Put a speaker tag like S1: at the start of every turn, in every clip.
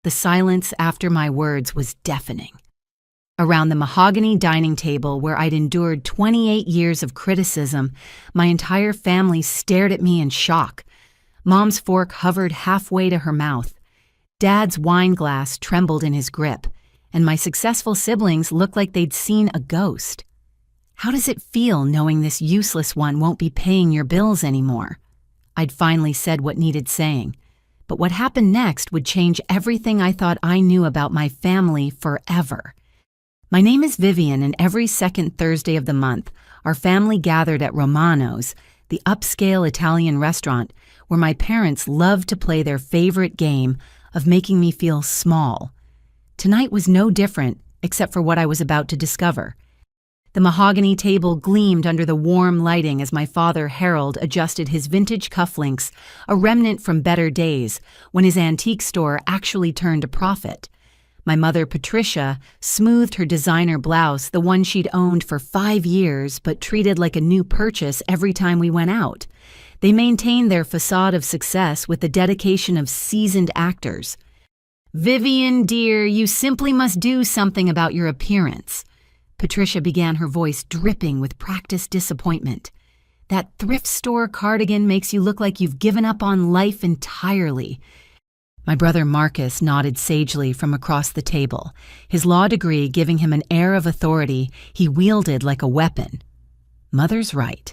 S1: the silence after my words was deafening. Around the mahogany dining table where I'd endured 28 years of criticism, my entire family stared at me in shock. Mom's fork hovered halfway to her mouth. Dad's wine glass trembled in his grip, and my successful siblings looked like they'd seen a ghost. How does it feel knowing this useless one won't be paying your bills anymore? I'd finally said what needed saying, but what happened next would change everything I thought I knew about my family forever. My name is Vivian, and every second Thursday of the month, our family gathered at Romano's, the upscale Italian restaurant where my parents loved to play their favorite game of making me feel small. Tonight was no different, except for what I was about to discover. The mahogany table gleamed under the warm lighting as my father, Harold, adjusted his vintage cufflinks, a remnant from better days, when his antique store actually turned a profit. My mother, Patricia, smoothed her designer blouse, the one she'd owned for 5 years but treated like a new purchase every time we went out. They maintained their facade of success with the dedication of seasoned actors. "Vivian, dear, you simply must do something about your appearance." Patricia began, her voice dripping with practiced disappointment. "That thrift store cardigan makes you look like you've given up on life entirely." My brother Marcus nodded sagely from across the table, his law degree giving him an air of authority he wielded like a weapon. Mother's right.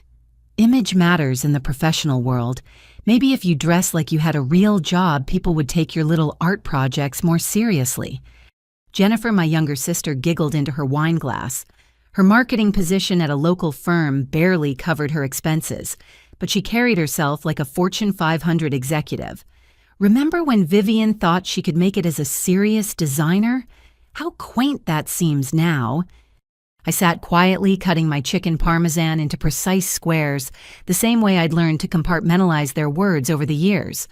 S1: Image matters in the professional world. Maybe if you dress like you had a real job, people would take your little art projects more seriously. Jennifer, my younger sister, giggled into her wine glass. Her marketing position at a local firm barely covered her expenses, but she carried herself like a Fortune 500 executive. Remember when Vivian thought she could make it as a serious designer? How quaint that seems now. I sat quietly cutting my chicken parmesan into precise squares, the same way I'd learned to compartmentalize their words over the years.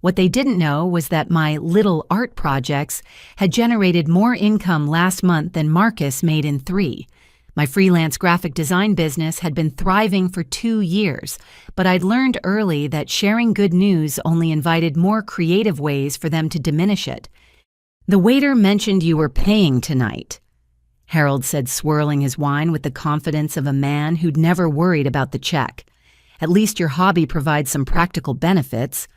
S1: What they didn't know was that my little art projects had generated more income last month than Marcus made in 3. My freelance graphic design business had been thriving for 2 years, but I'd learned early that sharing good news only invited more creative ways for them to diminish it. "The waiter mentioned you were paying tonight," Harold said, swirling his wine with the confidence of a man who'd never worried about the check. "At least your hobby provides some practical benefits."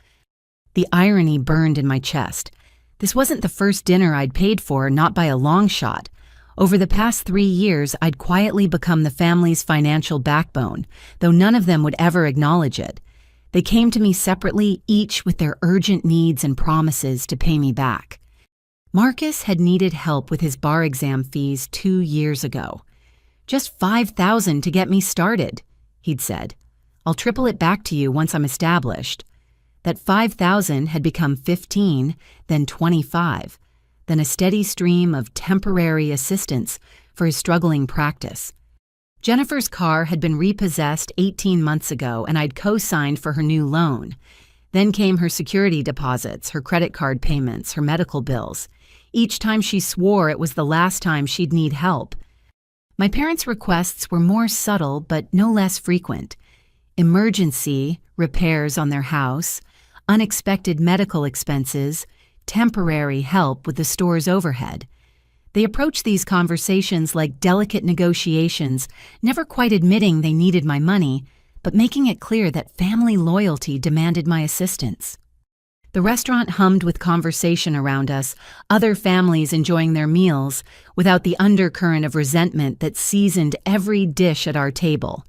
S1: The irony burned in my chest. This wasn't the first dinner I'd paid for, not by a long shot. Over the past 3 years, I'd quietly become the family's financial backbone, though none of them would ever acknowledge it. They came to me separately, each with their urgent needs and promises to pay me back. Marcus had needed help with his bar exam fees 2 years ago. "Just $5,000 to get me started," he'd said. "I'll triple it back to you once I'm established." That $5,000 had become 15, then 25. Then a steady stream of temporary assistance for his struggling practice. Jennifer's car had been repossessed 18 months ago, and I'd co-signed for her new loan. Then came her security deposits, her credit card payments, her medical bills. Each time she swore it was the last time she'd need help. My parents' requests were more subtle but no less frequent. Emergency, repairs on their house, unexpected medical expenses, temporary help with the store's overhead. They approached these conversations like delicate negotiations, never quite admitting they needed my money, but making it clear that family loyalty demanded my assistance. The restaurant hummed with conversation around us, other families enjoying their meals, without the undercurrent of resentment that seasoned every dish at our table.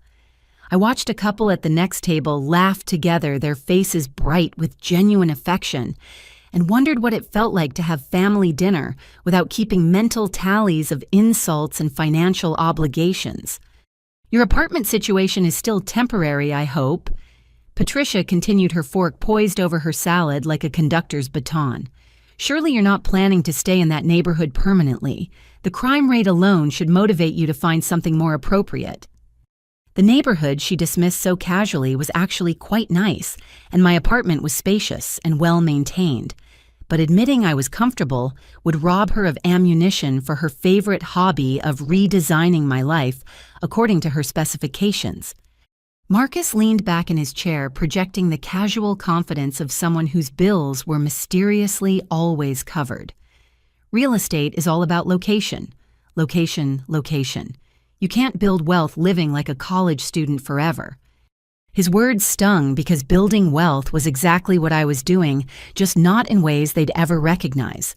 S1: I watched a couple at the next table laugh together, their faces bright with genuine affection, and wondered what it felt like to have family dinner without keeping mental tallies of insults and financial obligations. "Your apartment situation is still temporary, I hope." Patricia continued, her fork poised over her salad like a conductor's baton. "Surely you're not planning to stay in that neighborhood permanently. The crime rate alone should motivate you to find something more appropriate." The neighborhood she dismissed so casually was actually quite nice, and my apartment was spacious and well-maintained. But admitting I was comfortable would rob her of ammunition for her favorite hobby of redesigning my life according to her specifications. Marcus leaned back in his chair, projecting the casual confidence of someone whose bills were mysteriously always covered. Real estate is all about location. Location, location. You can't build wealth living like a college student forever. His words stung because building wealth was exactly what I was doing, just not in ways they'd ever recognize.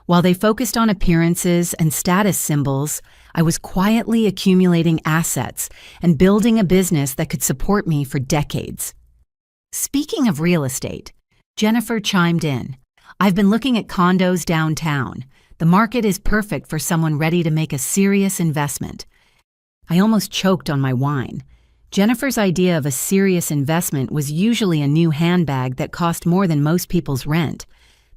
S1: While they focused on appearances and status symbols, I was quietly accumulating assets and building a business that could support me for decades. Speaking of real estate, Jennifer chimed in. I've been looking at condos downtown. The market is perfect for someone ready to make a serious investment. I almost choked on my wine. Jennifer's idea of a serious investment was usually a new handbag that cost more than most people's rent.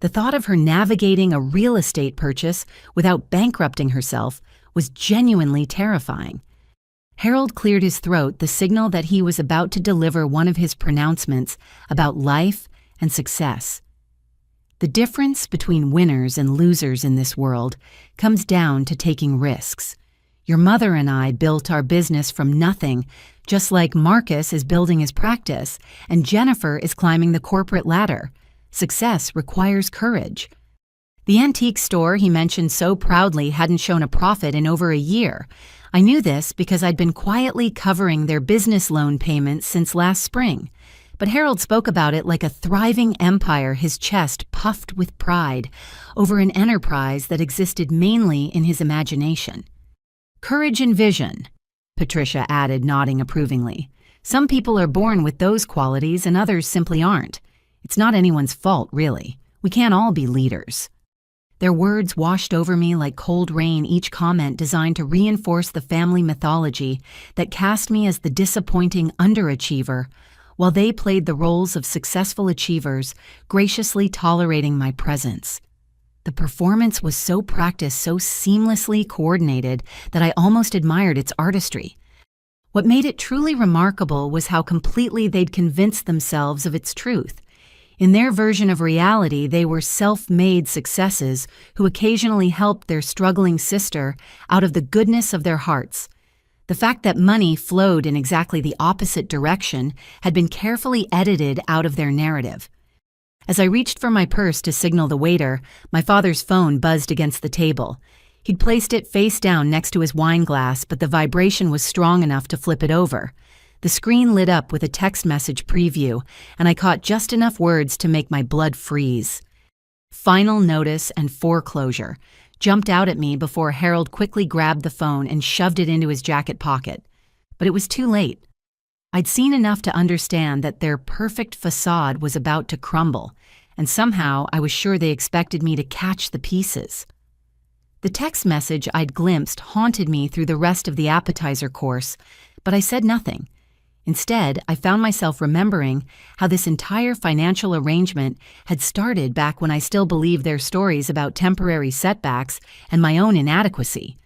S1: The thought of her navigating a real estate purchase without bankrupting herself was genuinely terrifying. Harold cleared his throat, the signal that he was about to deliver one of his pronouncements about life and success. The difference between winners and losers in this world comes down to taking risks. Your mother and I built our business from nothing, just like Marcus is building his practice and Jennifer is climbing the corporate ladder. Success requires courage. The antique store he mentioned so proudly hadn't shown a profit in over a year. I knew this because I'd been quietly covering their business loan payments since last spring. But Harold spoke about it like a thriving empire, his chest puffed with pride over an enterprise that existed mainly in his imagination. Courage and vision, Patricia added, nodding approvingly. Some people are born with those qualities and others simply aren't. It's not anyone's fault, really. We can't all be leaders. Their words washed over me like cold rain, each comment designed to reinforce the family mythology that cast me as the disappointing underachiever, while they played the roles of successful achievers, graciously tolerating my presence. The performance was so practiced, so seamlessly coordinated, that I almost admired its artistry. What made it truly remarkable was how completely they'd convinced themselves of its truth. In their version of reality, they were self-made successes who occasionally helped their struggling sister out of the goodness of their hearts. The fact that money flowed in exactly the opposite direction had been carefully edited out of their narrative. As I reached for my purse to signal the waiter, my father's phone buzzed against the table. He'd placed it face down next to his wine glass, but the vibration was strong enough to flip it over. The screen lit up with a text message preview, and I caught just enough words to make my blood freeze. Final notice and foreclosure jumped out at me before Harold quickly grabbed the phone and shoved it into his jacket pocket. But it was too late. I'd seen enough to understand that their perfect facade was about to crumble, and somehow I was sure they expected me to catch the pieces. The text message I'd glimpsed haunted me through the rest of the appetizer course, but I said nothing. Instead, I found myself remembering how this entire financial arrangement had started back when I still believed their stories about temporary setbacks and my own inadequacy.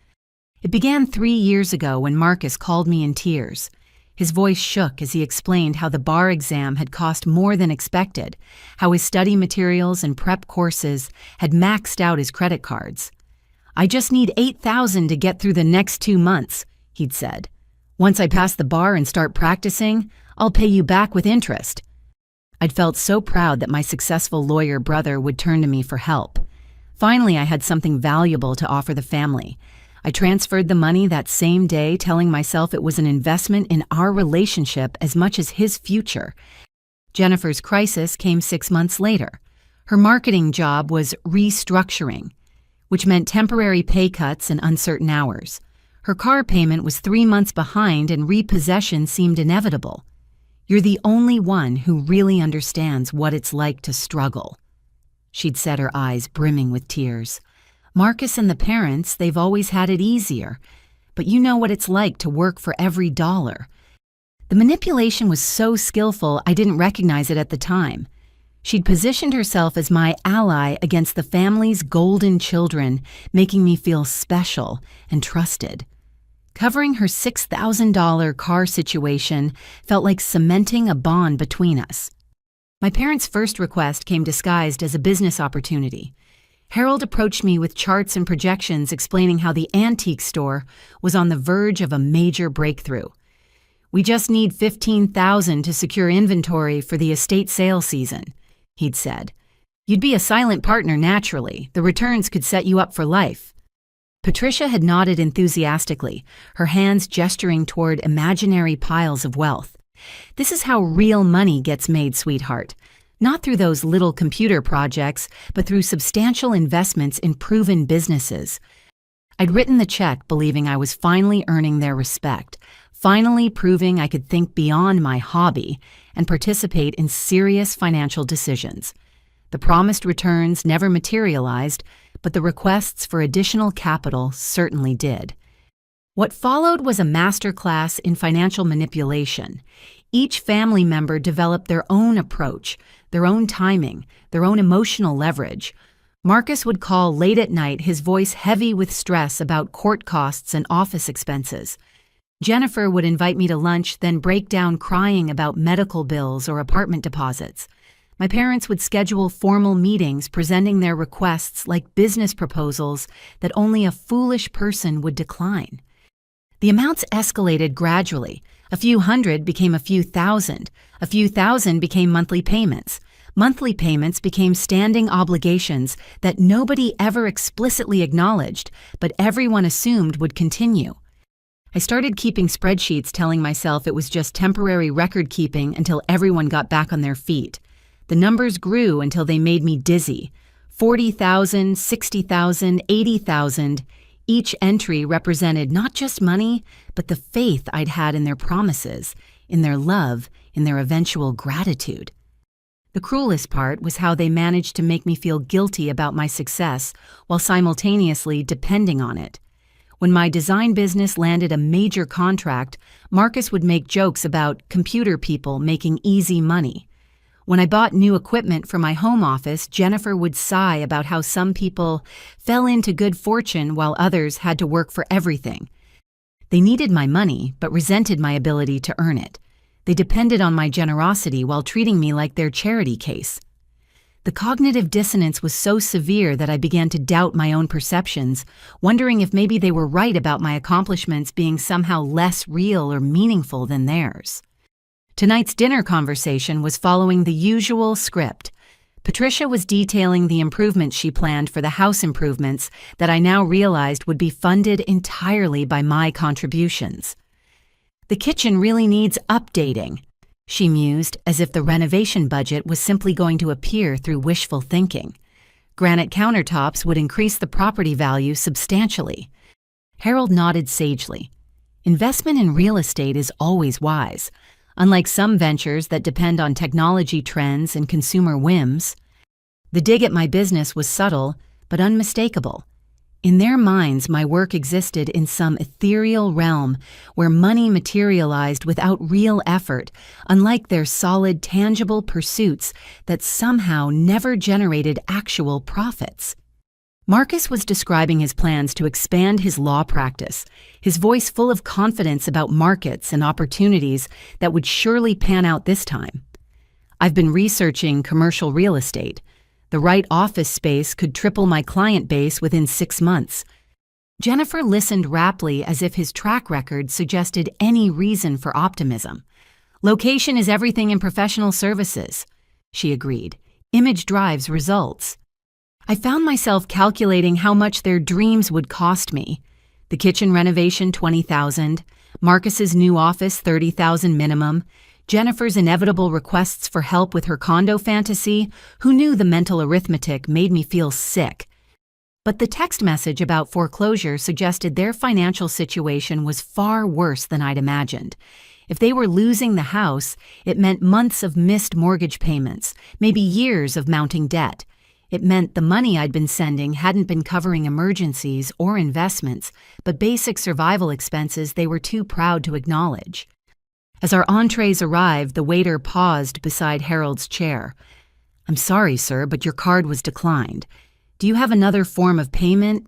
S1: It began 3 years ago when Marcus called me in tears. His voice shook as he explained how the bar exam had cost more than expected, how his study materials and prep courses had maxed out his credit cards. "I just need $8,000 to get through the next 2 months," he'd said. "Once I pass the bar and start practicing, I'll pay you back with interest." I'd felt so proud that my successful lawyer brother would turn to me for help. Finally, I had something valuable to offer the family. I transferred the money that same day, telling myself it was an investment in our relationship as much as his future. Jennifer's crisis came 6 months later. Her marketing job was restructuring, which meant temporary pay cuts and uncertain hours. Her car payment was 3 months behind and repossession seemed inevitable. "You're the only one who really understands what it's like to struggle," she'd said, her eyes brimming with tears. "Marcus and the parents, they've always had it easier, but you know what it's like to work for every dollar." The manipulation was so skillful I didn't recognize it at the time. She'd positioned herself as my ally against the family's golden children, making me feel special and trusted. Covering her $6,000 car situation felt like cementing a bond between us. My parents' first request came disguised as a business opportunity. Harold approached me with charts and projections explaining how the antique store was on the verge of a major breakthrough. "We just need $15,000 to secure inventory for the estate sale season," he'd said. "You'd be a silent partner naturally. The returns could set you up for life." Patricia had nodded enthusiastically, her hands gesturing toward imaginary piles of wealth. "This is how real money gets made, sweetheart. Not through those little computer projects, but through substantial investments in proven businesses." I'd written the check believing I was finally earning their respect, finally proving I could think beyond my hobby and participate in serious financial decisions. The promised returns never materialized, but the requests for additional capital certainly did. What followed was a masterclass in financial manipulation. Each family member developed their own approach, their own timing, their own emotional leverage. Marcus would call late at night, his voice heavy with stress about court costs and office expenses. Jennifer would invite me to lunch, then break down crying about medical bills or apartment deposits. My parents would schedule formal meetings presenting their requests like business proposals that only a foolish person would decline. The amounts escalated gradually. A few hundred became a few thousand became monthly payments. Monthly payments became standing obligations that nobody ever explicitly acknowledged, but everyone assumed would continue. I started keeping spreadsheets telling myself it was just temporary record keeping until everyone got back on their feet. The numbers grew until they made me dizzy. 40,000, 60,000, 80,000. Each entry represented not just money, but the faith I'd had in their promises, in their love, in their eventual gratitude. The cruelest part was how they managed to make me feel guilty about my success while simultaneously depending on it. When my design business landed a major contract, Marcus would make jokes about computer people making easy money. When I bought new equipment for my home office, Jennifer would sigh about how some people fell into good fortune while others had to work for everything. They needed my money, but resented my ability to earn it. They depended on my generosity while treating me like their charity case. The cognitive dissonance was so severe that I began to doubt my own perceptions, wondering if maybe they were right about my accomplishments being somehow less real or meaningful than theirs. Tonight's dinner conversation was following the usual script. Patricia was detailing the improvements she planned for the house improvements that I now realized would be funded entirely by my contributions. "The kitchen really needs updating," she mused, as if the renovation budget was simply going to appear through wishful thinking. "Granite countertops would increase the property value substantially." Harold nodded sagely. Investment in real estate is always wise. Unlike some ventures that depend on technology trends and consumer whims. The dig at my business was subtle, but unmistakable. In their minds, my work existed in some ethereal realm where money materialized without real effort, unlike their solid, tangible pursuits that somehow never generated actual profits. Marcus was describing his plans to expand his law practice, his voice full of confidence about markets and opportunities that would surely pan out this time. "I've been researching commercial real estate. The right office space could triple my client base within 6 months." Jennifer listened raptly as if his track record suggested any reason for optimism. "Location is everything in professional services," she agreed. "Image drives results." I found myself calculating how much their dreams would cost me. The kitchen renovation, $20,000. Marcus's new office, $30,000 minimum. Jennifer's inevitable requests for help with her condo fantasy. Who knew the mental arithmetic made me feel sick? But the text message about foreclosure suggested their financial situation was far worse than I'd imagined. If they were losing the house, it meant months of missed mortgage payments, maybe years of mounting debt. It meant the money I'd been sending hadn't been covering emergencies or investments, but basic survival expenses they were too proud to acknowledge. As our entrees arrived, the waiter paused beside Harold's chair. "I'm sorry, sir, but your card was declined. Do you have another form of payment?"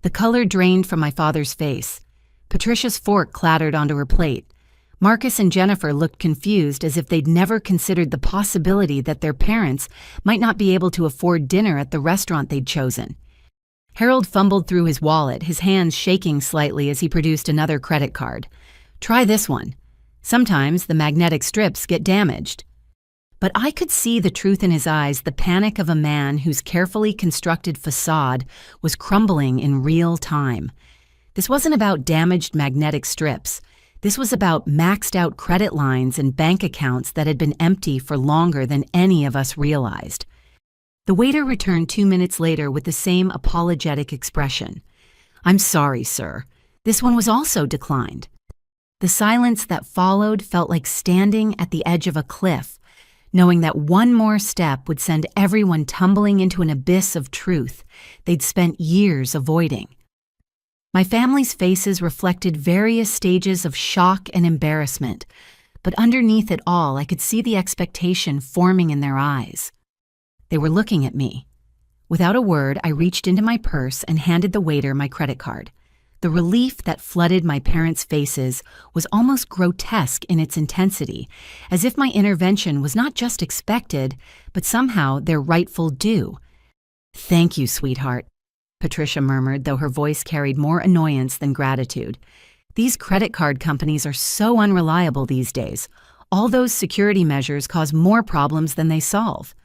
S1: The color drained from my father's face. Patricia's fork clattered onto her plate. Marcus and Jennifer looked confused, as if they'd never considered the possibility that their parents might not be able to afford dinner at the restaurant they'd chosen. Harold fumbled through his wallet, his hands shaking slightly as he produced another credit card. "Try this one." Sometimes the magnetic strips get damaged. But I could see the truth in his eyes, the panic of a man whose carefully constructed facade was crumbling in real time. This wasn't about damaged magnetic strips. This was about maxed-out credit lines and bank accounts that had been empty for longer than any of us realized. The waiter returned 2 minutes later with the same apologetic expression. "I'm sorry, sir. This one was also declined." The silence that followed felt like standing at the edge of a cliff, knowing that one more step would send everyone tumbling into an abyss of truth they'd spent years avoiding. My family's faces reflected various stages of shock and embarrassment, but underneath it all, I could see the expectation forming in their eyes. They were looking at me. Without a word, I reached into my purse and handed the waiter my credit card. The relief that flooded my parents' faces was almost grotesque in its intensity, as if my intervention was not just expected, but somehow their rightful due. "Thank you, sweetheart," Patricia murmured, though her voice carried more annoyance than gratitude. "These credit card companies are so unreliable these days. All those security measures cause more problems than they solve."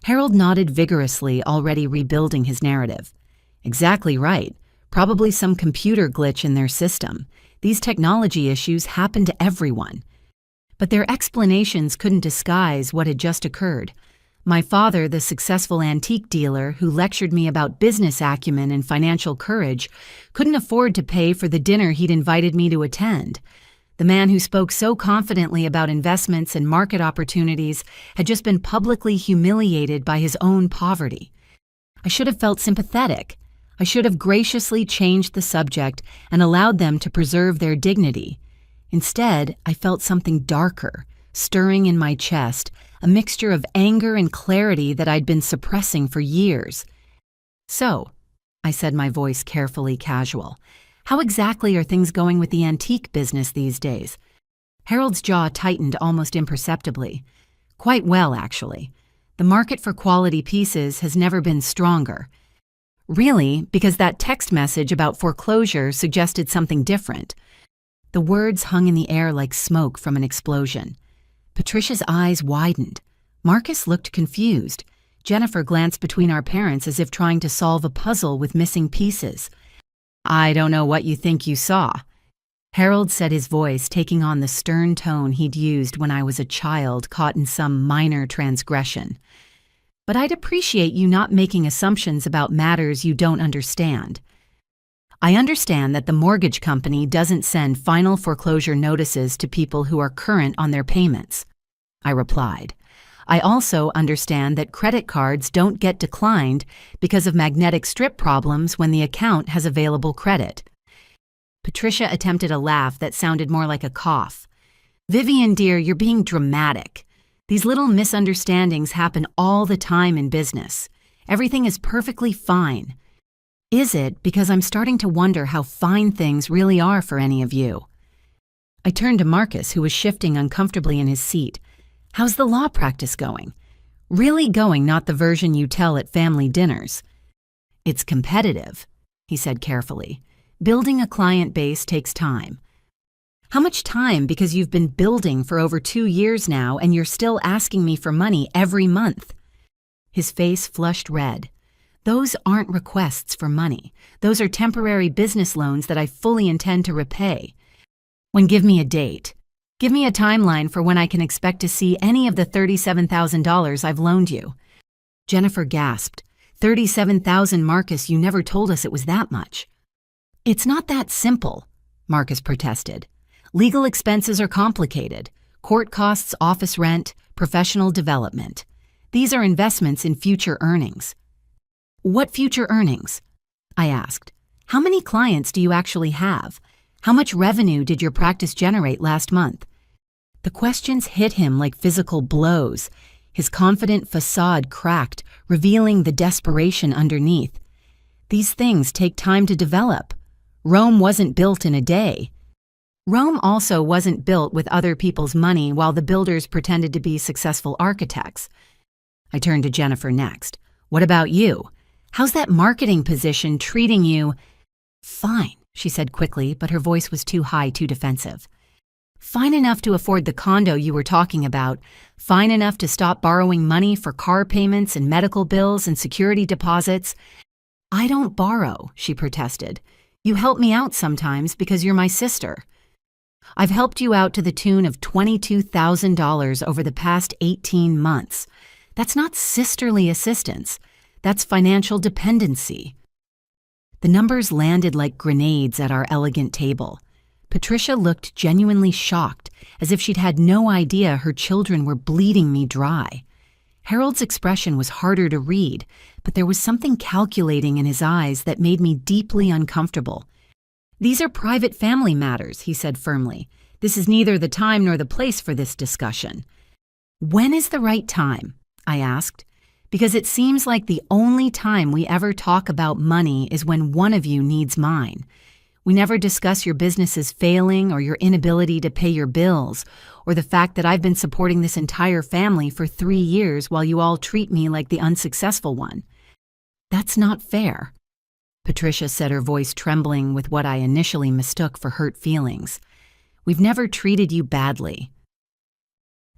S1: Harold nodded vigorously, already rebuilding his narrative. "Exactly right. Probably some computer glitch in their system. These technology issues happen to everyone." But their explanations couldn't disguise what had just occurred. My father, the successful antique dealer who lectured me about business acumen and financial courage, couldn't afford to pay for the dinner he'd invited me to attend. The man who spoke so confidently about investments and market opportunities had just been publicly humiliated by his own poverty. I should have felt sympathetic. I should have graciously changed the subject and allowed them to preserve their dignity. Instead, I felt something darker, stirring in my chest, a mixture of anger and clarity that I'd been suppressing for years. "So," I said, my voice carefully casual, "how exactly are things going with the antique business these days?" Harold's jaw tightened almost imperceptibly. "Quite well, actually. The market for quality pieces has never been stronger." "Really? Because that text message about foreclosure suggested something different." The words hung in the air like smoke from an explosion. Patricia's eyes widened. Marcus looked confused. Jennifer glanced between our parents as if trying to solve a puzzle with missing pieces. "I don't know what you think you saw," Harold said, his voice taking on the stern tone he'd used when I was a child caught in some minor transgression. "But I'd appreciate you not making assumptions about matters you don't understand. I understand that the mortgage company doesn't send final foreclosure notices to people who are current on their payments," I replied. "I also understand that credit cards don't get declined because of magnetic strip problems when the account has available credit." Patricia attempted a laugh that sounded more like a cough. "Vivian, dear, you're being dramatic. These little misunderstandings happen all the time in business. Everything is perfectly fine." "Is it? Because I'm starting to wonder how fine things really are for any of you." I turned to Marcus, who was shifting uncomfortably in his seat. "How's the law practice going?" "Really going, not the version you tell at family dinners." "It's competitive," he said carefully. "Building a client base takes time." "How much time? Because you've been building for over 2 years now and you're still asking me for money every month." His face flushed red. "Those aren't requests for money. Those are temporary business loans that I fully intend to repay." Give me a date. Give me a timeline for when I can expect to see any of the $37,000 I've loaned you." Jennifer gasped. $37,000, Marcus, you never told us it was that much." "It's not that simple," Marcus protested. "Legal expenses are complicated. Court costs, office rent, professional development. These are investments in future earnings." "What future earnings?" I asked. "How many clients do you actually have? How much revenue did your practice generate last month?" The questions hit him like physical blows. His confident facade cracked, revealing the desperation underneath. "These things take time to develop. Rome wasn't built in a day." Rome also wasn't built with other people's money while the builders pretended to be successful architects. I turned to Jennifer next. "What about you? How's that marketing position treating you?" "Fine," she said quickly, but her voice was too high, too defensive. Fine enough to afford the condo you were talking about, fine enough to stop borrowing money for car payments and medical bills and security deposits. I don't borrow, she protested. You help me out sometimes because you're my sister. I've helped you out to the tune of $22,000 over the past 18 months. That's not sisterly assistance. That's financial dependency. The numbers landed like grenades at our elegant table. Patricia looked genuinely shocked, as if she'd had no idea her children were bleeding me dry. Harold's expression was harder to read, but there was something calculating in his eyes that made me deeply uncomfortable. These are private family matters, he said firmly. This is neither the time nor the place for this discussion. When is the right time? I asked, because it seems like the only time we ever talk about money is when one of you needs mine. We never discuss your business's failing or your inability to pay your bills, or the fact that I've been supporting this entire family for 3 years while you all treat me like the unsuccessful one. That's not fair, Patricia said, her voice trembling with what I initially mistook for hurt feelings. We've never treated you badly.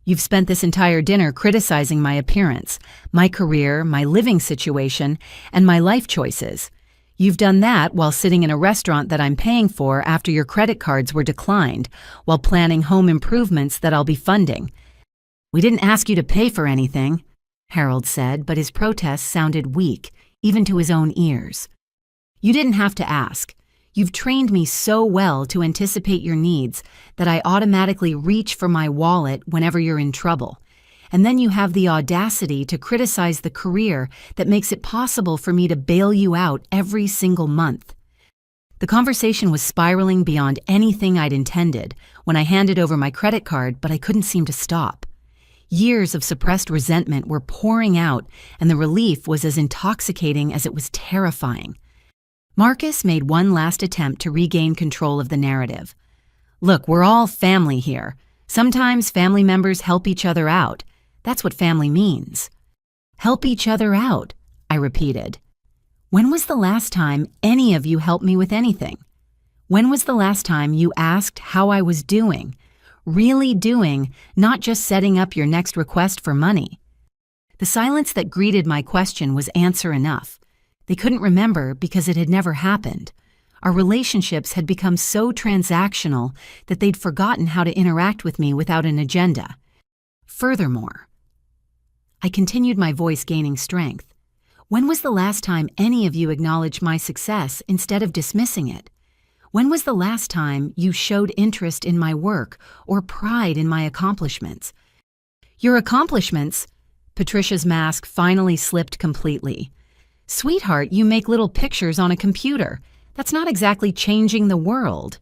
S1: You've spent this entire dinner criticizing my appearance, my career, my living situation, and my life choices. You've done that while sitting in a restaurant that I'm paying for after your credit cards were declined, while planning home improvements that I'll be funding. We didn't ask you to pay for anything, Harold said, but his protest sounded weak, even to his own ears. You didn't have to ask. You've trained me so well to anticipate your needs that I automatically reach for my wallet whenever you're in trouble. And then you have the audacity to criticize the career that makes it possible for me to bail you out every single month. The conversation was spiraling beyond anything I'd intended when I handed over my credit card, but I couldn't seem to stop. Years of suppressed resentment were pouring out, and the relief was as intoxicating as it was terrifying. Marcus made one last attempt to regain control of the narrative. Look, we're all family here. Sometimes family members help each other out. That's what family means. Help each other out, I repeated. When was the last time any of you helped me with anything? When was the last time you asked how I was doing? Really doing, not just setting up your next request for money. The silence that greeted my question was answer enough. They couldn't remember because it had never happened. Our relationships had become so transactional that they'd forgotten how to interact with me without an agenda. Furthermore, I continued, my voice gaining strength. When was the last time any of you acknowledged my success instead of dismissing it? When was the last time you showed interest in my work or pride in my accomplishments? Your accomplishments? Patricia's mask finally slipped completely. Sweetheart, you make little pictures on a computer. That's not exactly changing the world.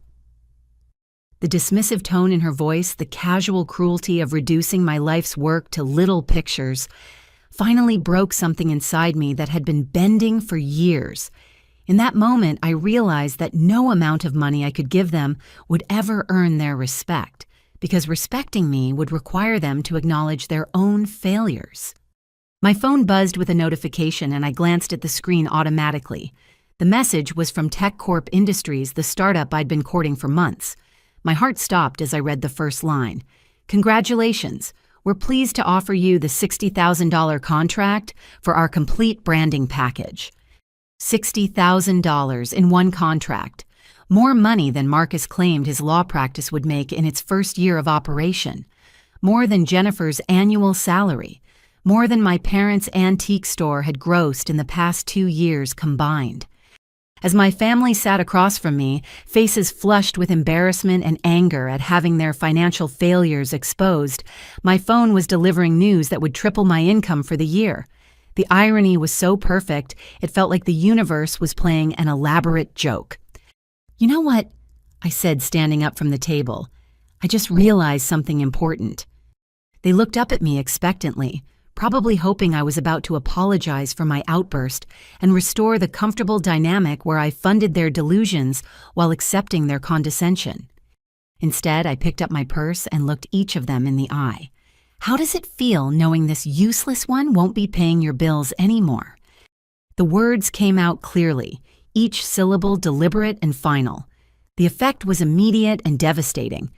S1: The dismissive tone in her voice, the casual cruelty of reducing my life's work to little pictures, finally broke something inside me that had been bending for years. In that moment, I realized that no amount of money I could give them would ever earn their respect, because respecting me would require them to acknowledge their own failures. My phone buzzed with a notification, and I glanced at the screen automatically. The message was from Tech Corp Industries, the startup I'd been courting for months. My heart stopped as I read the first line. Congratulations. We're pleased to offer you the $60,000 contract for our complete branding package. $60,000 in one contract. More money than Marcus claimed his law practice would make in its first year of operation. More than Jennifer's annual salary. More than my parents' antique store had grossed in the past 2 years combined. As my family sat across from me, faces flushed with embarrassment and anger at having their financial failures exposed, my phone was delivering news that would triple my income for the year. The irony was so perfect, it felt like the universe was playing an elaborate joke. You know what? I said, standing up from the table. I just realized something important. They looked up at me expectantly, probably hoping I was about to apologize for my outburst and restore the comfortable dynamic where I funded their delusions while accepting their condescension. Instead, I picked up my purse and looked each of them in the eye. How does it feel knowing this useless one won't be paying your bills anymore? The words came out clearly, each syllable deliberate and final. The effect was immediate and devastating.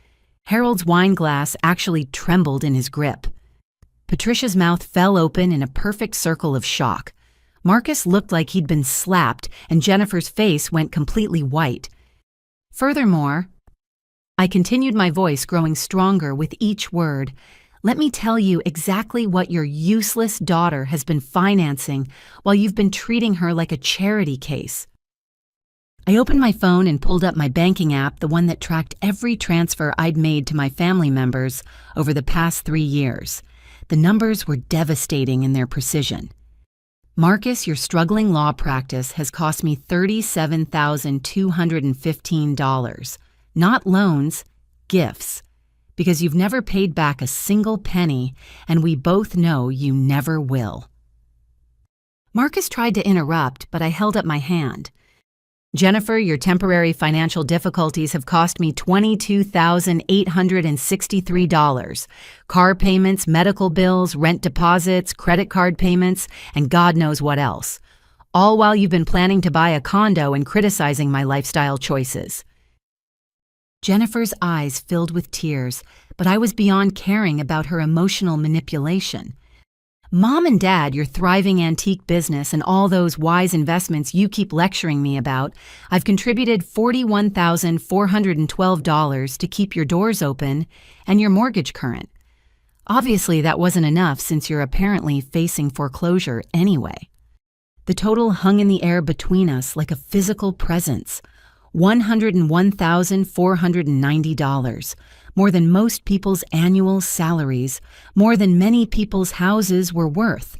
S1: Harold's wine glass actually trembled in his grip. Patricia's mouth fell open in a perfect circle of shock. Marcus looked like he'd been slapped, and Jennifer's face went completely white. Furthermore, I continued, my voice growing stronger with each word, let me tell you exactly what your useless daughter has been financing while you've been treating her like a charity case. I opened my phone and pulled up my banking app, the one that tracked every transfer I'd made to my family members over the past 3 years. The numbers were devastating in their precision. Marcus, your struggling law practice has cost me $37,215. Not loans, gifts. Because you've never paid back a single penny, and we both know you never will. Marcus tried to interrupt, but I held up my hand. Jennifer, your temporary financial difficulties have cost me $22,863. Car payments, medical bills, rent deposits, credit card payments, and God knows what else. All while you've been planning to buy a condo and criticizing my lifestyle choices. Jennifer's eyes filled with tears, but I was beyond caring about her emotional manipulation. Mom and Dad, your thriving antique business and all those wise investments you keep lecturing me about, I've contributed $41,412 to keep your doors open and your mortgage current. Obviously, that wasn't enough since you're apparently facing foreclosure anyway. The total hung in the air between us like a physical presence. $101,490, more than most people's annual salaries, more than many people's houses were worth,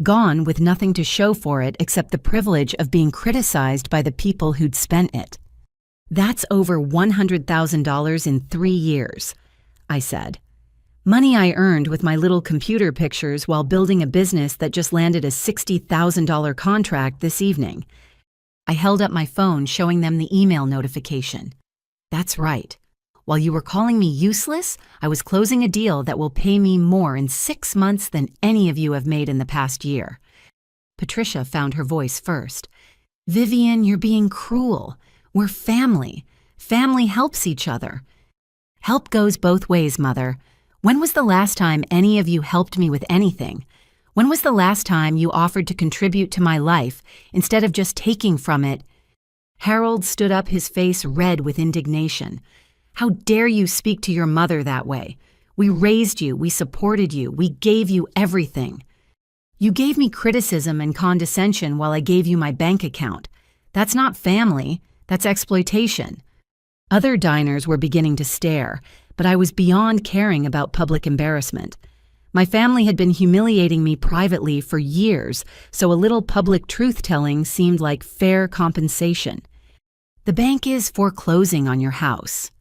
S1: gone with nothing to show for it except the privilege of being criticized by the people who'd spent it. That's over $100,000 in 3 years, I said. Money I earned with my little computer pictures while building a business that just landed a $60,000 contract this evening. I held up my phone, showing them the email notification. That's right. While you were calling me useless, I was closing a deal that will pay me more in 6 months than any of you have made in the past year. Patricia found her voice first. Vivian, you're being cruel. We're family. Family helps each other. Help goes both ways, Mother. When was the last time any of you helped me with anything? When was the last time you offered to contribute to my life instead of just taking from it? Harold stood up, his face red with indignation. How dare you speak to your mother that way? We raised you, we supported you, we gave you everything. You gave me criticism and condescension while I gave you my bank account. That's not family, that's exploitation. Other diners were beginning to stare, but I was beyond caring about public embarrassment. My family had been humiliating me privately for years, so a little public truth-telling seemed like fair compensation. The bank is foreclosing on your house,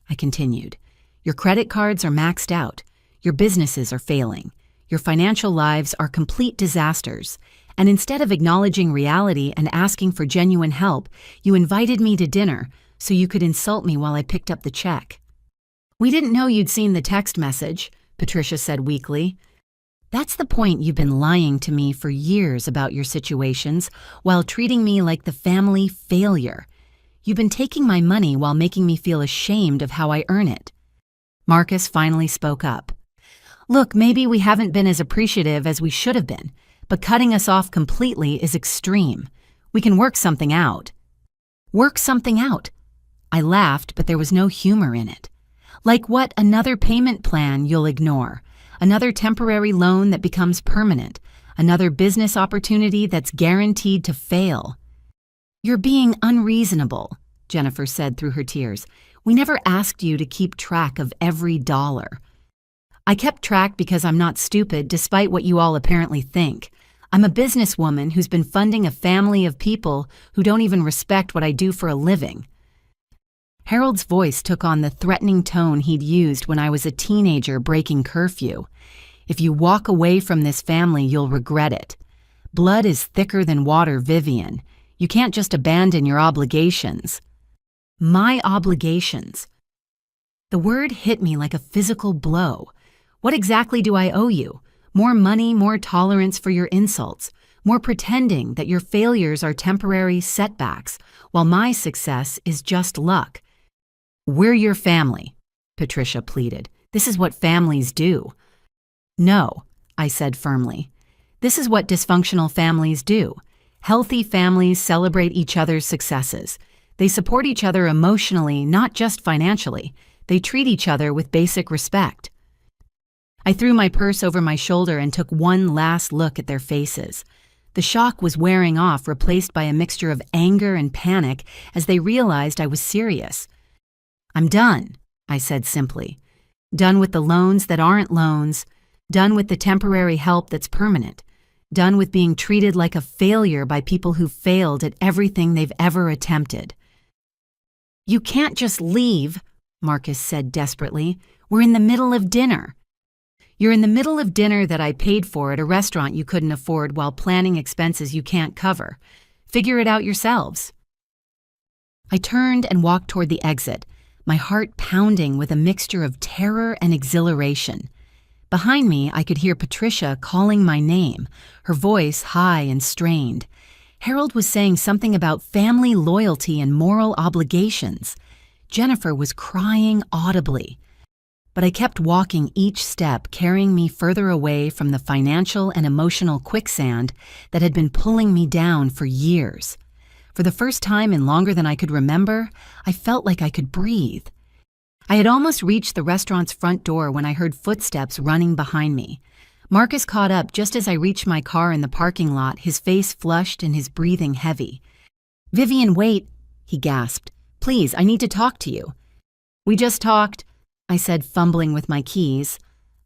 S1: I continued. Your credit cards are maxed out. Your businesses are failing. Your financial lives are complete disasters. And instead of acknowledging reality and asking for genuine help, you invited me to dinner so you could insult me while I picked up the check. We didn't know you'd seen the text message, Patricia said weakly. That's the point. You've been lying to me for years about your situations while treating me like the family failure. You've been taking my money while making me feel ashamed of how I earn it. Marcus finally spoke up. Look, maybe we haven't been as appreciative as we should have been, but cutting us off completely is extreme. We can work something out. Work something out. I laughed, but there was no humor in it. Like what? Another payment plan you'll ignore. Another temporary loan that becomes permanent. Another business opportunity that's guaranteed to fail. You're being unreasonable, Jennifer said through her tears. We never asked you to keep track of every dollar. I kept track because I'm not stupid, despite what you all apparently think. I'm a businesswoman who's been funding a family of people who don't even respect what I do for a living. Harold's voice took on the threatening tone he'd used when I was a teenager breaking curfew. If you walk away from this family, you'll regret it. Blood is thicker than water, Vivian. You can't just abandon your obligations. My obligations. The word hit me like a physical blow. What exactly do I owe you? More money, more tolerance for your insults, more pretending that your failures are temporary setbacks, while my success is just luck. We're your family, Patricia pleaded. "This is what families do." "No," I said firmly. "This is what dysfunctional families do. Healthy families celebrate each other's successes. They support each other emotionally, not just financially. They treat each other with basic respect." I threw my purse over my shoulder and took one last look at their faces. The shock was wearing off, replaced by a mixture of anger and panic as they realized I was serious. "I'm done," I said simply. "Done with the loans that aren't loans. Done with the temporary help that's permanent. Done with being treated like a failure by people who failed at everything they've ever attempted." "You can't just leave," Marcus said desperately. "We're in the middle of dinner." "You're in the middle of dinner that I paid for at a restaurant you couldn't afford while planning expenses you can't cover. Figure it out yourselves." I turned and walked toward the exit, my heart pounding with a mixture of terror and exhilaration. Behind me, I could hear Patricia calling my name, her voice high and strained. Harold was saying something about family loyalty and moral obligations. Jennifer was crying audibly. But I kept walking each step, carrying me further away from the financial and emotional quicksand that had been pulling me down for years. For the first time in longer than I could remember, I felt like I could breathe. I had almost reached the restaurant's front door when I heard footsteps running behind me. Marcus caught up just as I reached my car in the parking lot, his face flushed and his breathing heavy. "Vivian, wait," he gasped. "Please, I need to talk to you." "We just talked," I said, fumbling with my keys.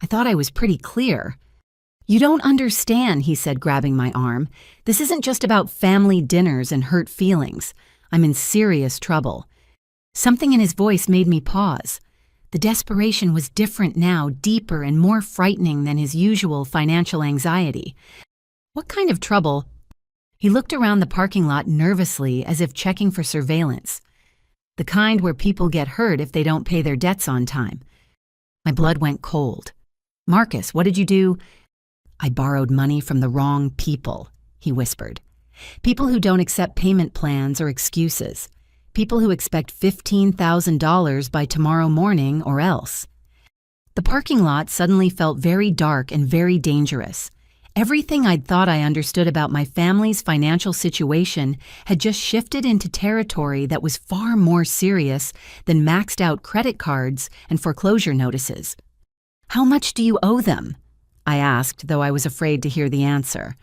S1: I thought I was pretty clear. "You don't understand," he said, grabbing my arm. "This isn't just about family dinners and hurt feelings. I'm in serious trouble." Something in his voice made me pause. The desperation was different now, deeper and more frightening than his usual financial anxiety. "What kind of trouble?" He looked around the parking lot nervously, as if checking for surveillance. "The kind where people get hurt if they don't pay their debts on time." My blood went cold. "Marcus, what did you do?" "I borrowed money from the wrong people," he whispered. "People who don't accept payment plans or excuses. People who expect $15,000 by tomorrow morning or else." The parking lot suddenly felt very dark and very dangerous. Everything I'd thought I understood about my family's financial situation had just shifted into territory that was far more serious than maxed out credit cards and foreclosure notices. "How much do you owe them?" I asked, though I was afraid to hear the answer.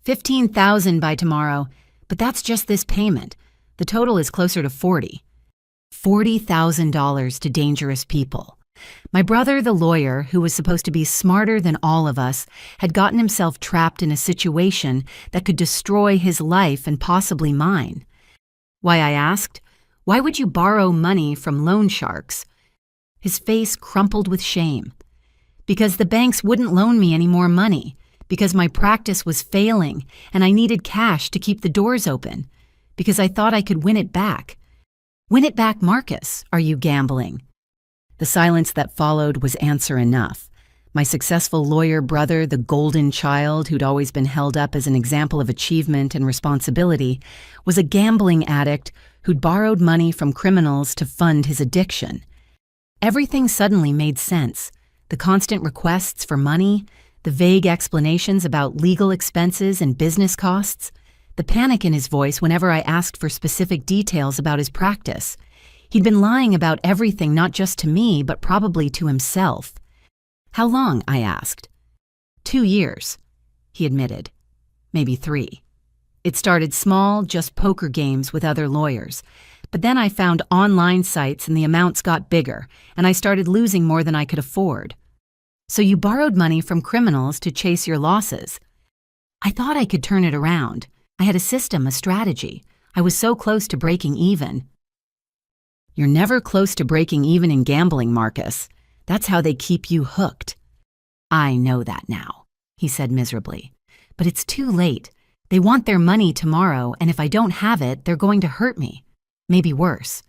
S1: $15,000 by tomorrow, but that's just this payment. The total is closer to 40. $40,000 to dangerous people. My brother, the lawyer, who was supposed to be smarter than all of us, had gotten himself trapped in a situation that could destroy his life and possibly mine. Why, I asked, why would you borrow money from loan sharks? His face crumpled with shame. Because the banks wouldn't loan me any more money. Because my practice was failing and I needed cash to keep the doors open. Because I thought I could win it back. Win it back, Marcus, are you gambling? The silence that followed was answer enough. My successful lawyer brother, the golden child who'd always been held up as an example of achievement and responsibility, was a gambling addict who'd borrowed money from criminals to fund his addiction. Everything suddenly made sense. The constant requests for money, the vague explanations about legal expenses and business costs, the panic in his voice whenever I asked for specific details about his practice. He'd been lying about everything, not just to me, but probably to himself. "How long?" I asked. 2 years, he admitted. Maybe 3. It started small, just poker games with other lawyers. But then I found online sites and the amounts got bigger, and I started losing more than I could afford. "So you borrowed money from criminals to chase your losses." I thought I could turn it around. I had a system, a strategy. I was so close to breaking even. "You're never close to breaking even in gambling, Marcus. That's how they keep you hooked." "I know that now," he said miserably. "But it's too late. They want their money tomorrow, and if I don't have it, they're going to hurt me. Maybe worse."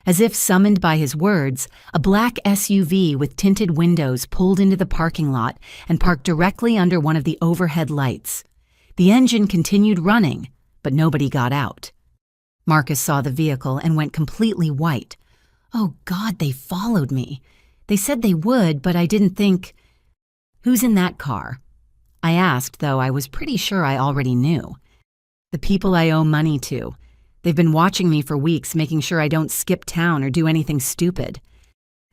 S1: As if summoned by his words, a black SUV with tinted windows pulled into the parking lot and parked directly under one of the overhead lights. The engine continued running, but nobody got out. Marcus saw the vehicle and went completely white. Oh God, they followed me. They said they would, but I didn't think. Who's in that car? I asked, though I was pretty sure I already knew. The people I owe money to. They've been watching me for weeks, making sure I don't skip town or do anything stupid.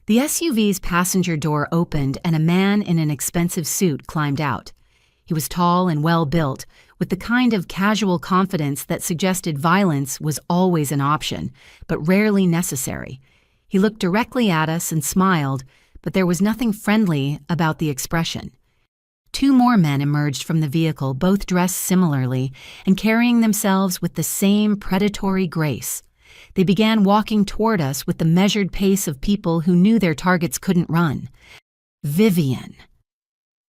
S1: The SUV's passenger door opened and a man in an expensive suit climbed out. He was tall and well-built, with the kind of casual confidence that suggested violence was always an option, but rarely necessary. He looked directly at us and smiled, but there was nothing friendly about the expression. Two more men emerged from the vehicle, both dressed similarly and carrying themselves with the same predatory grace. They began walking toward us with the measured pace of people who knew their targets couldn't run. "Vivian,"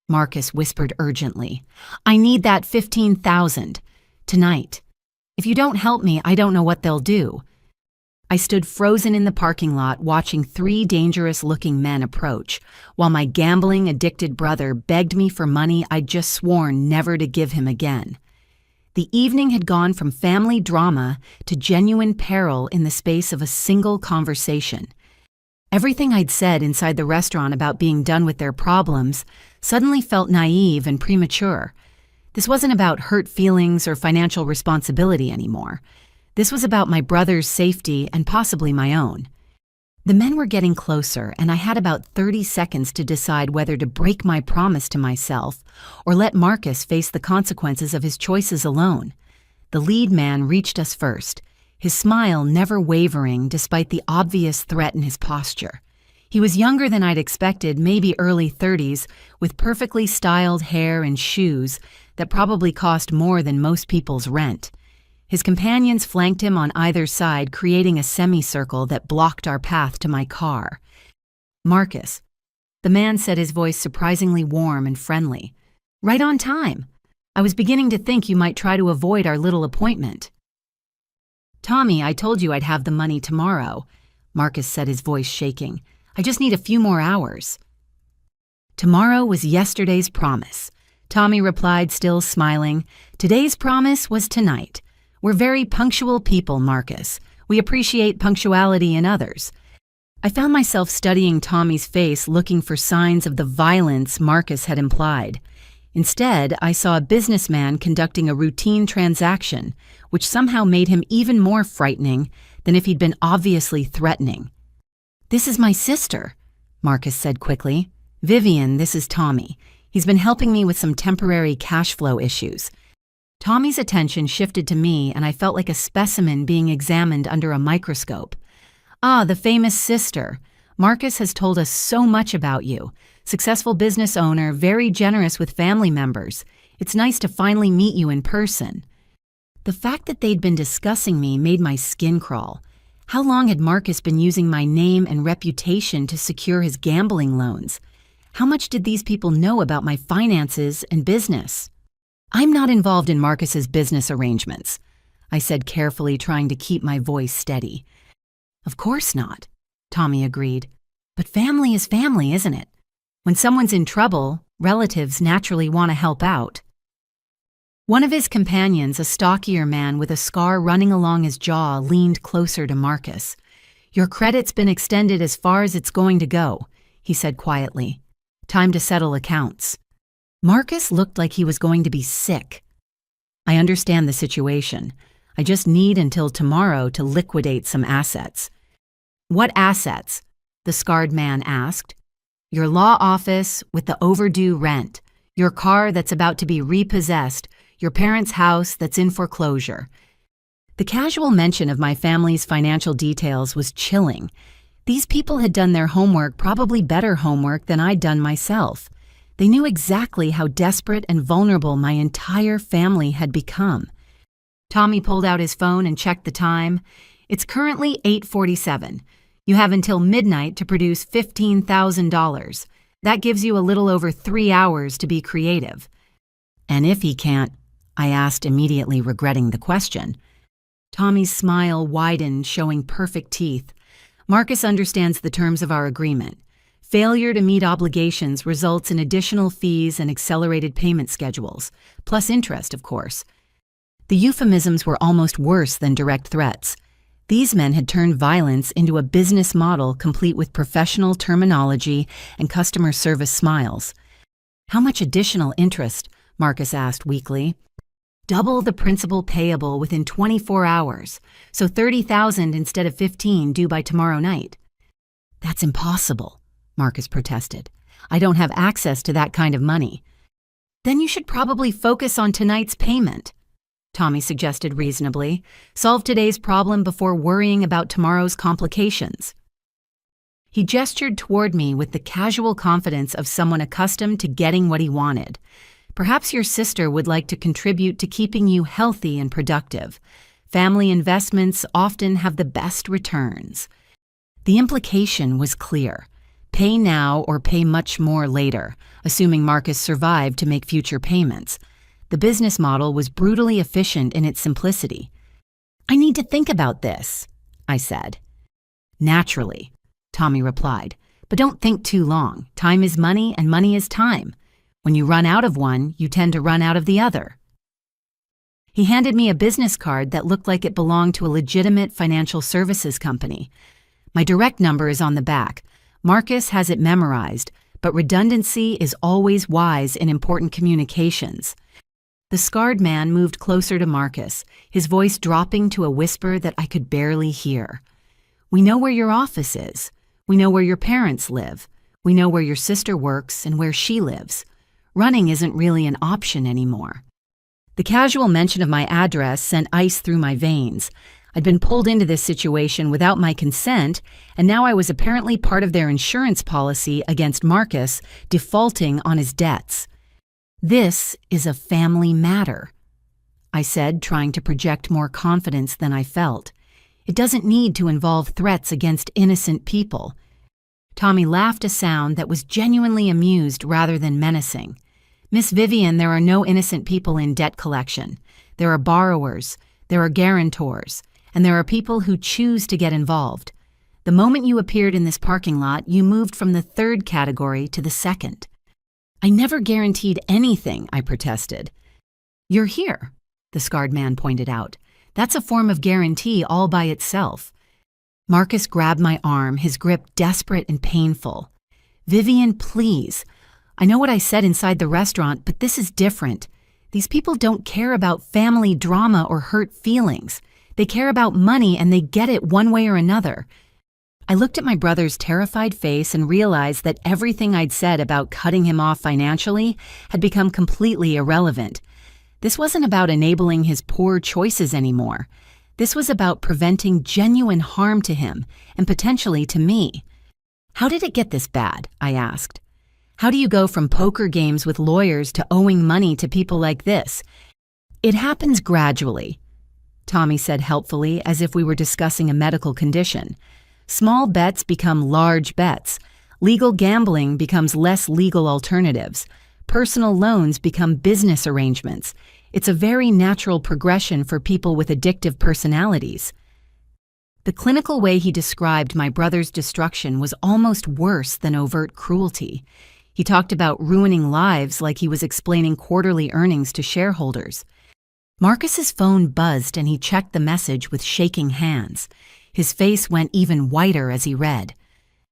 S1: Marcus whispered urgently. "I need that 15,000. Tonight. If you don't help me, I don't know what they'll do." I stood frozen in the parking lot watching three dangerous-looking men approach, while my gambling-addicted brother begged me for money I'd just sworn never to give him again. The evening had gone from family drama to genuine peril in the space of a single conversation. Everything I'd said inside the restaurant about being done with their problems suddenly felt naive and premature. This wasn't about hurt feelings or financial responsibility anymore. This was about my brother's safety and possibly my own. The men were getting closer, and I had about 30 seconds to decide whether to break my promise to myself or let Marcus face the consequences of his choices alone. The lead man reached us first, his smile never wavering despite the obvious threat in his posture. He was younger than I'd expected, maybe early 30s, with perfectly styled hair and shoes that probably cost more than most people's rent. His companions flanked him on either side, creating a semicircle that blocked our path to my car. "Marcus," the man said, his voice surprisingly warm and friendly. "Right on time. I was beginning to think you might try to avoid our little appointment." "Tommy, I told you I'd have the money tomorrow," Marcus said, his voice shaking. "I just need a few more hours." "Tomorrow was yesterday's promise," Tommy replied, still smiling. "Today's promise was tonight. We're very punctual people, Marcus. We appreciate punctuality in others." I found myself studying Tommy's face, looking for signs of the violence Marcus had implied. Instead, I saw a businessman conducting a routine transaction, which somehow made him even more frightening than if he'd been obviously threatening. "This is my sister," Marcus said quickly. "Vivian, this is Tommy. He's been helping me with some temporary cash flow issues." Tommy's attention shifted to me, and I felt like a specimen being examined under a microscope. "Ah, the famous sister. Marcus has told us so much about you. Successful business owner, very generous with family members. It's nice to finally meet you in person." The fact that they'd been discussing me made my skin crawl. How long had Marcus been using my name and reputation to secure his gambling loans? How much did these people know about my finances and business? "I'm not involved in Marcus's business arrangements," I said carefully, trying to keep my voice steady. "Of course not," Tommy agreed. "But family is family, isn't it? When someone's in trouble, relatives naturally want to help out." One of his companions, a stockier man with a scar running along his jaw, leaned closer to Marcus. "Your credit's been extended as far as it's going to go," he said quietly. "Time to settle accounts." Marcus looked like he was going to be sick. "I understand the situation. I just need until tomorrow to liquidate some assets." "What assets?" the scarred man asked. "Your law office with the overdue rent, your car that's about to be repossessed, your parents' house that's in foreclosure." The casual mention of my family's financial details was chilling. These people had done their homework, probably better homework than I'd done myself. They knew exactly how desperate and vulnerable my entire family had become. Tommy pulled out his phone and checked the time. "It's currently 8:47. You have until midnight to produce $15,000. That gives you a little over 3 hours to be creative." "And if he can't?" I asked, immediately regretting the question. Tommy's smile widened, showing perfect teeth. "Marcus understands the terms of our agreement. Failure to meet obligations results in additional fees and accelerated payment schedules, plus interest, of course." The euphemisms were almost worse than direct threats. These men had turned violence into a business model complete with professional terminology and customer service smiles. "How much additional interest?" Marcus asked weakly. "Double the principal payable within 24 hours, so $30,000 instead of 15 due by tomorrow night." "That's impossible," Marcus protested. "I don't have access to that kind of money." "Then you should probably focus on tonight's payment," Tommy suggested reasonably. "Solve today's problem before worrying about tomorrow's complications." He gestured toward me with the casual confidence of someone accustomed to getting what he wanted. "Perhaps your sister would like to contribute to keeping you healthy and productive. Family investments often have the best returns." The implication was clear. Pay now or pay much more later, assuming Marcus survived to make future payments. The business model was brutally efficient in its simplicity. "I need to think about this," I said. "Naturally," Tommy replied, "but don't think too long. Time is money and money is time. When you run out of one, you tend to run out of the other." He handed me a business card that looked like it belonged to a legitimate financial services company. "My direct number is on the back. Marcus has it memorized, but redundancy is always wise in important communications." The scarred man moved closer to Marcus, his voice dropping to a whisper that I could barely hear. "We know where your office is. We know where your parents live. We know where your sister works and where she lives. Running isn't really an option anymore." The casual mention of my address sent ice through my veins. I'd been pulled into this situation without my consent, and now I was apparently part of their insurance policy against Marcus defaulting on his debts. "This is a family matter," I said, trying to project more confidence than I felt. "It doesn't need to involve threats against innocent people." Tommy laughed a sound that was genuinely amused rather than menacing. "Miss Vivian, there are no innocent people in debt collection. There are borrowers, there are guarantors, and there are people who choose to get involved. The moment you appeared in this parking lot, you moved from the third category to the second." "I never guaranteed anything," I protested. "You're here," the scarred man pointed out. "That's a form of guarantee all by itself." Marcus grabbed my arm, his grip desperate and painful. "Vivian, please. I know what I said inside the restaurant, but this is different. These people don't care about family drama or hurt feelings. They care about money, and they get it one way or another." I looked at my brother's terrified face and realized that everything I'd said about cutting him off financially had become completely irrelevant. This wasn't about enabling his poor choices anymore. This was about preventing genuine harm to him and potentially to me. "How did it get this bad?" I asked. "How do you go from poker games with lawyers to owing money to people like this?" "It happens gradually," Tommy said helpfully, as if we were discussing a medical condition. "Small bets become large bets. Legal gambling becomes less legal alternatives. Personal loans become business arrangements. It's a very natural progression for people with addictive personalities." The clinical way he described my brother's destruction was almost worse than overt cruelty. He talked about ruining lives like he was explaining quarterly earnings to shareholders. Marcus's phone buzzed and he checked the message with shaking hands. His face went even whiter as he read.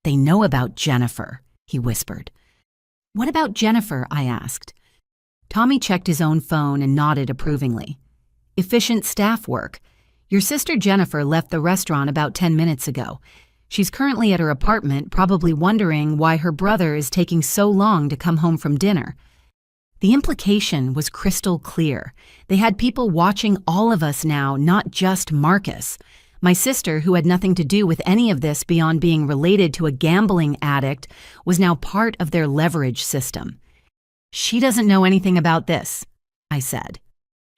S1: "They know about Jennifer," he whispered. "What about Jennifer?" I asked. Tommy checked his own phone and nodded approvingly. "Efficient staff work. Your sister Jennifer left the restaurant about 10 minutes ago. She's currently at her apartment, probably wondering why her brother is taking so long to come home from dinner." The implication was crystal clear. They had people watching all of us now, not just Marcus. My sister, who had nothing to do with any of this beyond being related to a gambling addict, was now part of their leverage system. "She doesn't know anything about this," I said.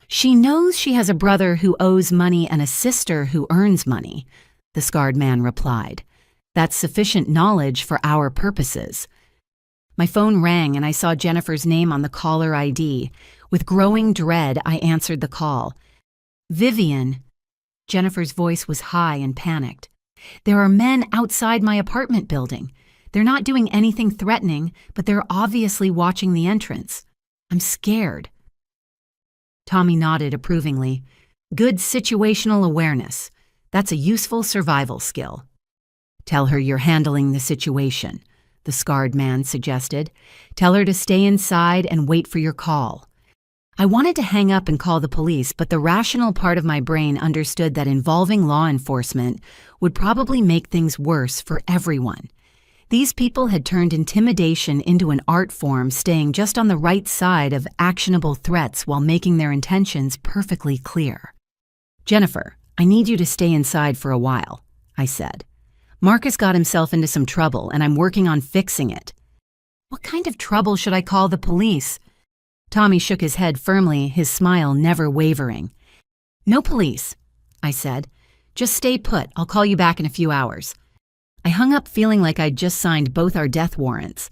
S1: "She knows she has a brother who owes money and a sister who earns money," the scarred man replied. "That's sufficient knowledge for our purposes." My phone rang and I saw Jennifer's name on the caller ID. With growing dread, I answered the call. "Vivian." Jennifer's voice was high and panicked. "There are men outside my apartment building. They're not doing anything threatening, but they're obviously watching the entrance. I'm scared." Tommy nodded approvingly. "Good situational awareness. That's a useful survival skill. Tell her you're handling the situation, the scarred man suggested. Tell her to stay inside and wait for your call. I wanted to hang up and call the police, but the rational part of my brain understood that involving law enforcement would probably make things worse for everyone. These people had turned intimidation into an art form, staying just on the right side of actionable threats while making their intentions perfectly clear. "Jennifer, I need you to stay inside for a while," I said. "Marcus got himself into some trouble, and I'm working on fixing it." "What kind of trouble should I call the police?" Tommy shook his head firmly, his smile never wavering. "No police," I said. "Just stay put. I'll call you back in a few hours." I hung up feeling like I'd just signed both our death warrants.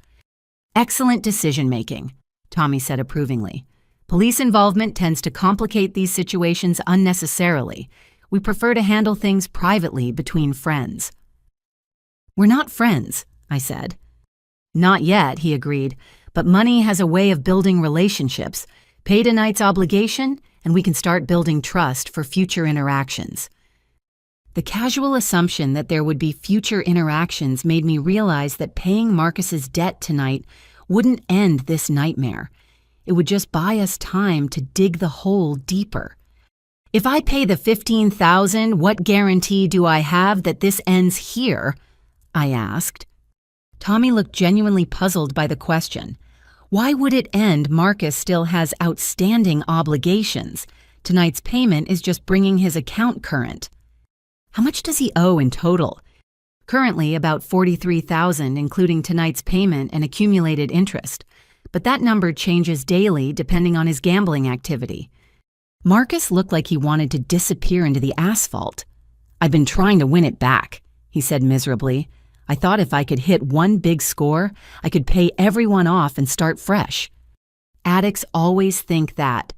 S1: "Excellent decision-making," Tommy said approvingly. "Police involvement tends to complicate these situations unnecessarily. We prefer to handle things privately between friends." "We're not friends," I said. "Not yet," he agreed, "but money has a way of building relationships. Pay tonight's obligation, and we can start building trust for future interactions." The casual assumption that there would be future interactions made me realize that paying Marcus's debt tonight wouldn't end this nightmare. It would just buy us time to dig the hole deeper. "If I pay the $15,000, what guarantee do I have that this ends here?" I asked. Tommy looked genuinely puzzled by the question. Why would it end? Marcus still has outstanding obligations. Tonight's payment is just bringing his account current. How much does he owe in total? Currently about $43,000, including tonight's payment and accumulated interest. But that number changes daily depending on his gambling activity. Marcus looked like he wanted to disappear into the asphalt. "I've been trying to win it back," he said miserably. "I thought if I could hit one big score, I could pay everyone off and start fresh." "Addicts always think that,"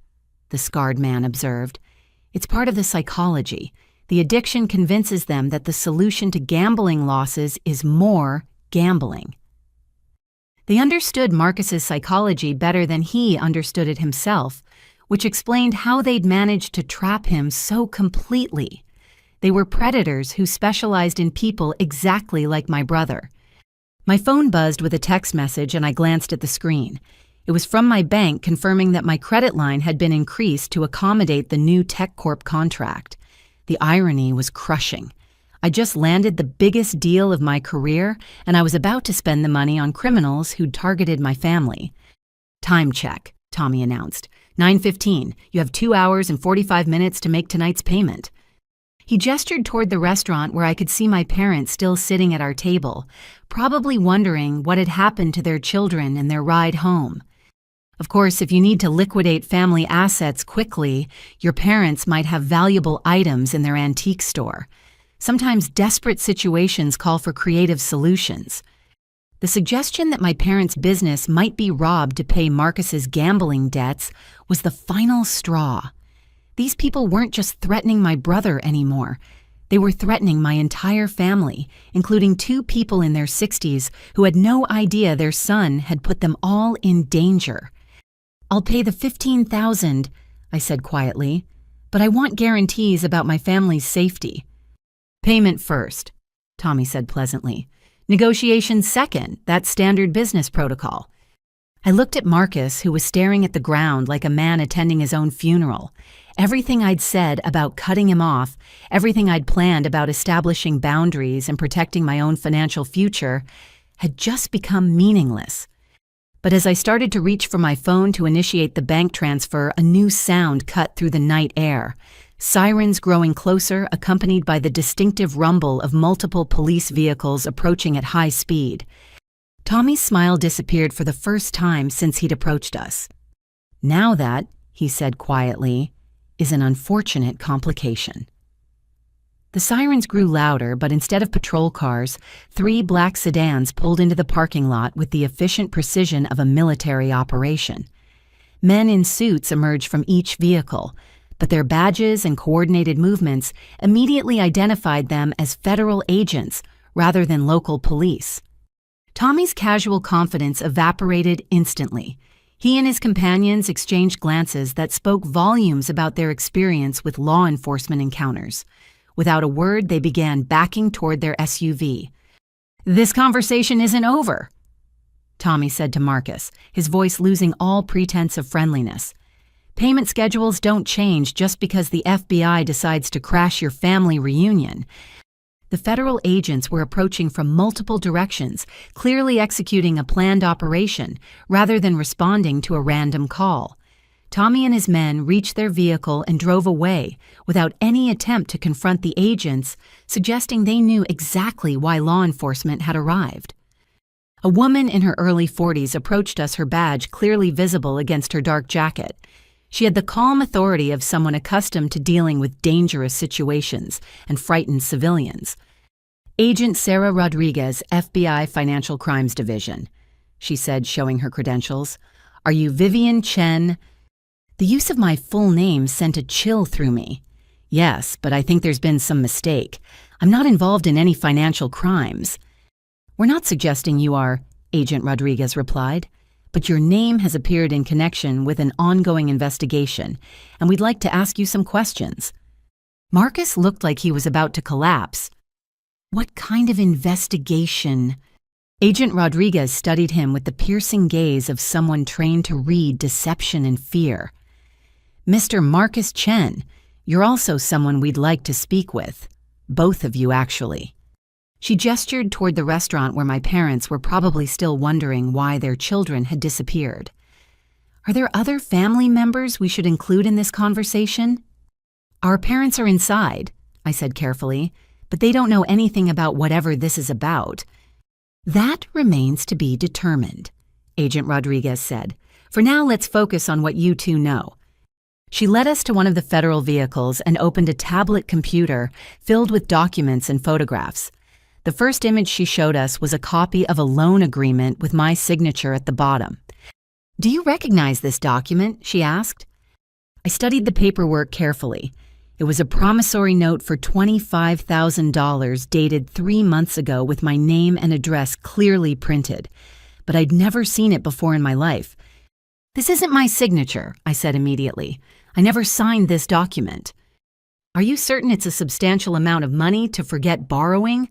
S1: the scarred man observed. "It's part of the psychology. The addiction convinces them that the solution to gambling losses is more gambling." They understood Marcus's psychology better than he understood it himself, which explained how they'd managed to trap him so completely. They were predators who specialized in people exactly like my brother. My phone buzzed with a text message and I glanced at the screen. It was from my bank confirming that my credit line had been increased to accommodate the new TechCorp contract. The irony was crushing. I just landed the biggest deal of my career, and I was about to spend the money on criminals who'd targeted my family. "Time check," Tommy announced. 9:15. You have 2 hours and 45 minutes to make tonight's payment. He gestured toward the restaurant where I could see my parents still sitting at our table, probably wondering what had happened to their children and their ride home. Of course, if you need to liquidate family assets quickly, your parents might have valuable items in their antique store. Sometimes desperate situations call for creative solutions. The suggestion that my parents' business might be robbed to pay Marcus's gambling debts was the final straw. These people weren't just threatening my brother anymore. They were threatening my entire family, including 2 people in their 60s who had no idea their son had put them all in danger. "I'll pay the $15,000, I said quietly, "but I want guarantees about my family's safety." "Payment first," Tommy said pleasantly. "Negotiations second, that's standard business protocol." I looked at Marcus, who was staring at the ground like a man attending his own funeral. Everything I'd said about cutting him off, everything I'd planned about establishing boundaries and protecting my own financial future, had just become meaningless. But as I started to reach for my phone to initiate the bank transfer, a new sound cut through the night air. Sirens growing closer, accompanied by the distinctive rumble of multiple police vehicles approaching at high speed. Tommy's smile disappeared for the first time since he'd approached us. "Now that," he said quietly, "is an unfortunate complication." The sirens grew louder, but instead of patrol cars, 3 black sedans pulled into the parking lot with the efficient precision of a military operation. Men in suits emerged from each vehicle, but their badges and coordinated movements immediately identified them as federal agents rather than local police. Tommy's casual confidence evaporated instantly. He and his companions exchanged glances that spoke volumes about their experience with law enforcement encounters. Without a word, they began backing toward their SUV. "This conversation isn't over," Tommy said to Marcus, his voice losing all pretense of friendliness. "Payment schedules don't change just because the FBI decides to crash your family reunion." The federal agents were approaching from multiple directions, clearly executing a planned operation rather than responding to a random call. Tommy and his men reached their vehicle and drove away without any attempt to confront the agents, suggesting they knew exactly why law enforcement had arrived. A woman in her early 40s approached us, her badge clearly visible against her dark jacket. She had the calm authority of someone accustomed to dealing with dangerous situations and frightened civilians. "Agent Sarah Rodriguez, FBI Financial Crimes Division," she said, showing her credentials. "Are you Vivian Chen?" The use of my full name sent a chill through me. "Yes, but I think there's been some mistake. I'm not involved in any financial crimes." "We're not suggesting you are," Agent Rodriguez replied. "But your name has appeared in connection with an ongoing investigation, and we'd like to ask you some questions." Marcus looked like he was about to collapse. "What kind of investigation?" Agent Rodriguez studied him with the piercing gaze of someone trained to read deception and fear. "Mr. Marcus Chen, you're also someone we'd like to speak with. Both of you, actually." She gestured toward the restaurant where my parents were probably still wondering why their children had disappeared. "Are there other family members we should include in this conversation?" "Our parents are inside," I said carefully, "but they don't know anything about whatever this is about." "That remains to be determined," Agent Rodriguez said. "For now, let's focus on what you two know." She led us to one of the federal vehicles and opened a tablet computer filled with documents and photographs. The first image she showed us was a copy of a loan agreement with my signature at the bottom. "Do you recognize this document?" she asked. I studied the paperwork carefully. It was a promissory note for $25,000 dated 3 months ago with my name and address clearly printed, but I'd never seen it before in my life. "This isn't my signature," I said immediately. "I never signed this document." "Are you certain it's a substantial amount of money to forget borrowing?"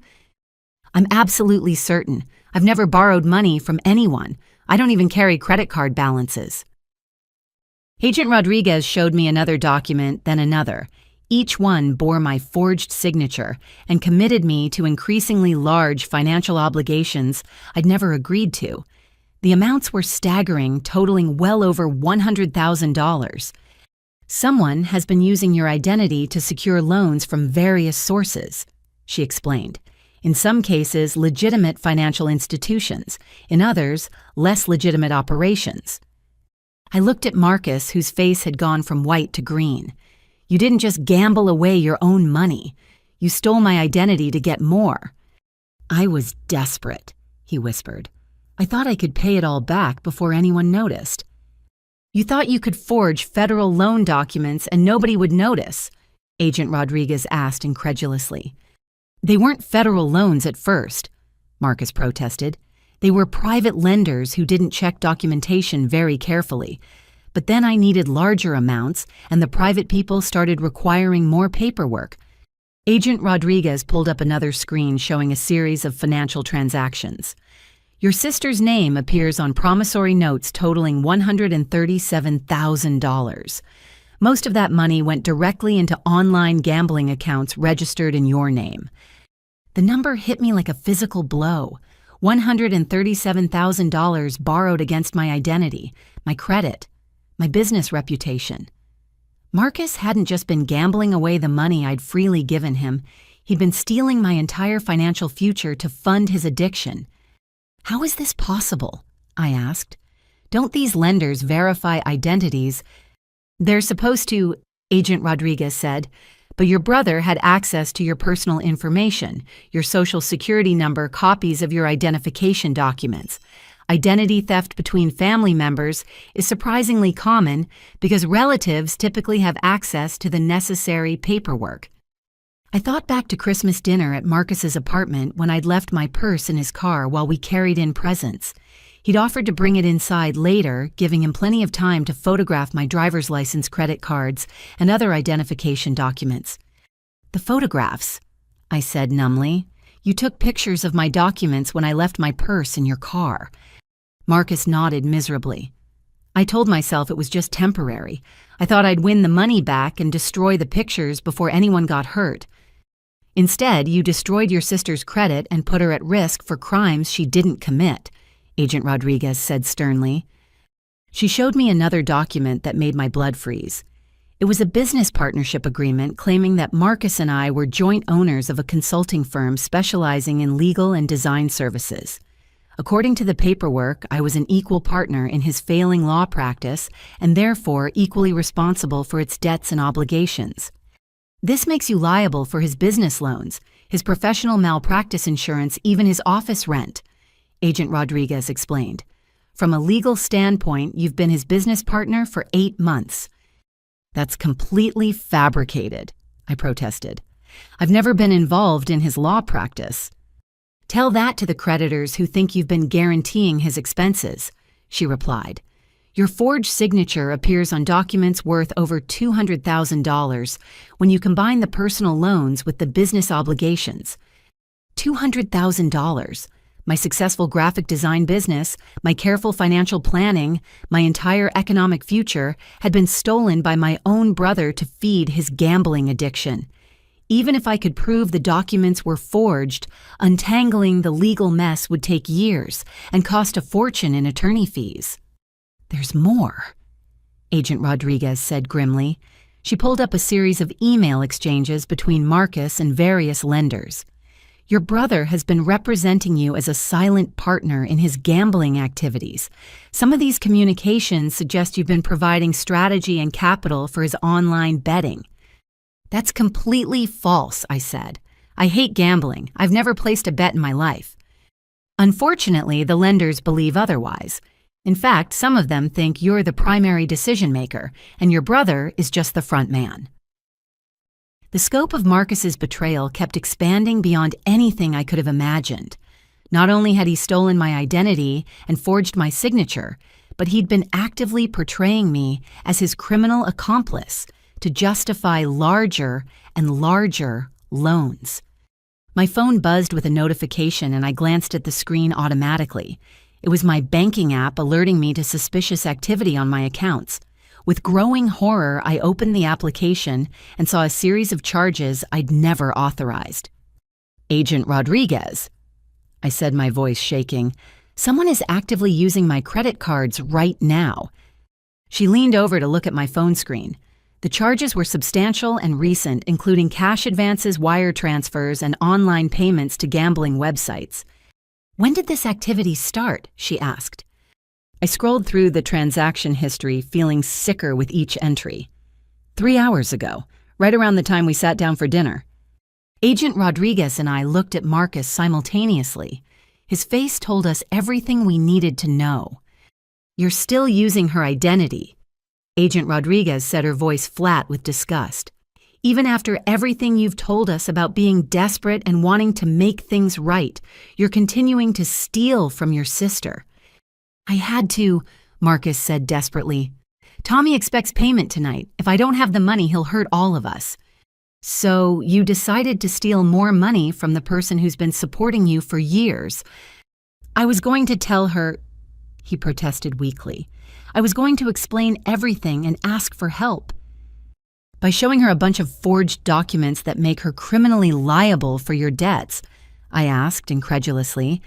S1: "I'm absolutely certain. I've never borrowed money from anyone. I don't even carry credit card balances." Agent Rodriguez showed me another document, then another. Each one bore my forged signature and committed me to increasingly large financial obligations I'd never agreed to. The amounts were staggering, totaling well over $100,000. "Someone has been using your identity to secure loans from various sources," she explained. "In some cases, legitimate financial institutions. In others, less legitimate operations." I looked at Marcus, whose face had gone from white to green. "You didn't just gamble away your own money. You stole my identity to get more." "I was desperate," he whispered. "I thought I could pay it all back before anyone noticed." "You thought you could forge federal loan documents and nobody would notice?" Agent Rodriguez asked incredulously. "They weren't federal loans at first," Marcus protested. "They were private lenders who didn't check documentation very carefully. But then I needed larger amounts, and the private people started requiring more paperwork." Agent Rodriguez pulled up another screen showing a series of financial transactions. "Your sister's name appears on promissory notes totaling $137,000. Most of that money went directly into online gambling accounts registered in your name." The number hit me like a physical blow. $137,000 borrowed against my identity, my credit, my business reputation. Marcus hadn't just been gambling away the money I'd freely given him. He'd been stealing my entire financial future to fund his addiction. "How is this possible?" I asked. "Don't these lenders verify identities?" "They're supposed to," Agent Rodriguez said, "but your brother had access to your personal information, your social security number, copies of your identification documents. Identity theft between family members is surprisingly common because relatives typically have access to the necessary paperwork." I thought back to Christmas dinner at Marcus's apartment when I'd left my purse in his car while we carried in presents. He'd offered to bring it inside later, giving him plenty of time to photograph my driver's license, credit cards, and other identification documents. "The photographs," I said numbly. "You took pictures of my documents when I left my purse in your car." Marcus nodded miserably. "I told myself it was just temporary. I thought I'd win the money back and destroy the pictures before anyone got hurt. Instead, you destroyed your sister's credit and put her at risk for crimes she didn't commit," Agent Rodriguez said sternly. She showed me another document that made my blood freeze. It was a business partnership agreement claiming that Marcus and I were joint owners of a consulting firm specializing in legal and design services. According to the paperwork, I was an equal partner in his failing law practice and therefore equally responsible for its debts and obligations. "This makes you liable for his business loans, his professional malpractice insurance, even his office rent," Agent Rodriguez explained. "From a legal standpoint, you've been his business partner for 8 months. "That's completely fabricated," I protested. "I've never been involved in his law practice." "Tell that to the creditors who think you've been guaranteeing his expenses," she replied. "Your forged signature appears on documents worth over $200,000 when you combine the personal loans with the business obligations. $200,000. My successful graphic design business, my careful financial planning, my entire economic future had been stolen by my own brother to feed his gambling addiction. Even if I could prove the documents were forged, untangling the legal mess would take years and cost a fortune in attorney fees." "There's more," Agent Rodriguez said grimly. She pulled up a series of email exchanges between Marcus and various lenders. "Your brother has been representing you as a silent partner in his gambling activities. Some of these communications suggest you've been providing strategy and capital for his online betting." "That's completely false," I said. "I hate gambling. I've never placed a bet in my life." Unfortunately, the lenders believe otherwise. In fact, some of them think you're the primary decision maker, and your brother is just the front man. The scope of Marcus's betrayal kept expanding beyond anything I could have imagined. Not only had he stolen my identity and forged my signature, but he'd been actively portraying me as his criminal accomplice to justify larger and larger loans. My phone buzzed with a notification and I glanced at the screen automatically. It was my banking app alerting me to suspicious activity on my accounts. With growing horror, I opened the application and saw a series of charges I'd never authorized. "Agent Rodriguez," I said, my voice shaking, "someone is actively using my credit cards right now." She leaned over to look at my phone screen. The charges were substantial and recent, including cash advances, wire transfers, and online payments to gambling websites. "When did this activity start?" she asked. I scrolled through the transaction history, feeling sicker with each entry. 3 hours ago, right around the time we sat down for dinner." Agent Rodriguez and I looked at Marcus simultaneously. His face told us everything we needed to know. "You're still using her identity," Agent Rodriguez said, her voice flat with disgust. "Even after everything you've told us about being desperate and wanting to make things right, you're continuing to steal from your sister." "I had to," Marcus said desperately. "Tommy expects payment tonight. If I don't have the money, he'll hurt all of us." "So you decided to steal more money from the person who's been supporting you for years." "I was going to tell her," he protested weakly. "I was going to explain everything and ask for help." "By showing her a bunch of forged documents that make her criminally liable for your debts?" I asked incredulously.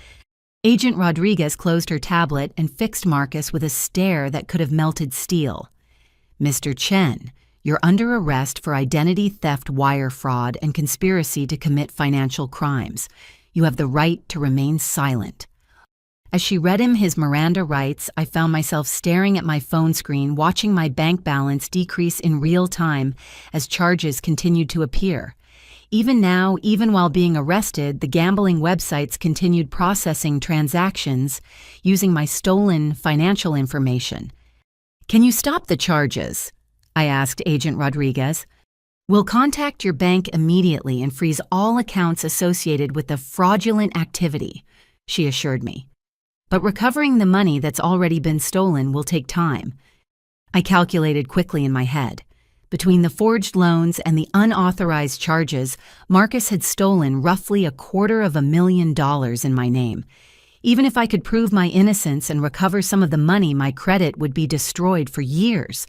S1: Agent Rodriguez closed her tablet and fixed Marcus with a stare that could have melted steel. "Mr. Chen, you're under arrest for identity theft, wire fraud, and conspiracy to commit financial crimes. You have the right to remain silent." As she read him his Miranda rights, I found myself staring at my phone screen, watching my bank balance decrease in real time as charges continued to appear. Even now, even while being arrested, the gambling websites continued processing transactions using my stolen financial information. "Can you stop the charges?" I asked Agent Rodriguez. "We'll contact your bank immediately and freeze all accounts associated with the fraudulent activity," she assured me. "But recovering the money that's already been stolen will take time." I calculated quickly in my head. Between the forged loans and the unauthorized charges, Marcus had stolen roughly $250,000 in my name. Even if I could prove my innocence and recover some of the money, my credit would be destroyed for years.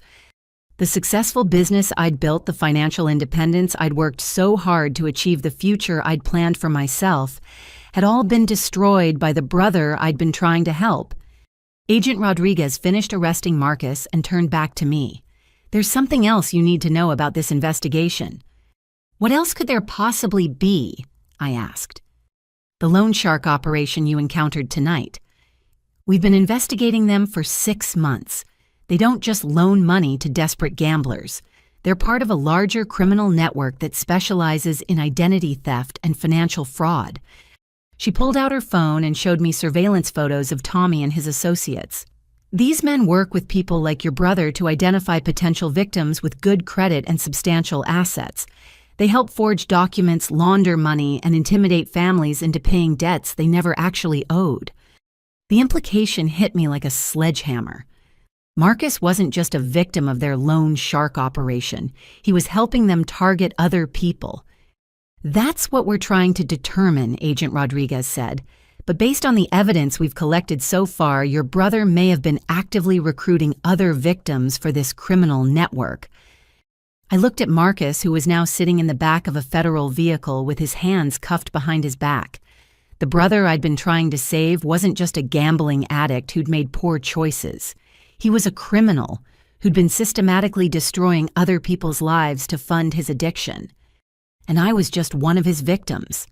S1: The successful business I'd built, the financial independence I'd worked so hard to achieve, the future I'd planned for myself, had all been destroyed by the brother I'd been trying to help. Agent Rodriguez finished arresting Marcus and turned back to me. "There's something else you need to know about this investigation." "What else could there possibly be?" I asked. "The loan shark operation you encountered tonight. We've been investigating them for 6 months. They don't just loan money to desperate gamblers. They're part of a larger criminal network that specializes in identity theft and financial fraud." She pulled out her phone and showed me surveillance photos of Tommy and his associates. "These men work with people like your brother to identify potential victims with good credit and substantial assets. They help forge documents, launder money, and intimidate families into paying debts they never actually owed." The implication hit me like a sledgehammer. Marcus wasn't just a victim of their loan shark operation. He was helping them target other people. "That's what we're trying to determine," Agent Rodriguez said. "But based on the evidence we've collected so far, your brother may have been actively recruiting other victims for this criminal network." I looked at Marcus, who was now sitting in the back of a federal vehicle with his hands cuffed behind his back. The brother I'd been trying to save wasn't just a gambling addict who'd made poor choices. He was a criminal who'd been systematically destroying other people's lives to fund his addiction. And I was just one of his victims.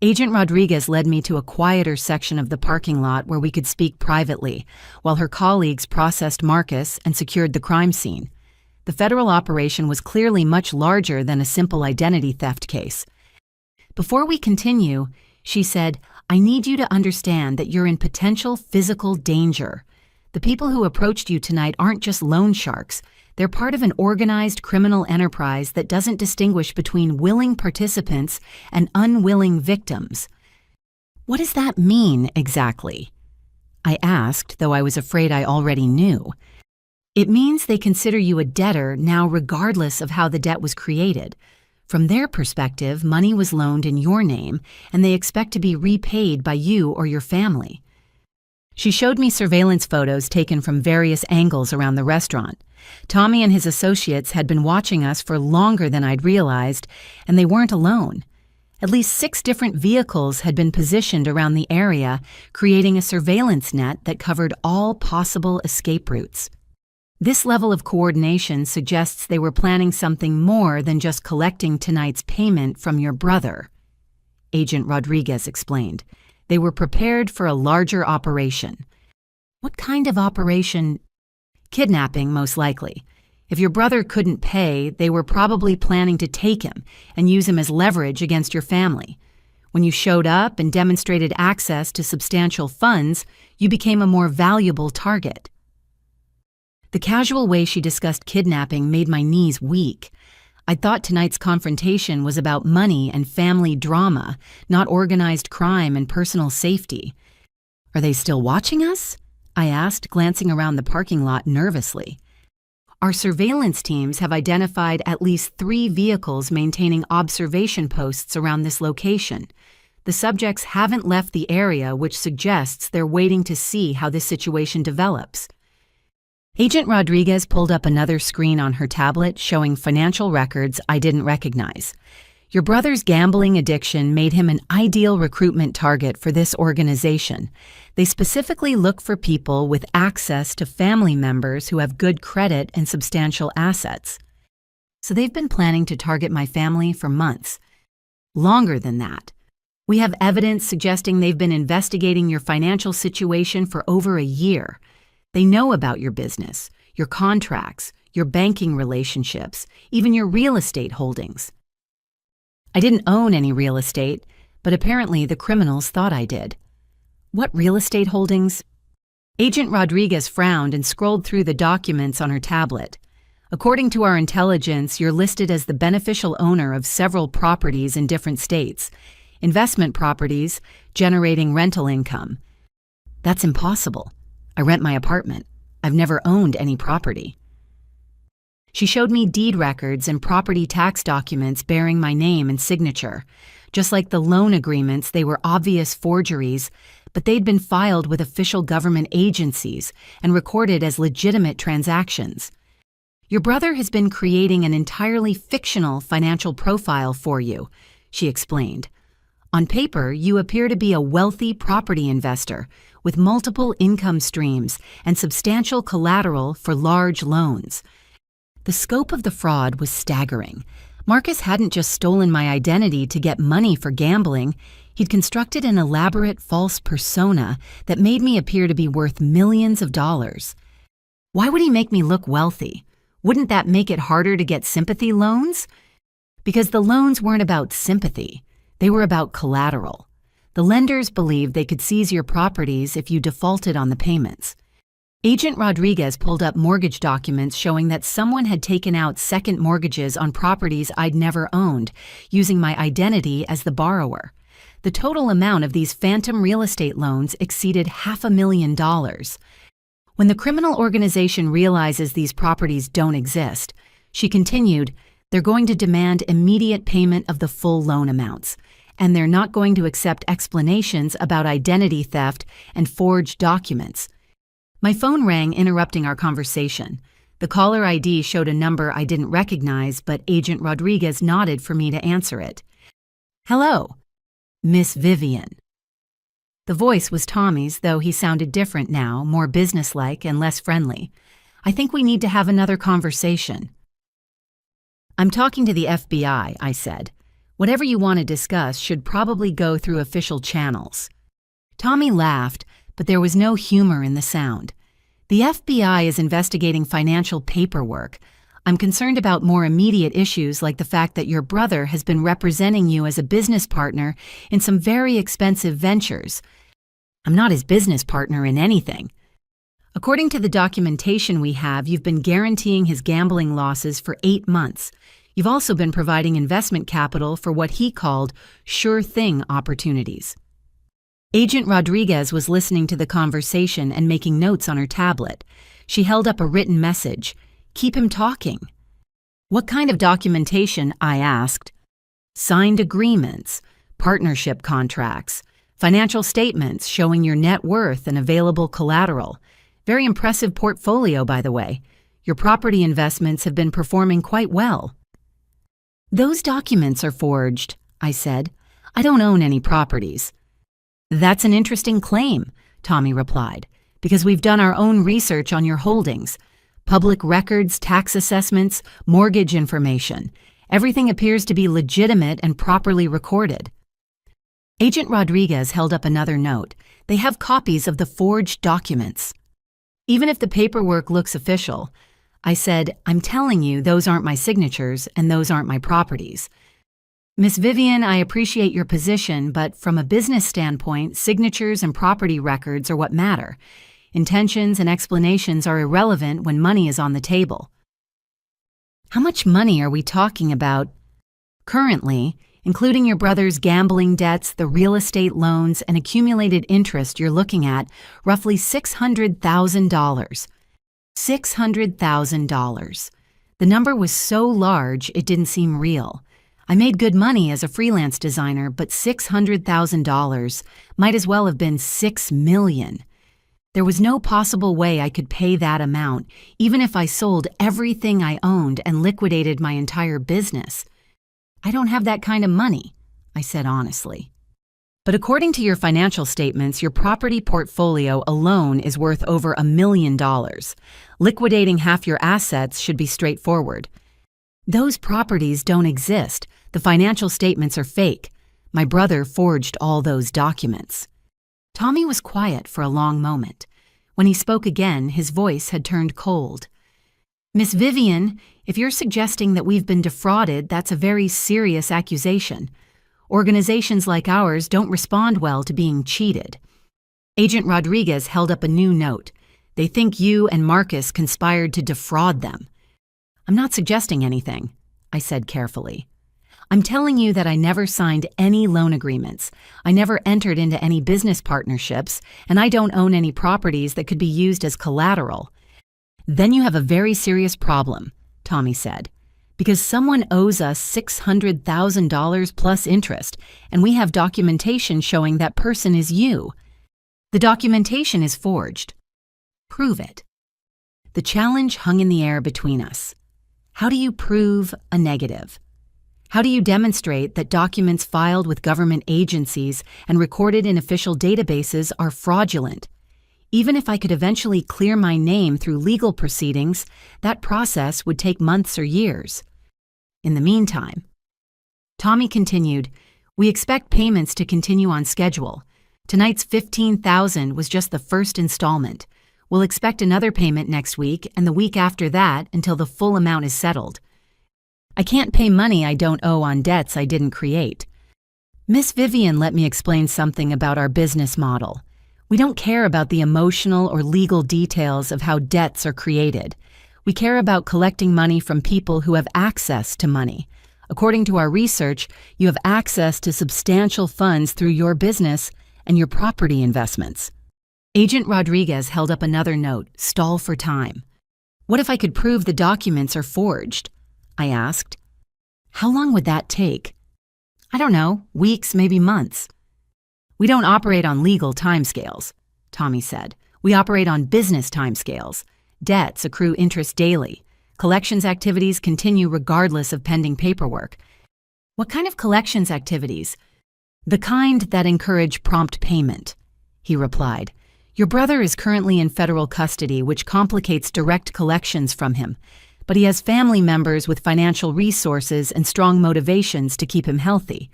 S1: Agent Rodriguez led me to a quieter section of the parking lot where we could speak privately, while her colleagues processed Marcus and secured the crime scene. The federal operation was clearly much larger than a simple identity theft case. "Before we continue," she said, "I need you to understand that you're in potential physical danger. The people who approached you tonight aren't just loan sharks. They're part of an organized criminal enterprise that doesn't distinguish between willing participants and unwilling victims." "What does that mean exactly?" I asked, though I was afraid I already knew. "It means they consider you a debtor now regardless of how the debt was created. From their perspective, money was loaned in your name, and they expect to be repaid by you or your family." She showed me surveillance photos taken from various angles around the restaurant. Tommy and his associates had been watching us for longer than I'd realized, and they weren't alone. At least 6 different vehicles had been positioned around the area, creating a surveillance net that covered all possible escape routes. This level of coordination suggests they were planning something more than just collecting tonight's payment from your brother, Agent Rodriguez explained. They were prepared for a larger operation. "What kind of operation?" "Kidnapping, most likely. If your brother couldn't pay, they were probably planning to take him and use him as leverage against your family. When you showed up and demonstrated access to substantial funds, you became a more valuable target." The casual way she discussed kidnapping made my knees weak. I thought tonight's confrontation was about money and family drama, not organized crime and personal safety. "Are they still watching us?" I asked, glancing around the parking lot nervously. "Our surveillance teams have identified at least 3 vehicles maintaining observation posts around this location. The subjects haven't left the area, which suggests they're waiting to see how this situation develops." Agent Rodriguez pulled up another screen on her tablet showing financial records I didn't recognize. "Your brother's gambling addiction made him an ideal recruitment target for this organization. They specifically look for people with access to family members who have good credit and substantial assets. So they've been planning to target my family for months. Longer than that. We have evidence suggesting they've been investigating your financial situation for over a year. They know about your business, your contracts, your banking relationships, even your real estate holdings." I didn't own any real estate, but apparently the criminals thought I did. "What real estate holdings?" Agent Rodriguez frowned and scrolled through the documents on her tablet. "According to our intelligence, you're listed as the beneficial owner of several properties in different states. Investment properties, generating rental income." "That's impossible. I rent my apartment. I've never owned any property." She showed me deed records and property tax documents bearing my name and signature. Just like the loan agreements, they were obvious forgeries, but they'd been filed with official government agencies and recorded as legitimate transactions. Your brother has been creating an entirely fictional financial profile for you, she explained. On paper, you appear to be a wealthy property investor with multiple income streams and substantial collateral for large loans. The scope of the fraud was staggering. Marcus hadn't just stolen my identity to get money for gambling. He'd constructed an elaborate false persona that made me appear to be worth millions of dollars. Why would he make me look wealthy? Wouldn't that make it harder to get sympathy loans? Because the loans weren't about sympathy. They were about collateral. The lenders believed they could seize your properties if you defaulted on the payments. Agent Rodriguez pulled up mortgage documents showing that someone had taken out second mortgages on properties I'd never owned, using my identity as the borrower. The total amount of these phantom real estate loans exceeded $500,000. When the criminal organization realizes these properties don't exist, she continued, they're going to demand immediate payment of the full loan amounts, and they're not going to accept explanations about identity theft and forged documents. My phone rang, interrupting our conversation. The caller ID showed a number I didn't recognize, but Agent Rodriguez nodded for me to answer it. Hello, Miss Vivian. The voice was Tommy's, though he sounded different now, more businesslike and less friendly. I think we need to have another conversation. I'm talking to the FBI, I said. Whatever you want to discuss should probably go through official channels. Tommy laughed, but there was no humor in the sound. The FBI is investigating financial paperwork. I'm concerned about more immediate issues like the fact that your brother has been representing you as a business partner in some very expensive ventures. I'm not his business partner in anything. According to the documentation we have, you've been guaranteeing his gambling losses for 8 months. You've also been providing investment capital for what he called sure thing opportunities. Agent Rodriguez was listening to the conversation and making notes on her tablet. She held up a written message. Keep him talking. What kind of documentation? I asked. Signed agreements, partnership contracts, financial statements showing your net worth and available collateral. Very impressive portfolio, by the way. Your property investments have been performing quite well. Those documents are forged, I said. I don't own any properties. That's an interesting claim, Tommy replied, because we've done our own research on your holdings. Public records, tax assessments, mortgage information. Everything appears to be legitimate and properly recorded. Agent Rodriguez held up another note. They have copies of the forged documents. Even if the paperwork looks official, I said, I'm telling you those aren't my signatures and those aren't my properties. Miss Vivian, I appreciate your position, but from a business standpoint, signatures and property records are what matter. Intentions and explanations are irrelevant when money is on the table. How much money are we talking about? Currently, including your brother's gambling debts, the real estate loans, and accumulated interest, you're looking at roughly $600,000. $600,000. The number was so large it didn't seem real. I made good money as a freelance designer, but $600,000 might as well have been $6 million. There was no possible way I could pay that amount, even if I sold everything I owned and liquidated my entire business. I don't have that kind of money, I said honestly. But according to your financial statements, your property portfolio alone is worth over $1 million. Liquidating half your assets should be straightforward. Those properties don't exist. The financial statements are fake. My brother forged all those documents. Tommy was quiet for a long moment. When he spoke again, his voice had turned cold. Miss Vivian, if you're suggesting that we've been defrauded, that's a very serious accusation. Organizations like ours don't respond well to being cheated. Agent Rodriguez held up a new note. They think you and Marcus conspired to defraud them. I'm not suggesting anything, I said carefully. I'm telling you that I never signed any loan agreements. I never entered into any business partnerships, and I don't own any properties that could be used as collateral. Then you have a very serious problem. Tommy said, because someone owes us $600,000 plus interest, and we have documentation showing that person is you. The documentation is forged. Prove it. The challenge hung in the air between us. How do you prove a negative? How do you demonstrate that documents filed with government agencies and recorded in official databases are fraudulent? Even if I could eventually clear my name through legal proceedings, that process would take months or years. In the meantime, Tommy continued, we expect payments to continue on schedule. Tonight's $15,000 was just the first installment. We'll expect another payment next week and the week after that until the full amount is settled. I can't pay money I don't owe on debts I didn't create. Miss Vivian let me explain something about our business model. We don't care about the emotional or legal details of how debts are created. We care about collecting money from people who have access to money. According to our research, you have access to substantial funds through your business and your property investments. Agent Rodriguez held up another note, stall for time. What if I could prove the documents are forged? I asked. How long would that take? I don't know, weeks, maybe months. We don't operate on legal timescales, Tommy said. We operate on business timescales. Debts accrue interest daily. Collections activities continue regardless of pending paperwork. What kind of collections activities? The kind that encourage prompt payment, he replied. Your brother is currently in federal custody, which complicates direct collections from him, but he has family members with financial resources and strong motivations to keep him healthy.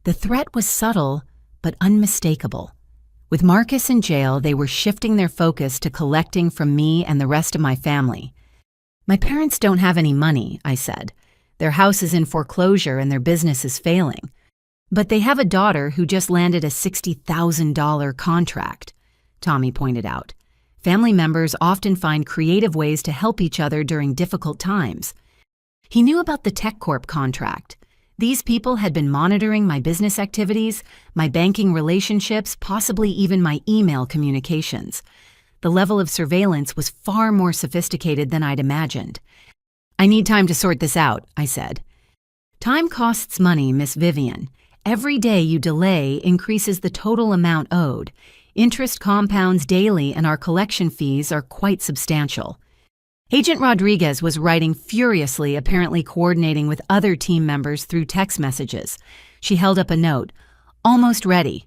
S1: The threat was subtle, but unmistakable. With Marcus in jail, they were shifting their focus to collecting from me and the rest of my family. My parents don't have any money, I said. Their house is in foreclosure and their business is failing. But they have a daughter who just landed a $60,000 contract, Tommy pointed out. Family members often find creative ways to help each other during difficult times. He knew about the TechCorp contract. These people had been monitoring my business activities, my banking relationships, possibly even my email communications. The level of surveillance was far more sophisticated than I'd imagined. I need time to sort this out, I said. Time costs money, Miss Vivian. Every day you delay increases the total amount owed. Interest compounds daily and our collection fees are quite substantial. Agent Rodriguez was writing furiously, apparently coordinating with other team members through text messages. She held up a note. Almost ready.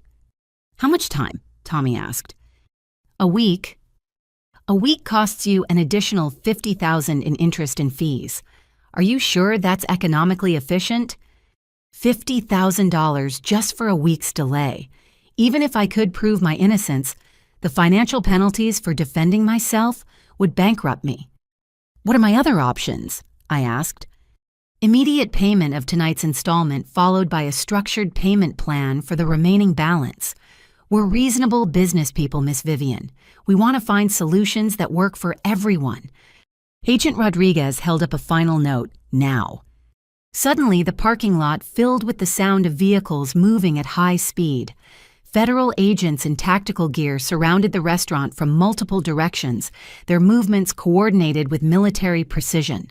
S1: How much time? Tommy asked. A week. A week costs you an additional $50,000 in interest and fees. Are you sure that's economically efficient? $50,000 just for a week's delay. Even if I could prove my innocence, the financial penalties for defending myself would bankrupt me. What are my other options? I asked. Immediate payment of tonight's installment followed by a structured payment plan for the remaining balance. We're reasonable business people, Miss Vivian. We want to find solutions that work for everyone. Agent Rodriguez held up a final note, now. Suddenly, the parking lot filled with the sound of vehicles moving at high speed. Federal agents in tactical gear surrounded the restaurant from multiple directions, their movements coordinated with military precision.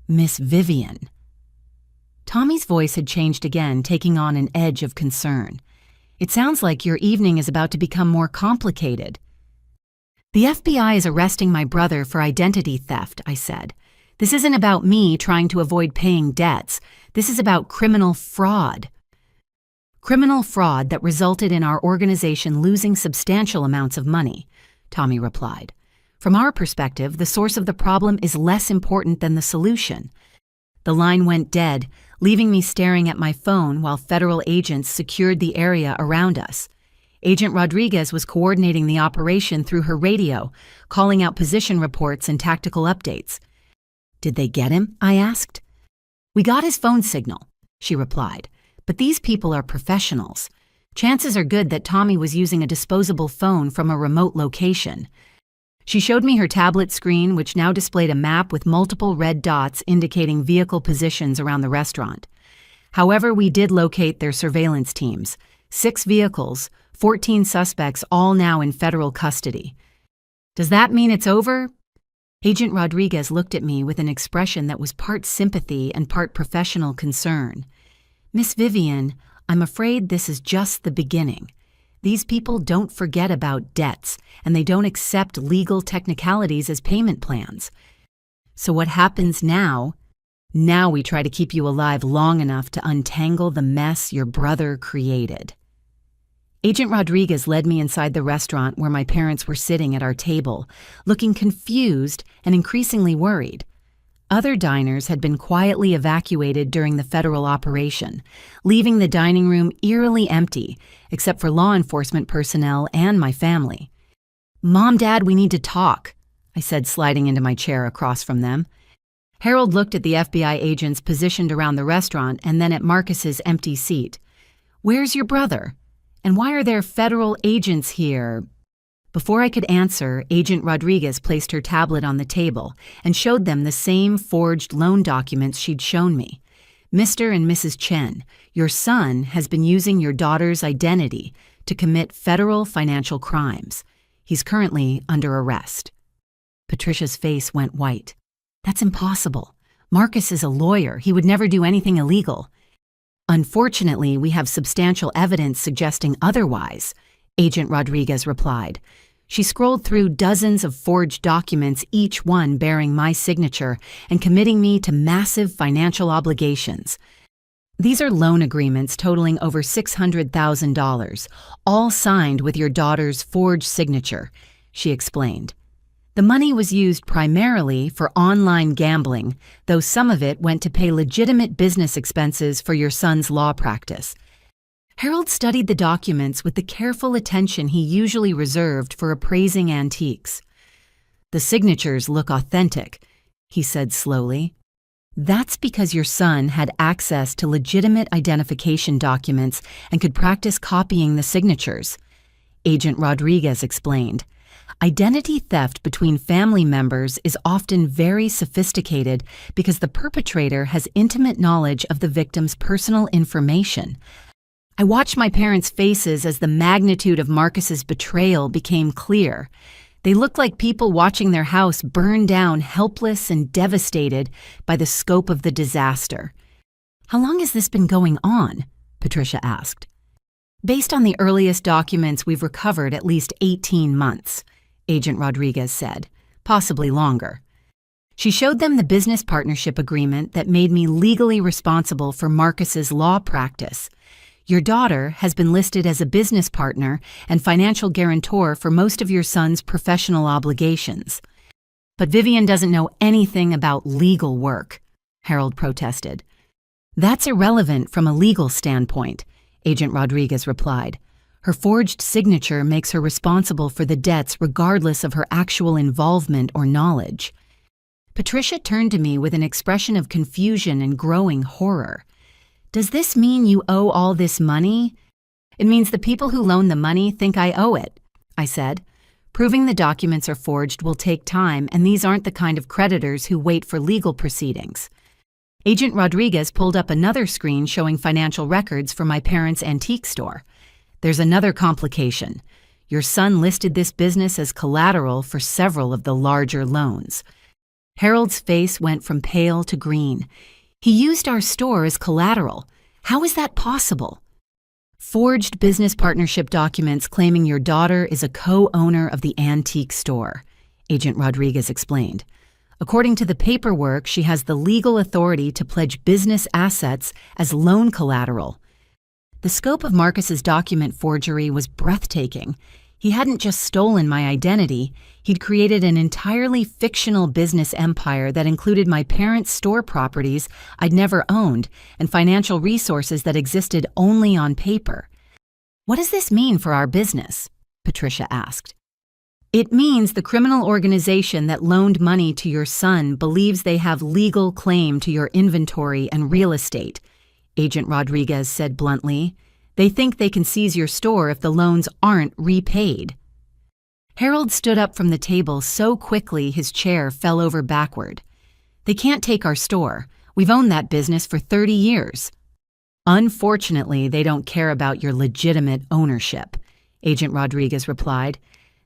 S1: Miss Vivian. Tommy's voice had changed again, taking on an edge of concern. It sounds like your evening is about to become more complicated. The FBI is arresting my brother for identity theft, I said. This isn't about me trying to avoid paying debts. This is about criminal fraud. Criminal fraud that resulted in our organization losing substantial amounts of money, Tommy replied. From our perspective, the source of the problem is less important than the solution. The line went dead, leaving me staring at my phone while federal agents secured the area around us. Agent Rodriguez was coordinating the operation through her radio, calling out position reports and tactical updates. Did they get him? I asked. We got his phone signal, she replied. But these people are professionals. Chances are good that Tommy was using a disposable phone from a remote location. She showed me her tablet screen, which now displayed a map with multiple red dots indicating vehicle positions around the restaurant. However, we did locate their surveillance teams. 6 vehicles, 14 suspects, all now in federal custody. Does that mean it's over? Agent Rodriguez looked at me with an expression that was part sympathy and part professional concern. "Miss Vivian, I'm afraid this is just the beginning. These people don't forget about debts, and they don't accept legal technicalities as payment plans. So what happens now? Now we try to keep you alive long enough to untangle the mess your brother created." Agent Rodriguez led me inside the restaurant where my parents were sitting at our table, looking confused and increasingly worried. Other diners had been quietly evacuated during the federal operation, leaving the dining room eerily empty, except for law enforcement personnel and my family. "Mom, Dad, we need to talk," I said, sliding into my chair across from them. Harold looked at the FBI agents positioned around the restaurant and then at Marcus's empty seat. "Where's your brother? And why are there federal agents here?" Before I could answer, Agent Rodriguez placed her tablet on the table and showed them the same forged loan documents she'd shown me. "Mr. and Mrs. Chen, your son has been using your daughter's identity to commit federal financial crimes. He's currently under arrest." Patricia's face went white. "That's impossible. Marcus is a lawyer. He would never do anything illegal." "Unfortunately, we have substantial evidence suggesting otherwise," Agent Rodriguez replied. She scrolled through dozens of forged documents, each one bearing my signature and committing me to massive financial obligations. "These are loan agreements totaling over $600,000, all signed with your daughter's forged signature," she explained. "The money was used primarily for online gambling, though some of it went to pay legitimate business expenses for your son's law practice." Harold studied the documents with the careful attention he usually reserved for appraising antiques. "The signatures look authentic," he said slowly. "That's because your son had access to legitimate identification documents and could practice copying the signatures," Agent Rodriguez explained. "Identity theft between family members is often very sophisticated because the perpetrator has intimate knowledge of the victim's personal information." I watched my parents' faces as the magnitude of Marcus's betrayal became clear. They looked like people watching their house burn down, helpless and devastated by the scope of the disaster. "How long has this been going on?" Patricia asked. "Based on the earliest documents we've recovered, at least 18 months, Agent Rodriguez said, "possibly longer." She showed them the business partnership agreement that made me legally responsible for Marcus's law practice. "Your daughter has been listed as a business partner and financial guarantor for most of your son's professional obligations." "But Vivian doesn't know anything about legal work," Harold protested. "That's irrelevant from a legal standpoint," Agent Rodriguez replied. "Her forged signature makes her responsible for the debts regardless of her actual involvement or knowledge." Patricia turned to me with an expression of confusion and growing horror. "Does this mean you owe all this money?" "It means the people who loan the money think I owe it," I said. "Proving the documents are forged will take time, and these aren't the kind of creditors who wait for legal proceedings." Agent Rodriguez pulled up another screen showing financial records for my parents' antique store. "There's another complication. Your son listed this business as collateral for several of the larger loans." Harold's face went from pale to green. "He used our store as collateral. How is that possible?" "Forged business partnership documents claiming your daughter is a co-owner of the antique store," Agent Rodriguez explained. "According to the paperwork, she has the legal authority to pledge business assets as loan collateral." The scope of Marcus's document forgery was breathtaking. He hadn't just stolen my identity, he'd created an entirely fictional business empire that included my parents' store properties I'd never owned and financial resources that existed only on paper. "What does this mean for our business?" Patricia asked. "It means the criminal organization that loaned money to your son believes they have legal claim to your inventory and real estate," Agent Rodriguez said bluntly. "They think they can seize your store if the loans aren't repaid." Harold stood up from the table so quickly his chair fell over backward. "They can't take our store. We've owned that business for 30 years. "Unfortunately, they don't care about your legitimate ownership," Agent Rodriguez replied.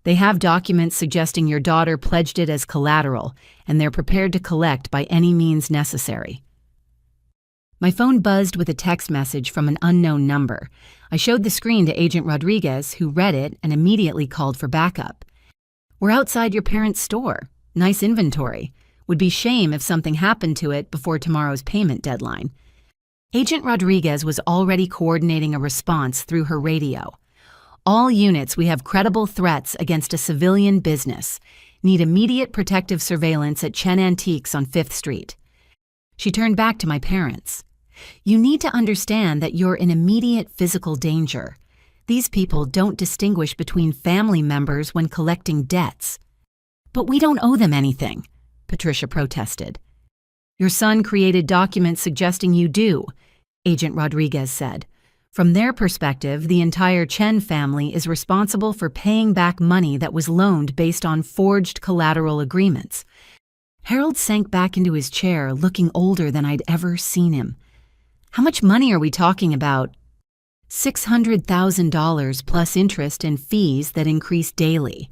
S1: They have documents suggesting your daughter pledged it as collateral, and they're prepared to collect by any means necessary. My phone buzzed with a text message from an unknown number. I showed the screen to Agent Rodriguez, who read it and immediately called for backup. "We're outside your parents' store. Nice inventory. Would be shame if something happened to it before tomorrow's payment deadline." Agent Rodriguez was already coordinating a response through her radio. "All units, we have credible threats against a civilian business. Need immediate protective surveillance at Chen Antiques on 5th Street. She turned back to my parents. "You need to understand that you're in immediate physical danger. These people don't distinguish between family members when collecting debts." "But we don't owe them anything," Patricia protested. "Your son created documents suggesting you do," Agent Rodriguez said. "From their perspective, the entire Chen family is responsible for paying back money that was loaned based on forged collateral agreements." Harold sank back into his chair, looking older than I'd ever seen him. "How much money are we talking about?" $600,000 plus interest and fees that increase daily.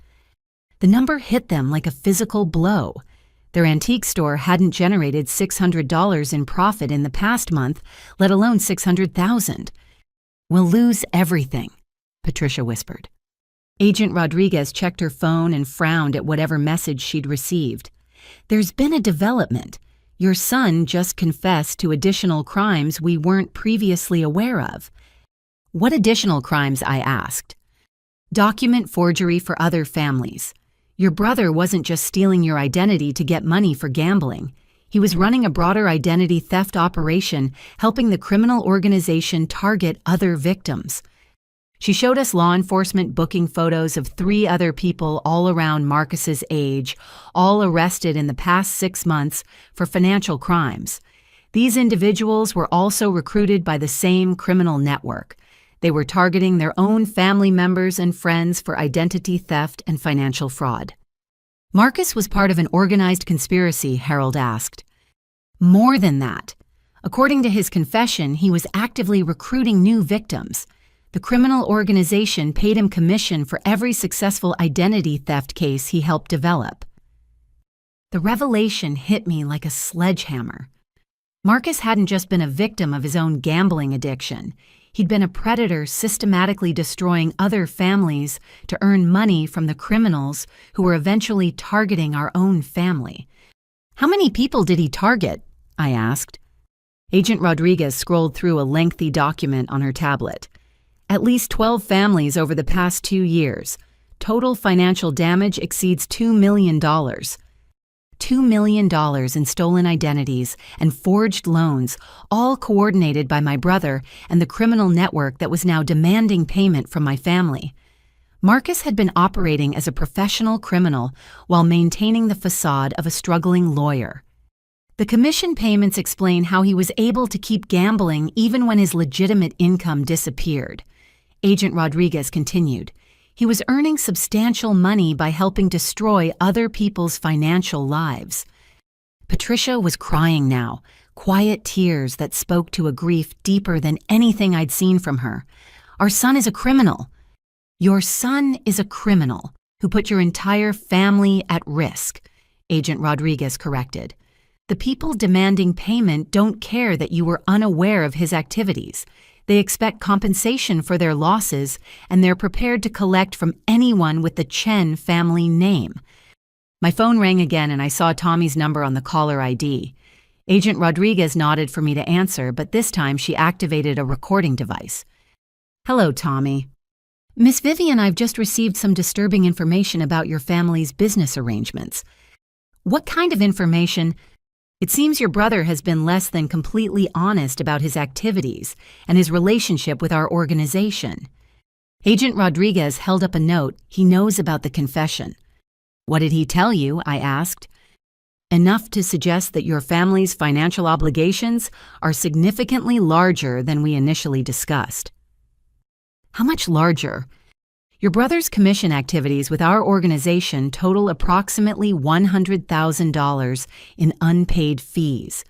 S1: The number hit them like a physical blow. Their antique store hadn't generated $600 in profit in the past month, let alone $600,000. "We'll lose everything," Patricia whispered. Agent Rodriguez checked her phone and frowned at whatever message she'd received. "There's been a development. Your son just confessed to additional crimes we weren't previously aware of." "What additional crimes?" I asked. "Document forgery for other families. Your brother wasn't just stealing your identity to get money for gambling. He was running a broader identity theft operation, helping the criminal organization target other victims." She showed us law enforcement booking photos of 3 other people all around Marcus's age, all arrested in the past 6 months for financial crimes. These individuals were also recruited by the same criminal network. They were targeting their own family members and friends for identity theft and financial fraud. "Marcus was part of an organized conspiracy," Harold asked. "More than that. According to his confession, he was actively recruiting new victims. The criminal organization paid him commission for every successful identity theft case he helped develop." The revelation hit me like a sledgehammer. Marcus hadn't just been a victim of his own gambling addiction. He'd been a predator systematically destroying other families to earn money from the criminals who were eventually targeting our own family. "How many people did he target?" I asked. Agent Rodriguez scrolled through a lengthy document on her tablet. "At least 12 families over the past 2 years. Total financial damage exceeds $2 million. $2 million in stolen identities and forged loans, all coordinated by my brother and the criminal network that was now demanding payment from my family." Marcus had been operating as a professional criminal while maintaining the facade of a struggling lawyer. The commission payments explain how he was able to keep gambling even when his legitimate income disappeared. Agent Rodriguez continued. He was earning substantial money by helping destroy other people's financial lives. Patricia was crying now, quiet tears that spoke to a grief deeper than anything I'd seen from her. "Our son is a criminal." "Your son is a criminal who put your entire family at risk," Agent Rodriguez corrected. "The people demanding payment don't care that you were unaware of his activities. They expect compensation for their losses, and they're prepared to collect from anyone with the Chen family name." My phone rang again, and I saw Tommy's number on the caller ID. Agent Rodriguez nodded for me to answer, but this time she activated a recording device. "Hello, Tommy. Miss Vivian, I've just received some disturbing information about your family's business arrangements." "What kind of information?" "It seems your brother has been less than completely honest about his activities and his relationship with our organization." Agent Rodriguez held up a note he knows about the confession. "What did he tell you?" I asked. "Enough to suggest that your family's financial obligations are significantly larger than we initially discussed." "How much larger?" "Your brother's commission activities with our organization total approximately $100,000 in unpaid fees.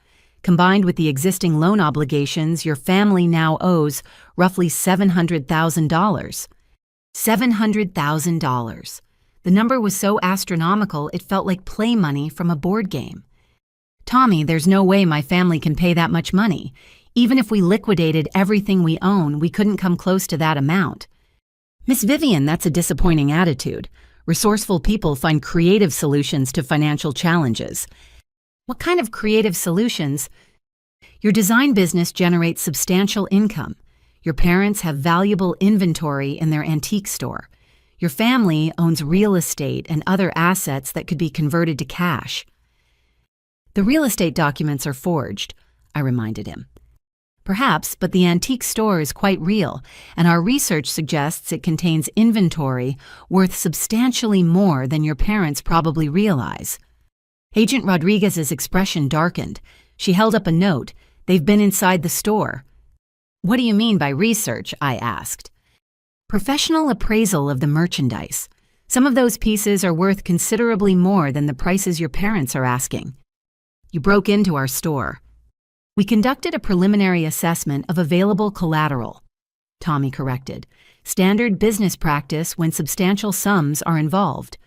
S1: Combined with the existing loan obligations, your family now owes roughly $700,000. $700,000. The number was so astronomical it felt like play money from a board game. Tommy, there's no way my family can pay that much money. Even if we liquidated everything we own, we couldn't come close to that amount. Miss Vivian, that's a disappointing attitude. Resourceful people find creative solutions to financial challenges. What kind of creative solutions? Your design business generates substantial income. Your parents have valuable inventory in their antique store. Your family owns real estate and other assets that could be converted to cash. The real estate documents are forged, I reminded him. Perhaps, but the antique store is quite real, and our research suggests it contains inventory worth substantially more than your parents probably realize. Agent Rodriguez's expression darkened. She held up a note. They've been inside the store. What do you mean by research? I asked. Professional appraisal of the merchandise. Some of those pieces are worth considerably more than the prices your parents are asking. You broke into our store. We conducted a preliminary assessment of available collateral, Tommy corrected. Standard business practice when substantial sums are involved.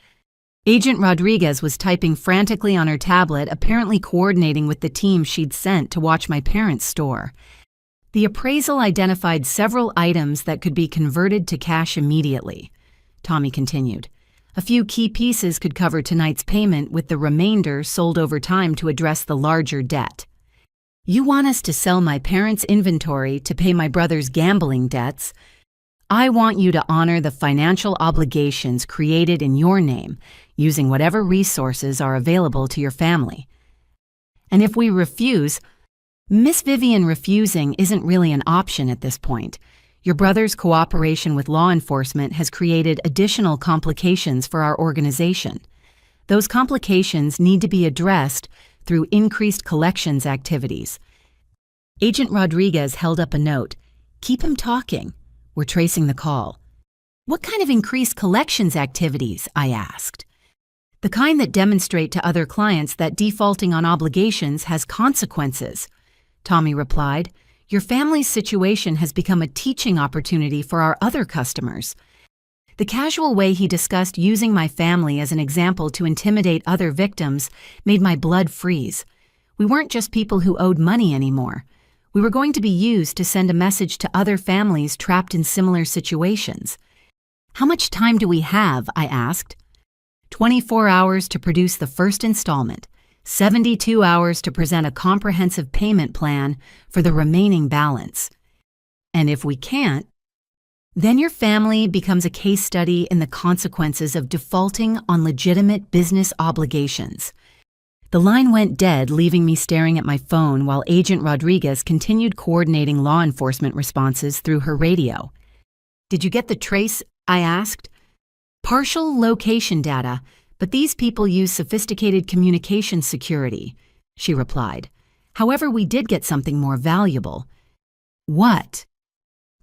S1: Agent Rodriguez was typing frantically on her tablet, apparently coordinating with the team she'd sent to watch my parents' store. The appraisal identified several items that could be converted to cash immediately, Tommy continued. A few key pieces could cover tonight's payment, with the remainder sold over time to address the larger debt. You want us to sell my parents' inventory to pay my brother's gambling debts? I want you to honor the financial obligations created in your name, using whatever resources are available to your family. And if we refuse, Miss Vivian, refusing isn't really an option at this point. Your brother's cooperation with law enforcement has created additional complications for our organization. Those complications need to be addressed through increased collections activities. Agent Rodriguez held up a note. Keep him talking. We're tracing the call. What kind of increased collections activities? I asked. The kind that demonstrate to other clients that defaulting on obligations has consequences, Tommy replied. Your family's situation has become a teaching opportunity for our other customers. The casual way he discussed using my family as an example to intimidate other victims made my blood freeze. We weren't just people who owed money anymore. We were going to be used to send a message to other families trapped in similar situations. How much time do we have? I asked. 24 hours to produce the first installment, 72 hours to present a comprehensive payment plan for the remaining balance. And if we can't, then your family becomes a case study in the consequences of defaulting on legitimate business obligations. The line went dead, leaving me staring at my phone while Agent Rodriguez continued coordinating law enforcement responses through her radio. Did you get the trace? I asked. Partial location data, but these people use sophisticated communication security, she replied. However, we did get something more valuable. What?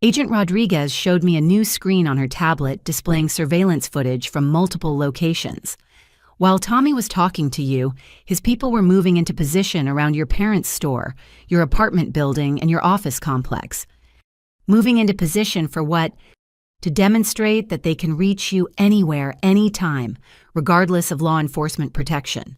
S1: Agent Rodriguez showed me a new screen on her tablet displaying surveillance footage from multiple locations. While Tommy was talking to you, his people were moving into position around your parents' store, your apartment building, and your office complex. Moving into position for what? To demonstrate that they can reach you anywhere, anytime, regardless of law enforcement protection.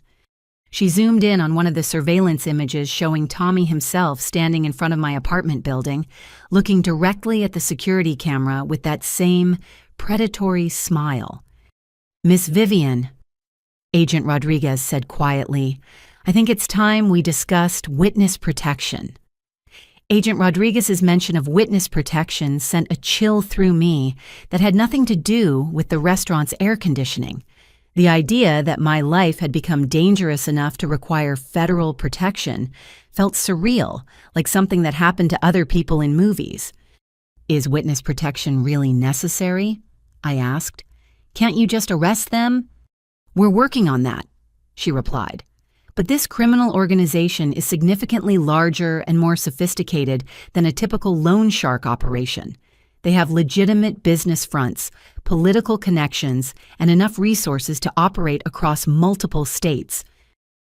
S1: She zoomed in on one of the surveillance images showing Tommy himself standing in front of my apartment building, looking directly at the security camera with that same predatory smile. Miss Vivian, Agent Rodriguez said quietly, I think it's time we discussed witness protection. Agent Rodriguez's mention of witness protection sent a chill through me that had nothing to do with the restaurant's air conditioning. The idea that my life had become dangerous enough to require federal protection felt surreal, like something that happened to other people in movies. Is witness protection really necessary? I asked. Can't you just arrest them? We're working on that, she replied. But this criminal organization is significantly larger and more sophisticated than a typical loan shark operation. They have legitimate business fronts, political connections, and enough resources to operate across multiple states.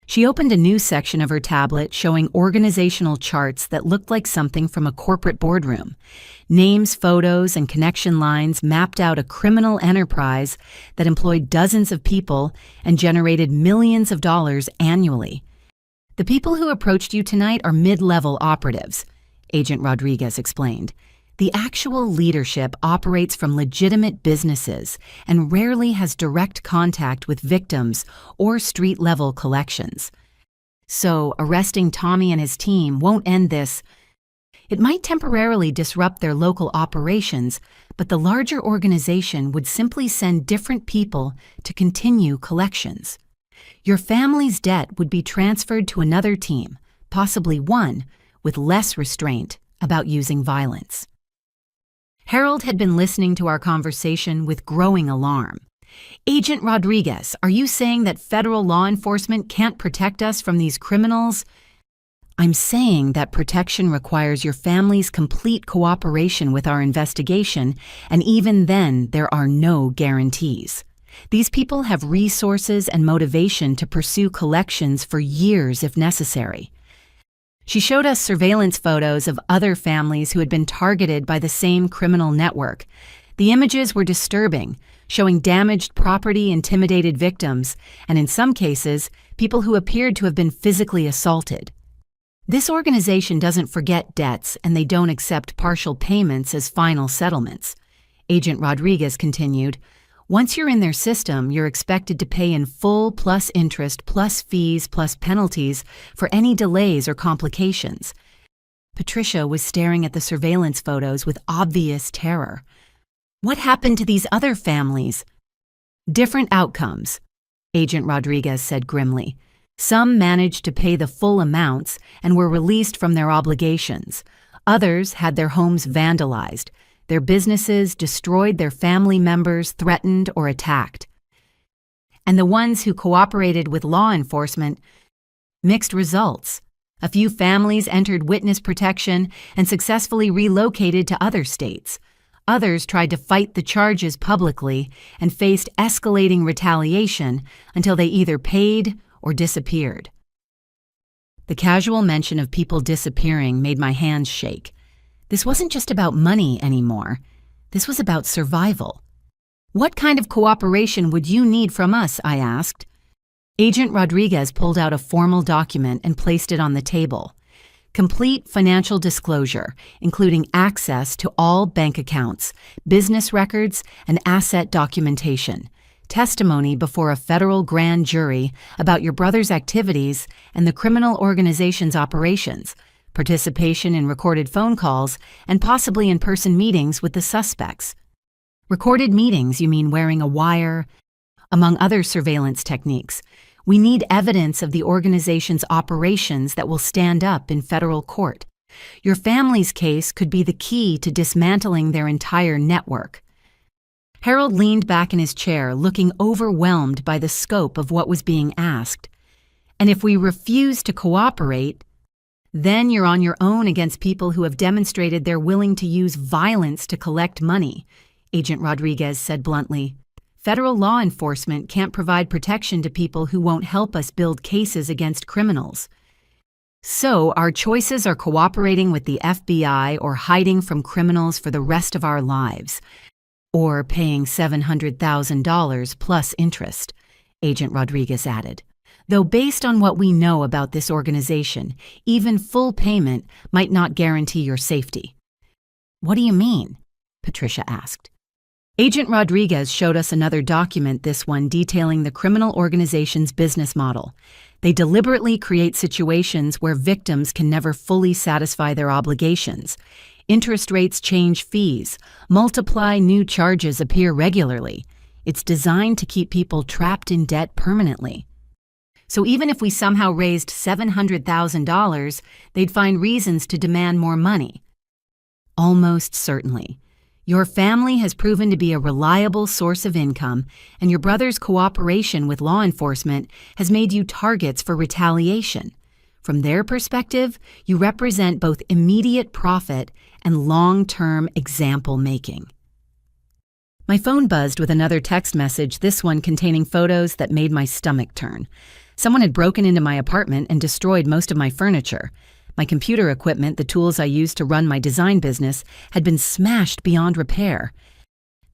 S1: She opened a new section of her tablet showing organizational charts that looked like something from a corporate boardroom. Names, photos, and connection lines mapped out a criminal enterprise that employed dozens of people and generated millions of dollars annually. "The people who approached you tonight are mid-level operatives," Agent Rodriguez explained. "The actual leadership operates from legitimate businesses and rarely has direct contact with victims or street-level collections. So, arresting Tommy and his team won't end this. It might temporarily disrupt their local operations, but the larger organization would simply send different people to continue collections. Your family's debt would be transferred to another team, possibly one with less restraint about using violence." Harold had been listening to our conversation with growing alarm. "Agent Rodriguez, are you saying that federal law enforcement can't protect us from these criminals?" "I'm saying that protection requires your family's complete cooperation with our investigation, and even then, there are no guarantees. These people have resources and motivation to pursue collections for years if necessary." She showed us surveillance photos of other families who had been targeted by the same criminal network. The images were disturbing, showing damaged property, intimidated victims, and in some cases, people who appeared to have been physically assaulted. "This organization doesn't forget debts, and they don't accept partial payments as final settlements," Agent Rodriguez continued. "Once you're in their system, you're expected to pay in full plus interest plus fees plus penalties for any delays or complications." Patricia was staring at the surveillance photos with obvious terror. "What happened to these other families?" "Different outcomes," Agent Rodriguez said grimly. "Some managed to pay the full amounts and were released from their obligations. Others had their homes vandalized, their businesses destroyed, their family members threatened or attacked. And the ones who cooperated with law enforcement, mixed results. A few families entered witness protection and successfully relocated to other states. Others tried to fight the charges publicly and faced escalating retaliation until they either paid or disappeared." The casual mention of people disappearing made my hands shake. This wasn't just about money anymore. This was about survival. "What kind of cooperation would you need from us?" I asked. Agent Rodriguez pulled out a formal document and placed it on the table. "Complete financial disclosure, including access to all bank accounts, business records, and asset documentation. Testimony before a federal grand jury about your brother's activities and the criminal organization's operations, participation in recorded phone calls, and possibly in-person meetings with the suspects." "Recorded meetings, you mean wearing a wire?" "Among other surveillance techniques. We need evidence of the organization's operations that will stand up in federal court. Your family's case could be the key to dismantling their entire network." Harold leaned back in his chair, looking overwhelmed by the scope of what was being asked. "And if we refuse to cooperate, then you're on your own against people who have demonstrated they're willing to use violence to collect money," Agent Rodriguez said bluntly. "Federal law enforcement can't provide protection to people who won't help us build cases against criminals. So our choices are cooperating with the FBI or hiding from criminals for the rest of our lives. Or paying $700,000 plus interest," Agent Rodriguez added. "Though based on what we know about this organization, even full payment might not guarantee your safety." "What do you mean?" Patricia asked. Agent Rodriguez showed us another document, this one detailing the criminal organization's business model. They deliberately create situations where victims can never fully satisfy their obligations. Interest rates change fees, multiply new charges appear regularly. It's designed to keep people trapped in debt permanently. So even if we somehow raised $700,000, they'd find reasons to demand more money. Almost certainly. Your family has proven to be a reliable source of income, and your brother's cooperation with law enforcement has made you targets for retaliation. From their perspective, you represent both immediate profit and long-term example making. My phone buzzed with another text message, this one containing photos that made my stomach turn. Someone had broken into my apartment and destroyed most of my furniture. My computer equipment, the tools I used to run my design business, had been smashed beyond repair.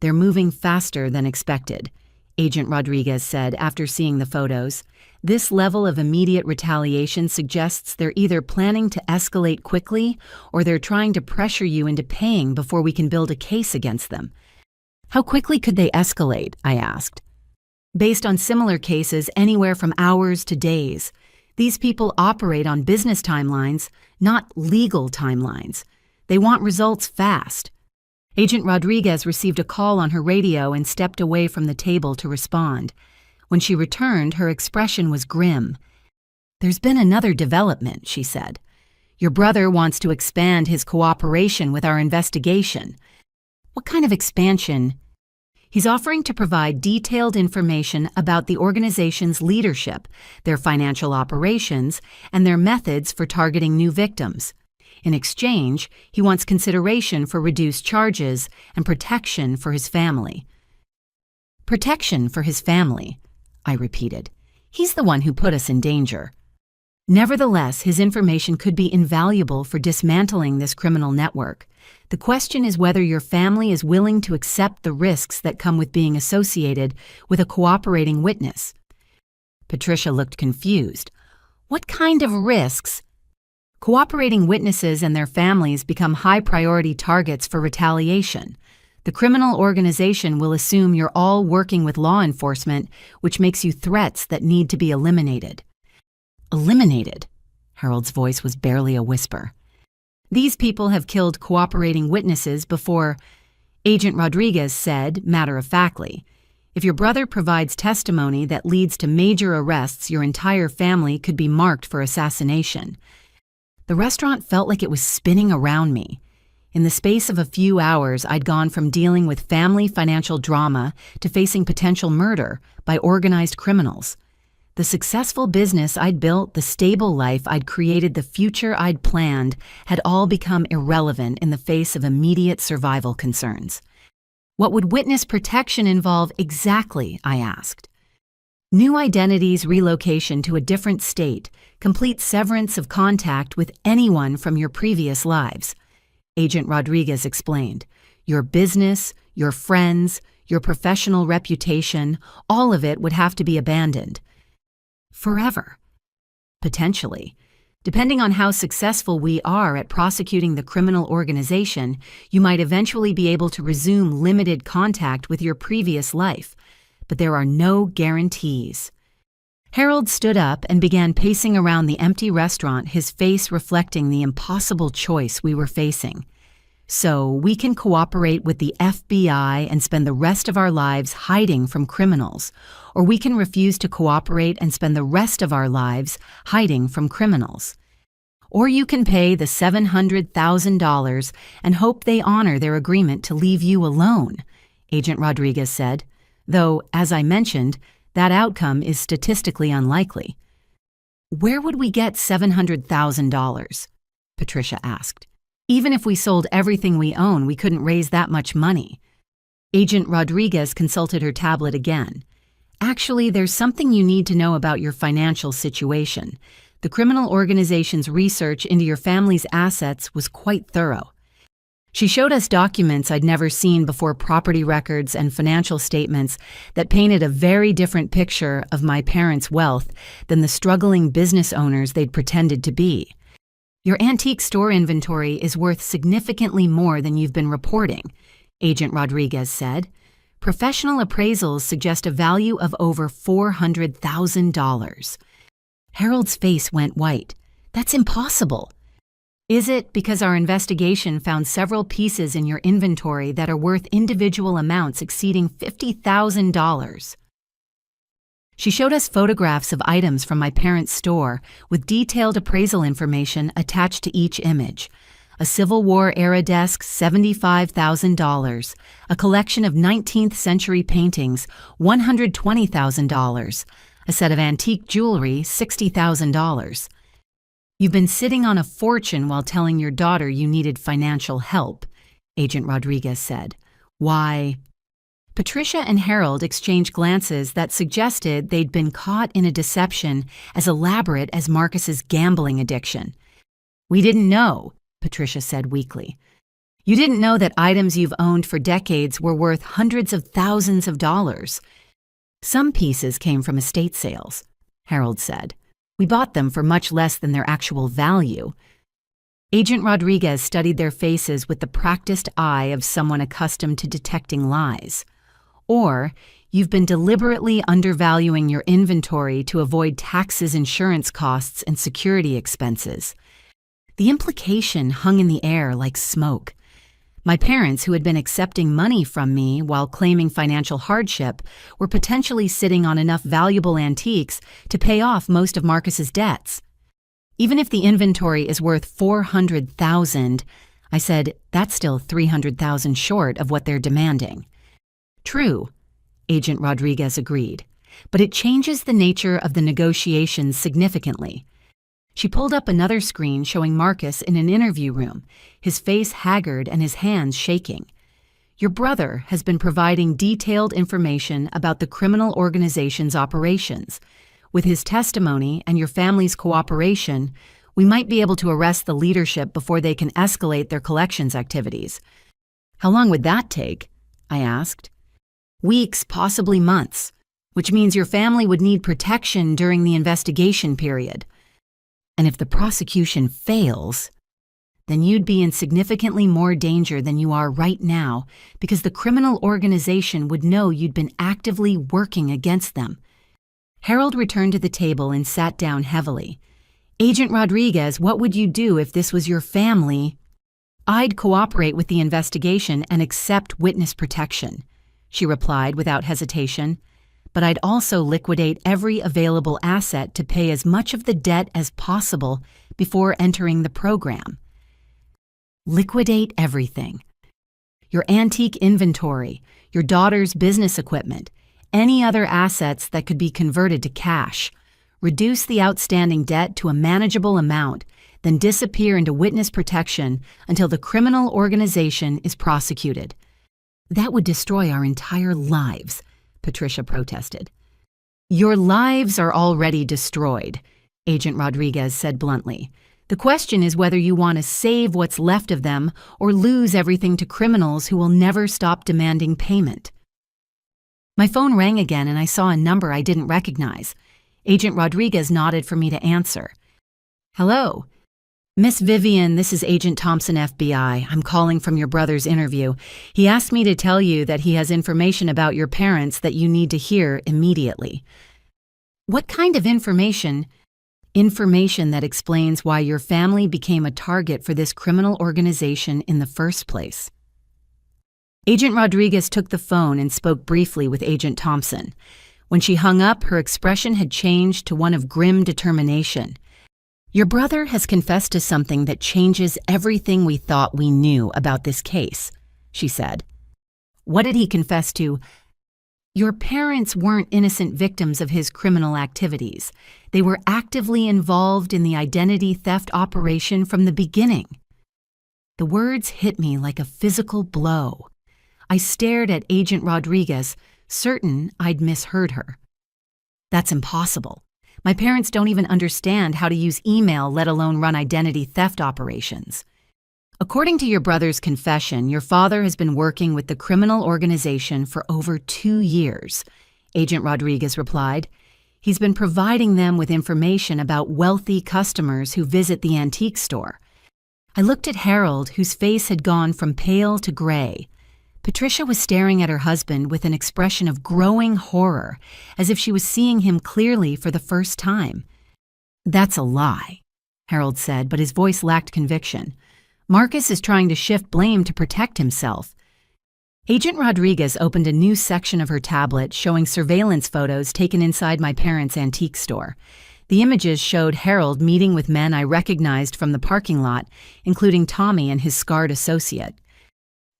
S1: They're moving faster than expected, Agent Rodriguez said after seeing the photos. This level of immediate retaliation suggests they're either planning to escalate quickly or they're trying to pressure you into paying before we can build a case against them. How quickly could they escalate? I asked. Based on similar cases, anywhere from hours to days. These people operate on business timelines, not legal timelines. They want results fast. Agent Rodriguez received a call on her radio and stepped away from the table to respond. When she returned, her expression was grim. "There's been another development," she said. "Your brother wants to expand his cooperation with our investigation." "What kind of expansion?" "He's offering to provide detailed information about the organization's leadership, their financial operations, and their methods for targeting new victims. In exchange, he wants consideration for reduced charges and protection for his family." "Protection for his family," I repeated. "He's the one who put us in danger." Nevertheless, his information could be invaluable for dismantling this criminal network. The question is whether your family is willing to accept the risks that come with being associated with a cooperating witness. Patricia looked confused. "What kind of risks?" "Cooperating witnesses and their families become high-priority targets for retaliation. The criminal organization will assume you're all working with law enforcement, which makes you threats that need to be eliminated." "Eliminated?" Harold's voice was barely a whisper. "These people have killed cooperating witnesses before," Agent Rodriguez said, matter-of-factly. "If your brother provides testimony that leads to major arrests, your entire family could be marked for assassination." The restaurant felt like it was spinning around me. In the space of a few hours, I'd gone from dealing with family financial drama to facing potential murder by organized criminals. The successful business I'd built, the stable life I'd created, the future I'd planned, had all become irrelevant in the face of immediate survival concerns. "What would witness protection involve exactly?" I asked. "New identities, relocation to a different state, complete severance of contact with anyone from your previous lives," Agent Rodriguez explained. "Your business, your friends, your professional reputation, all of it would have to be abandoned." "Forever?" "Potentially. Depending on how successful we are at prosecuting the criminal organization, you might eventually be able to resume limited contact with your previous life. But there are no guarantees." Harold stood up and began pacing around the empty restaurant, his face reflecting the impossible choice we were facing. "So we can cooperate with the FBI and spend the rest of our lives hiding from criminals, or we can refuse to cooperate and spend the rest of our lives hiding from criminals. Or you can pay the $700,000 and hope they honor their agreement to leave you alone," Agent Rodriguez said, "though, as I mentioned, that outcome is statistically unlikely." "Where would we get $700,000? Patricia asked. "Even if we sold everything we own, we couldn't raise that much money." Agent Rodriguez consulted her tablet again. "Actually, there's something you need to know about your financial situation. The criminal organization's research into your family's assets was quite thorough." She showed us documents I'd never seen before, property records and financial statements that painted a very different picture of my parents' wealth than the struggling business owners they'd pretended to be. "Your antique store inventory is worth significantly more than you've been reporting," Agent Rodriguez said. "Professional appraisals suggest a value of over $400,000. Harold's face went white. "That's impossible." "Is it? Because our investigation found several pieces in your inventory that are worth individual amounts exceeding $50,000. She showed us photographs of items from my parents' store with detailed appraisal information attached to each image. A Civil War-era desk, $75,000. A collection of 19th century paintings, $120,000. A set of antique jewelry, $60,000. "You've been sitting on a fortune while telling your daughter you needed financial help," Agent Rodriguez said. "Why?" Patricia and Harold exchanged glances that suggested they'd been caught in a deception as elaborate as Marcus's gambling addiction. "We didn't know," Patricia said weakly. "You didn't know that items you've owned for decades were worth hundreds of thousands of dollars." "Some pieces came from estate sales," Harold said. "We bought them for much less than their actual value." Agent Rodriguez studied their faces with the practiced eye of someone accustomed to detecting lies. "Or you've been deliberately undervaluing your inventory to avoid taxes, insurance costs, and security expenses." The implication hung in the air like smoke. My parents, who had been accepting money from me while claiming financial hardship, were potentially sitting on enough valuable antiques to pay off most of Marcus's debts. "Even if the inventory is worth $400,000, I said, "that's still $300,000 short of what they're demanding." "True," Agent Rodriguez agreed, "but it changes the nature of the negotiations significantly." She pulled up another screen showing Marcus in an interview room, his face haggard and his hands shaking. "Your brother has been providing detailed information about the criminal organization's operations. With his testimony and your family's cooperation, we might be able to arrest the leadership before they can escalate their collections activities." "How long would that take?" I asked. "Weeks, possibly months, which means your family would need protection during the investigation period. And if the prosecution fails, then you'd be in significantly more danger than you are right now because the criminal organization would know you'd been actively working against them." Harold returned to the table and sat down heavily. "Agent Rodriguez, what would you do if this was your family?" "I'd cooperate with the investigation and accept witness protection," she replied without hesitation. "But I'd also liquidate every available asset to pay as much of the debt as possible before entering the program." Liquidate everything. Your antique inventory, your daughter's business equipment, any other assets that could be converted to cash. Reduce the outstanding debt to a manageable amount, then disappear into witness protection until the criminal organization is prosecuted. "That would destroy our entire lives," Patricia protested. "Your lives are already destroyed," Agent Rodriguez said bluntly. "The question is whether you want to save what's left of them or lose everything to criminals who will never stop demanding payment." My phone rang again and I saw a number I didn't recognize. Agent Rodriguez nodded for me to answer. "Hello. Miss Vivian, this is Agent Thompson, FBI. I'm calling from your brother's interview. He asked me to tell you that he has information about your parents that you need to hear immediately." "What kind of information?" "Information that explains why your family became a target for this criminal organization in the first place." Agent Rodriguez took the phone and spoke briefly with Agent Thompson. When she hung up, her expression had changed to one of grim determination. "Your brother has confessed to something that changes everything we thought we knew about this case," she said. "What did he confess to?" "Your parents weren't innocent victims of his criminal activities. They were actively involved in the identity theft operation from the beginning." The words hit me like a physical blow. I stared at Agent Rodriguez, certain I'd misheard her. "That's impossible. My parents don't even understand how to use email, let alone run identity theft operations." "According to your brother's confession, your father has been working with the criminal organization for over 2 years," Agent Rodriguez replied. "He's been providing them with information about wealthy customers who visit the antique store." I looked at Harold, whose face had gone from pale to gray. Patricia was staring at her husband with an expression of growing horror, as if she was seeing him clearly for the first time. "That's a lie," Harold said, but his voice lacked conviction. "Marcus is trying to shift blame to protect himself." Agent Rodriguez opened a new section of her tablet showing surveillance photos taken inside my parents' antique store. The images showed Harold meeting with men I recognized from the parking lot, including Tommy and his scarred associate.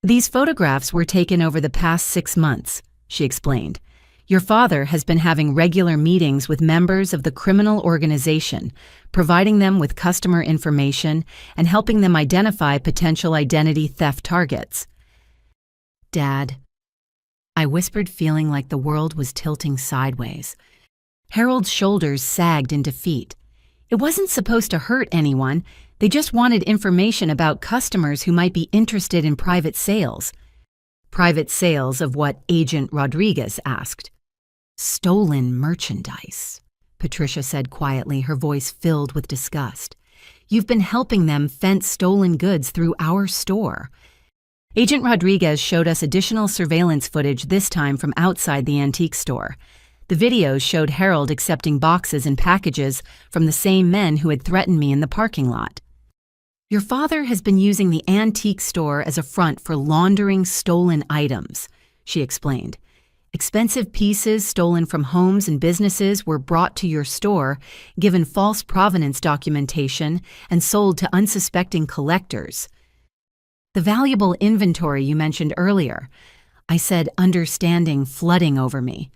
S1: "These photographs were taken over the past 6 months," she explained. "Your father has been having regular meetings with members of the criminal organization, providing them with customer information and helping them identify potential identity theft targets." "Dad, I whispered, feeling like the world was tilting sideways. Harold's shoulders sagged in defeat. It wasn't supposed to hurt anyone. They just wanted information about customers who might be interested in private sales. Private sales of what? Agent Rodriguez asked. Stolen merchandise, Patricia said quietly, her voice filled with disgust. You've been helping them fence stolen goods through our store. Agent Rodriguez showed us additional surveillance footage, this time from outside the antique store. The videos showed Harold accepting boxes and packages from the same men who had threatened me in the parking lot. Your father has been using the antique store as a front for laundering stolen items, she explained. Expensive pieces stolen from homes and businesses were brought to your store, given false provenance documentation, and sold to unsuspecting collectors. The valuable inventory you mentioned earlier, I said, understanding flooding over me.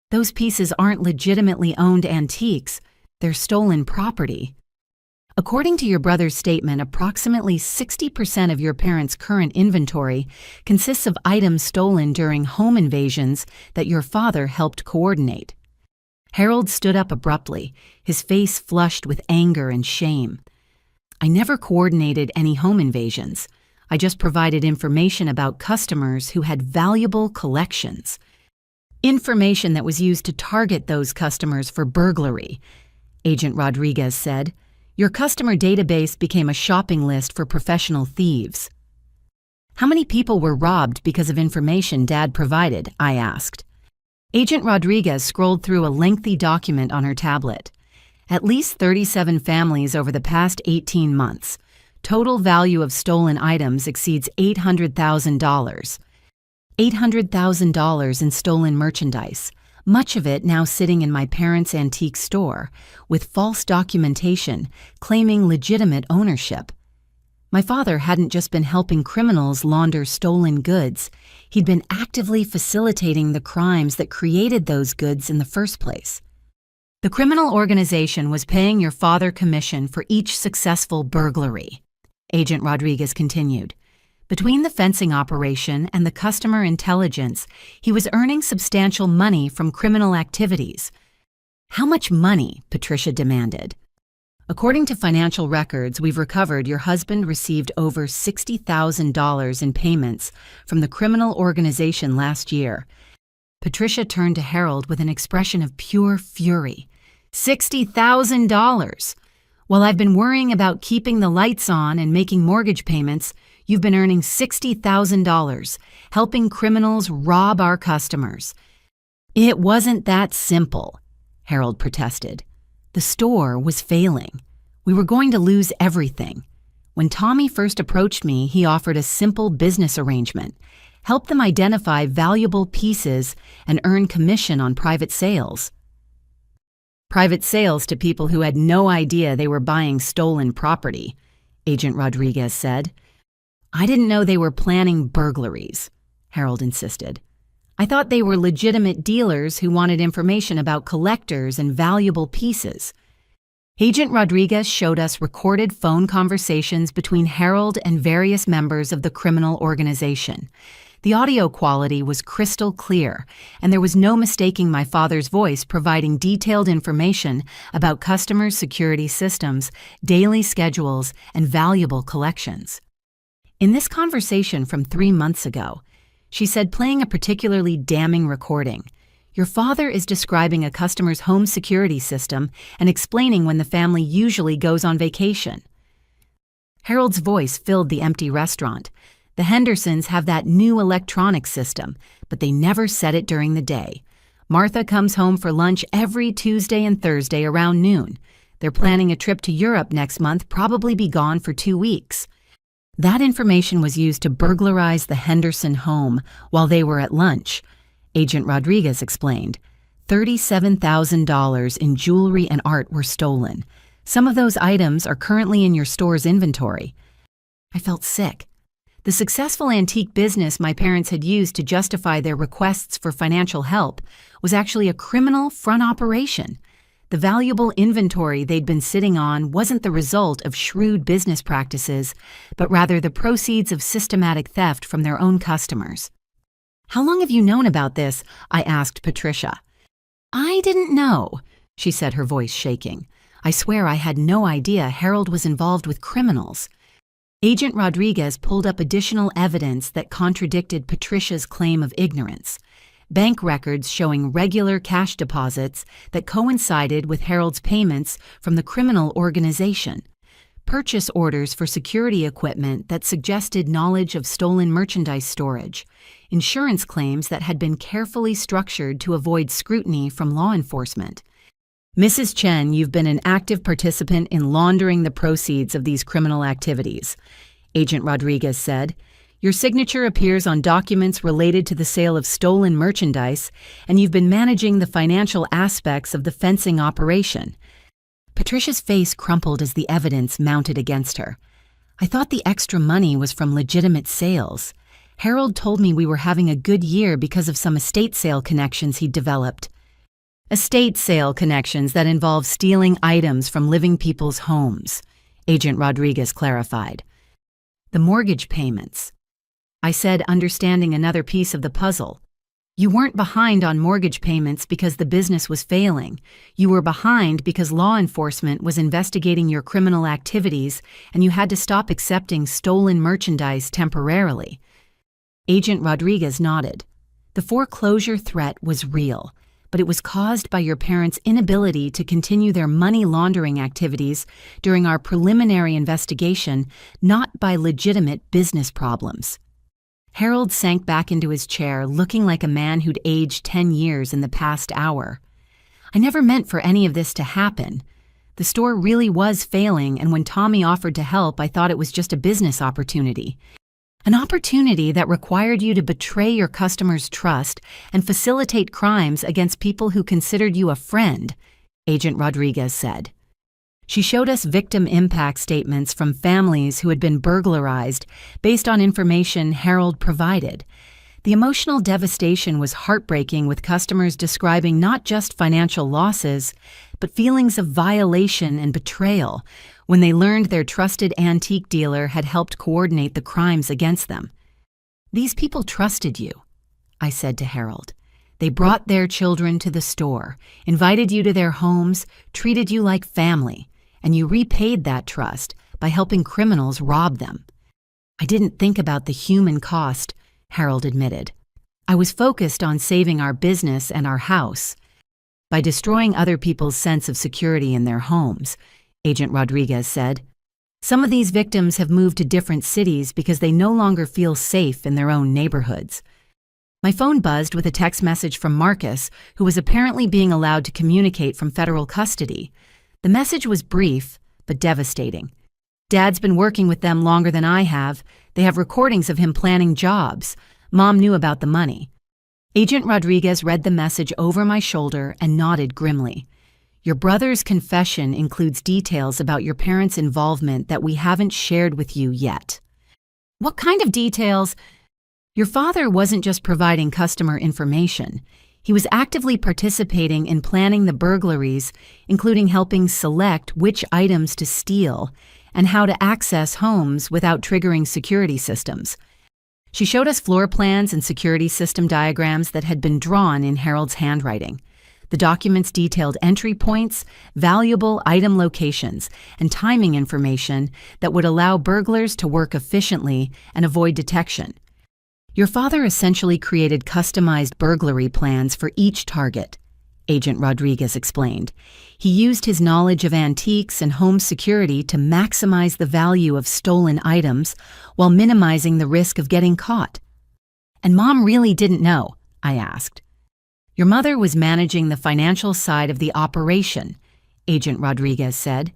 S1: Those pieces aren't legitimately owned antiques, they're stolen property. According to your brother's statement, approximately 60% of your parents' current inventory consists of items stolen during home invasions that your father helped coordinate. Harold stood up abruptly, his face flushed with anger and shame. I never coordinated any home invasions. I just provided information about customers who had valuable collections. Information that was used to target those customers for burglary, Agent Rodriguez said. Your customer database became a shopping list for professional thieves. How many people were robbed because of information Dad provided? I asked. Agent Rodriguez scrolled through a lengthy document on her tablet. At least 37 families over the past 18 months. Total value of stolen items exceeds $800,000. $800,000 in stolen merchandise. Much of it now sitting in my parents' antique store, with false documentation claiming legitimate ownership. My father hadn't just been helping criminals launder stolen goods, he'd been actively facilitating the crimes that created those goods in the first place. The criminal organization was paying your father commission for each successful burglary, Agent Rodriguez continued. Between the fencing operation and the customer intelligence, he was earning substantial money from criminal activities. How much money? Patricia demanded. According to financial records we've recovered, your husband received over $60,000 in payments from the criminal organization last year. Patricia turned to Harold with an expression of pure fury. $60,000! While I've been worrying about keeping the lights on and making mortgage payments, you've been earning $60,000, helping criminals rob our customers. It wasn't that simple, Harold protested. The store was failing. We were going to lose everything. When Tommy first approached me, he offered a simple business arrangement, help them identify valuable pieces and earn commission on private sales. Private sales to people who had no idea they were buying stolen property, Agent Rodriguez said. I didn't know they were planning burglaries, Harold insisted. I thought they were legitimate dealers who wanted information about collectors and valuable pieces. Agent Rodriguez showed us recorded phone conversations between Harold and various members of the criminal organization. The audio quality was crystal clear, and there was no mistaking my father's voice providing detailed information about customers' security systems, daily schedules, and valuable collections. In this conversation from 3 months ago, she said, playing a particularly damning recording, your father is describing a customer's home security system and explaining when the family usually goes on vacation. Harold's voice filled the empty restaurant. The Hendersons have that new electronic system, but they never set it during the day. Martha comes home for lunch every Tuesday and Thursday around noon. They're planning a trip to Europe next month, probably be gone for 2 weeks. That information was used to burglarize the Henderson home while they were at lunch, Agent Rodriguez explained. $37,000 in jewelry and art were stolen. Some of those items are currently in your store's inventory. I felt sick. The successful antique business my parents had used to justify their requests for financial help was actually a criminal front operation. The valuable inventory they'd been sitting on wasn't the result of shrewd business practices, but rather the proceeds of systematic theft from their own customers. "How long have you known about this?" I asked Patricia. "I didn't know," she said, her voice shaking. "I swear I had no idea Harold was involved with criminals." Agent Rodriguez pulled up additional evidence that contradicted Patricia's claim of ignorance. Bank records showing regular cash deposits that coincided with Harold's payments from the criminal organization. Purchase orders for security equipment that suggested knowledge of stolen merchandise storage. Insurance claims that had been carefully structured to avoid scrutiny from law enforcement. "Mrs. Chen, you've been an active participant in laundering the proceeds of these criminal activities," Agent Rodriguez said. "Your signature appears on documents related to the sale of stolen merchandise, and you've been managing the financial aspects of the fencing operation." Patricia's face crumpled as the evidence mounted against her. "I thought the extra money was from legitimate sales. Harold told me we were having a good year because of some estate sale connections he'd developed." "Estate sale connections that involve stealing items from living people's homes," Agent Rodriguez clarified. "The mortgage payments," I said, understanding another piece of the puzzle. "You weren't behind on mortgage payments because the business was failing. You were behind because law enforcement was investigating your criminal activities and you had to stop accepting stolen merchandise temporarily." Agent Rodriguez nodded. "The foreclosure threat was real, but it was caused by your parents' inability to continue their money laundering activities during our preliminary investigation, not by legitimate business problems." Harold sank back into his chair, looking like a man who'd aged 10 years in the past hour. "I never meant for any of this to happen. The store really was failing, and when Tommy offered to help, I thought it was just a business opportunity. An opportunity that required you to betray your customers' trust and facilitate crimes against people who considered you a friend," Agent Rodriguez said. She showed us victim impact statements from families who had been burglarized based on information Harold provided. The emotional devastation was heartbreaking, with customers describing not just financial losses, but feelings of violation and betrayal when they learned their trusted antique dealer had helped coordinate the crimes against them. "These people trusted you," I said to Harold. "They brought their children to the store, invited you to their homes, treated you like family, and you repaid that trust by helping criminals rob them." "I didn't think about the human cost," Harold admitted. "I was focused on saving our business and our house." "By destroying other people's sense of security in their homes," Agent Rodriguez said. "Some of these victims have moved to different cities because they no longer feel safe in their own neighborhoods." My phone buzzed with a text message from Marcus, who was apparently being allowed to communicate from federal custody. The message was brief, but devastating. "Dad's been working with them longer than I have. They have recordings of him planning jobs. Mom knew about the money." Agent Rodriguez read the message over my shoulder and nodded grimly. "Your brother's confession includes details about your parents' involvement that we haven't shared with you yet." "What kind of details?" "Your father wasn't just providing customer information. He was actively participating in planning the burglaries, including helping select which items to steal and how to access homes without triggering security systems." She showed us floor plans and security system diagrams that had been drawn in Harold's handwriting. The documents detailed entry points, valuable item locations, and timing information that would allow burglars to work efficiently and avoid detection. "Your father essentially created customized burglary plans for each target," Agent Rodriguez explained. "He used his knowledge of antiques and home security to maximize the value of stolen items while minimizing the risk of getting caught." "And Mom really didn't know?" I asked. "Your mother was managing the financial side of the operation," Agent Rodriguez said.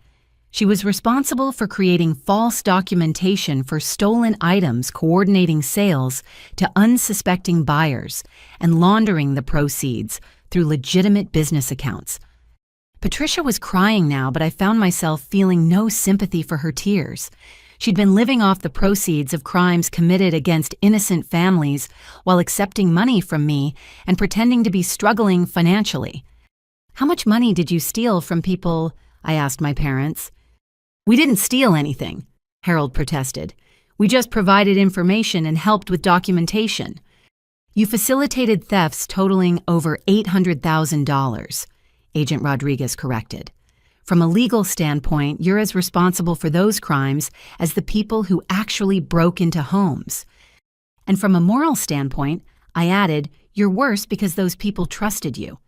S1: "She was responsible for creating false documentation for stolen items, coordinating sales to unsuspecting buyers, and laundering the proceeds through legitimate business accounts." Patricia was crying now, but I found myself feeling no sympathy for her tears. She'd been living off the proceeds of crimes committed against innocent families while accepting money from me and pretending to be struggling financially. "How much money did you steal from people?" I asked my parents. "We didn't steal anything," Harold protested. "We just provided information and helped with documentation." You facilitated thefts totaling over $800,000, Agent Rodriguez corrected. From a legal standpoint, you're as responsible for those crimes as the people who actually broke into homes. And from a moral standpoint, I added, you're worse because those people trusted you.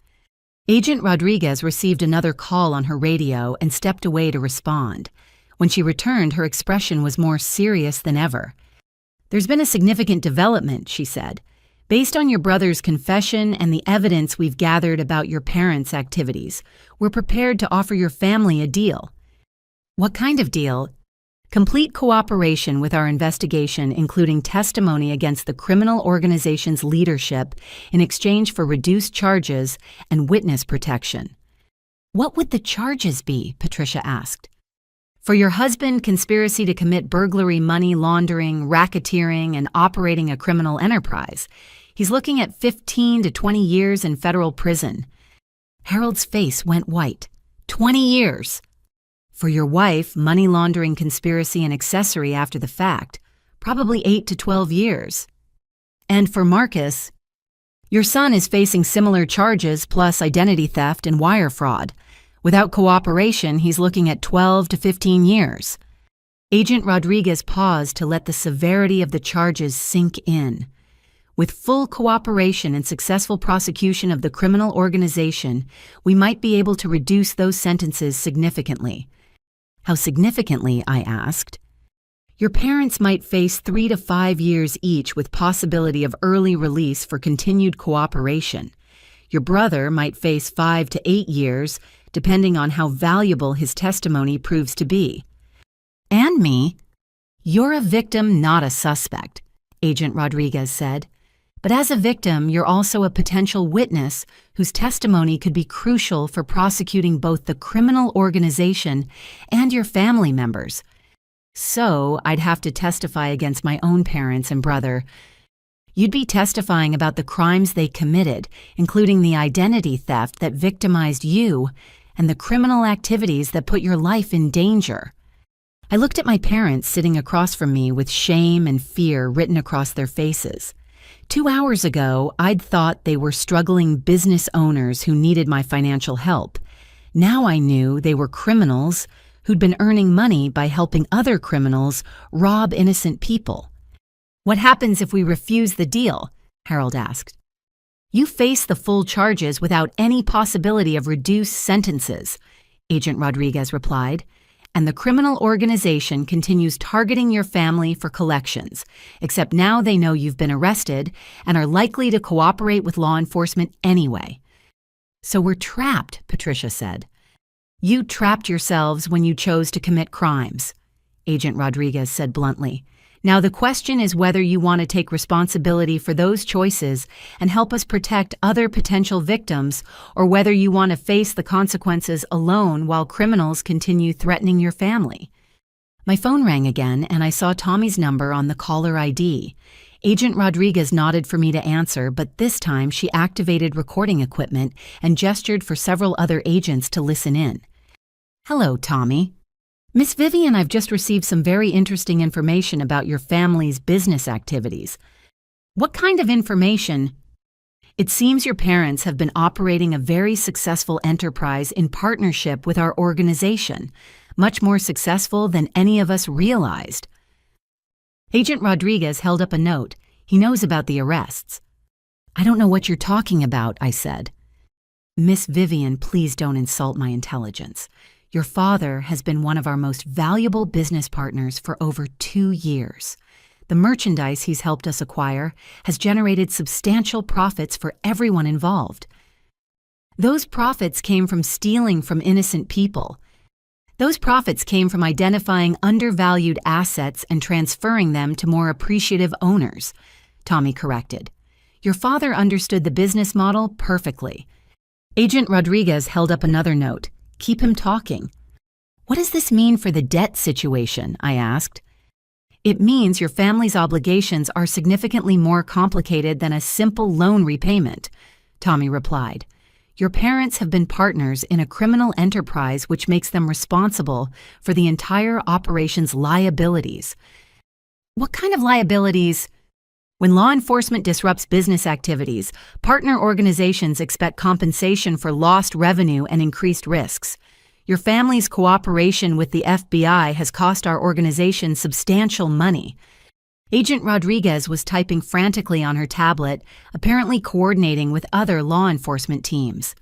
S1: Agent Rodriguez received another call on her radio and stepped away to respond. When she returned, her expression was more serious than ever. There's been a significant development, she said. Based on your brother's confession and the evidence we've gathered about your parents' activities, we're prepared to offer your family a deal. What kind of deal? Complete cooperation with our investigation, including testimony against the criminal organization's leadership in exchange for reduced charges and witness protection. What would the charges be? Patricia asked. For your husband, conspiracy to commit burglary, money laundering, racketeering, and operating a criminal enterprise. He's looking at 15 to 20 years in federal prison. Harold's face went white. 20 years. For your wife, money laundering, conspiracy, and accessory after the fact. Probably 8 to 12 years. And for Marcus, your son is facing similar charges plus identity theft and wire fraud. Without cooperation, he's looking at 12 to 15 years. Agent Rodriguez paused to let the severity of the charges sink in. With full cooperation and successful prosecution of the criminal organization, we might be able to reduce those sentences significantly. How significantly? I asked. Your parents might face 3 to 5 years each with possibility of early release for continued cooperation. Your brother might face 5 to 8 years, depending on how valuable his testimony proves to be. And me? You're a victim, not a suspect, Agent Rodriguez said. But as a victim, you're also a potential witness whose testimony could be crucial for prosecuting both the criminal organization and your family members. So, I'd have to testify against my own parents and brother. You'd be testifying about the crimes they committed, including the identity theft that victimized you and the criminal activities that put your life in danger. I looked at my parents sitting across from me with shame and fear written across their faces. 2 hours ago, I'd thought they were struggling business owners who needed my financial help. Now I knew they were criminals who'd been earning money by helping other criminals rob innocent people. What happens if we refuse the deal? Harold asked. You face the full charges without any possibility of reduced sentences, Agent Rodriguez replied. And the criminal organization continues targeting your family for collections, except now they know you've been arrested and are likely to cooperate with law enforcement anyway. So we're trapped, Patricia said. You trapped yourselves when you chose to commit crimes, Agent Rodriguez said bluntly. Now the question is whether you want to take responsibility for those choices and help us protect other potential victims, or whether you want to face the consequences alone while criminals continue threatening your family. My phone rang again, and I saw Tommy's number on the caller ID. Agent Rodriguez nodded for me to answer, but this time she activated recording equipment and gestured for several other agents to listen in. Hello, Tommy. Miss Vivian, I've just received some very interesting information about your family's business activities. What kind of information? It seems your parents have been operating a very successful enterprise in partnership with our organization, much more successful than any of us realized. Agent Rodriguez held up a note. He knows about the arrests. I don't know what you're talking about, I said. Miss Vivian, please don't insult my intelligence. Your father has been one of our most valuable business partners for over 2 years. The merchandise he's helped us acquire has generated substantial profits for everyone involved. Those profits came from stealing from innocent people. Those profits came from identifying undervalued assets and transferring them to more appreciative owners, Tommy corrected. Your father understood the business model perfectly. Agent Rodriguez held up another note. Keep him talking. What does this mean for the debt situation? I asked. It means your family's obligations are significantly more complicated than a simple loan repayment, Tommy replied. Your parents have been partners in a criminal enterprise which makes them responsible for the entire operation's liabilities. What kind of liabilities? When law enforcement disrupts business activities, partner organizations expect compensation for lost revenue and increased risks. Your family's cooperation with the FBI has cost our organization substantial money. Agent Rodriguez was typing frantically on her tablet, apparently coordinating with other law enforcement teams.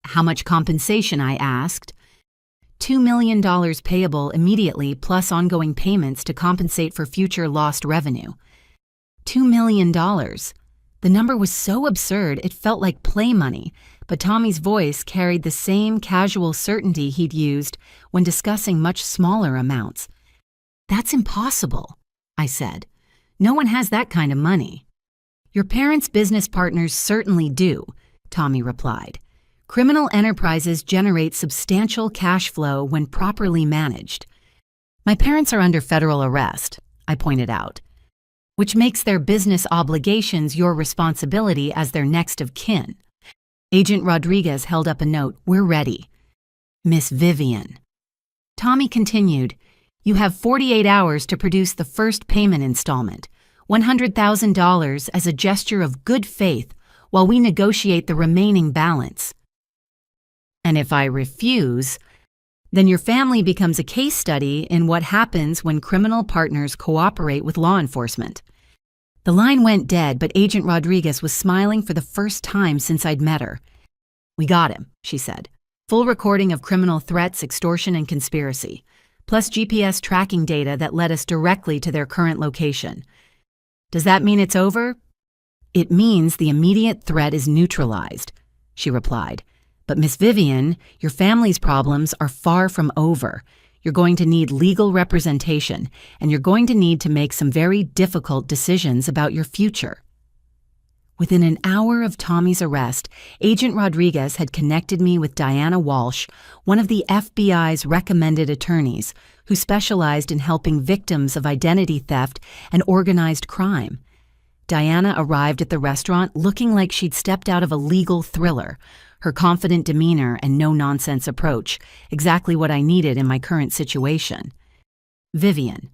S1: How much compensation? I asked. $2 million payable immediately, plus ongoing payments to compensate for future lost revenue. $2 million. The number was so absurd it felt like play money, but Tommy's voice carried the same casual certainty he'd used when discussing much smaller amounts. That's impossible, I said. No one has that kind of money. Your parents' business partners certainly do, Tommy replied. Criminal enterprises generate substantial cash flow when properly managed. My parents are under federal arrest, I pointed out, which makes their business obligations your responsibility as their next of kin. Agent Rodriguez held up a note. We're ready. Miss Vivian. Tommy continued, you have 48 hours to produce the first payment installment, $100,000 as a gesture of good faith while we negotiate the remaining balance. And if I refuse, then your family becomes a case study in what happens when criminal partners cooperate with law enforcement. The line went dead, but Agent Rodriguez was smiling for the first time since I'd met her. We got him, she said. Full recording of criminal threats, extortion, and conspiracy, plus GPS tracking data that led us directly to their current location. Does that mean it's over? It means the immediate threat is neutralized, she replied. But Miss Vivian, your family's problems are far from over. You're going to need legal representation, and you're going to need to make some very difficult decisions about your future. Within an hour of Tommy's arrest, Agent Rodriguez had connected me with Diana Walsh, one of the FBI's recommended attorneys, who specialized in helping victims of identity theft and organized crime. Diana arrived at the restaurant looking like she'd stepped out of a legal thriller, her confident demeanor and no-nonsense approach, exactly what I needed in my current situation. Vivian,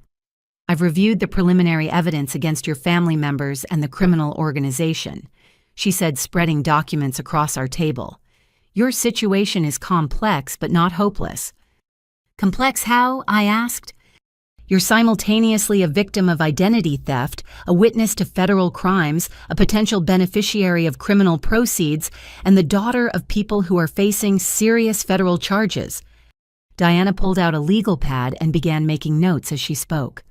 S1: I've reviewed the preliminary evidence against your family members and the criminal organization, she said, spreading documents across our table. Your situation is complex but not hopeless. Complex how? I asked. You're simultaneously a victim of identity theft, a witness to federal crimes, a potential beneficiary of criminal proceeds, and the daughter of people who are facing serious federal charges. Diana pulled out a legal pad and began making notes as she spoke.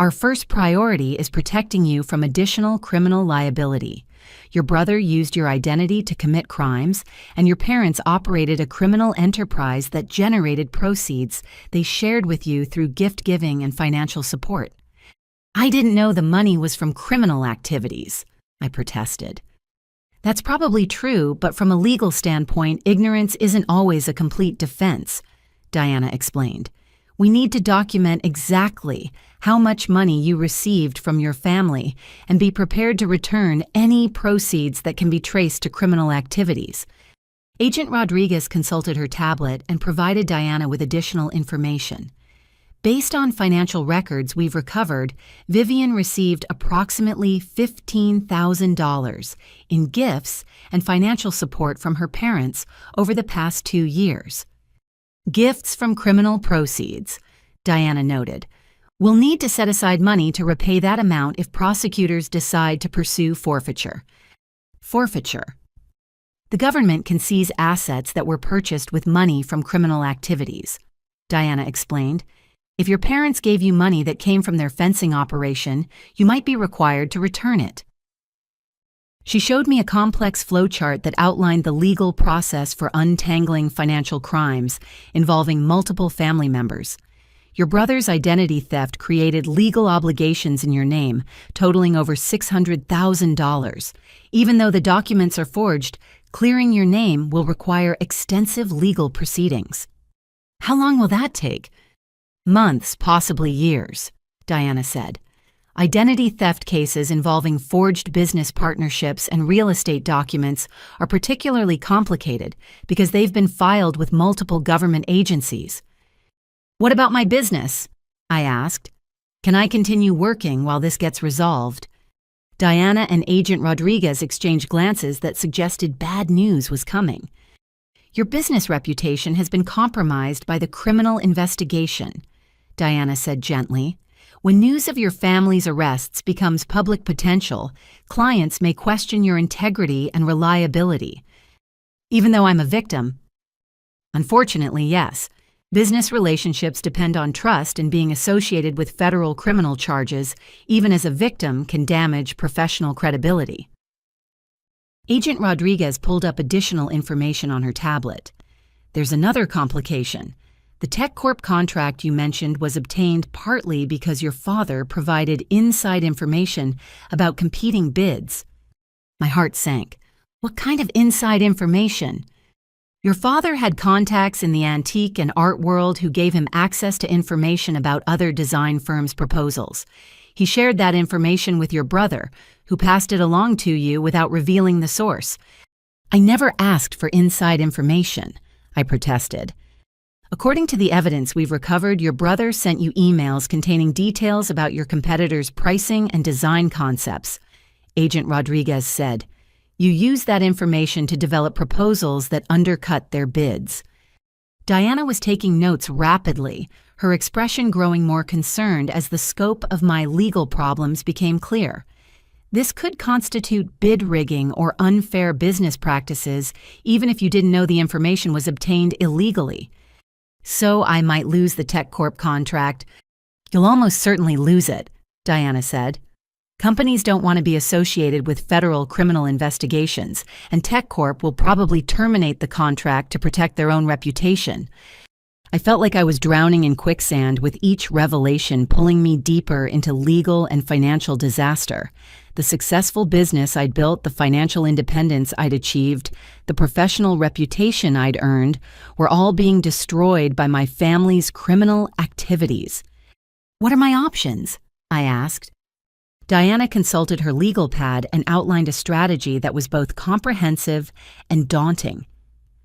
S1: Our first priority is protecting you from additional criminal liability. Your brother used your identity to commit crimes, and your parents operated a criminal enterprise that generated proceeds they shared with you through gift-giving and financial support. I didn't know the money was from criminal activities, I protested. That's probably true, but from a legal standpoint, ignorance isn't always a complete defense, Diana explained. We need to document exactly how much money you received from your family and be prepared to return any proceeds that can be traced to criminal activities. Agent Rodriguez consulted her tablet and provided Diana with additional information. Based on financial records we've recovered, Vivian received approximately $15,000 in gifts and financial support from her parents over the past 2 years. Gifts from criminal proceeds, Diana noted. We'll need to set aside money to repay that amount if prosecutors decide to pursue forfeiture. Forfeiture. The government can seize assets that were purchased with money from criminal activities, Diana explained. If your parents gave you money that came from their fencing operation, you might be required to return it. She showed me a complex flowchart that outlined the legal process for untangling financial crimes involving multiple family members. Your brother's identity theft created legal obligations in your name, totaling over $600,000. Even though the documents are forged, clearing your name will require extensive legal proceedings. How long will that take? Months, possibly years, Diana said. Identity theft cases involving forged business partnerships and real estate documents are particularly complicated because they've been filed with multiple government agencies. What about my business? I asked. Can I continue working while this gets resolved? Diana and Agent Rodriguez exchanged glances that suggested bad news was coming. Your business reputation has been compromised by the criminal investigation, Diana said gently. When news of your family's arrests becomes public potential, clients may question your integrity and reliability. Even though I'm a victim, unfortunately, yes. Business relationships depend on trust, and being associated with federal criminal charges, even as a victim, can damage professional credibility. Agent Rodriguez pulled up additional information on her tablet. There's another complication. The TechCorp contract you mentioned was obtained partly because your father provided inside information about competing bids. My heart sank. What kind of inside information? Your father had contacts in the antique and art world who gave him access to information about other design firms' proposals. He shared that information with your brother, who passed it along to you without revealing the source. I never asked for inside information, I protested. According to the evidence we've recovered, your brother sent you emails containing details about your competitors' pricing and design concepts, Agent Rodriguez said. You used that information to develop proposals that undercut their bids. Diana was taking notes rapidly, her expression growing more concerned as the scope of my legal problems became clear. This could constitute bid rigging or unfair business practices, even if you didn't know the information was obtained illegally. So I might lose the TechCorp contract. You'll almost certainly lose it, Diana said. Companies don't want to be associated with federal criminal investigations, and TechCorp will probably terminate the contract to protect their own reputation. I felt like I was drowning in quicksand, with each revelation pulling me deeper into legal and financial disaster. The successful business I'd built, the financial independence I'd achieved, the professional reputation I'd earned were all being destroyed by my family's criminal activities. What are my options? I asked. Diana consulted her legal pad and outlined a strategy that was both comprehensive and daunting.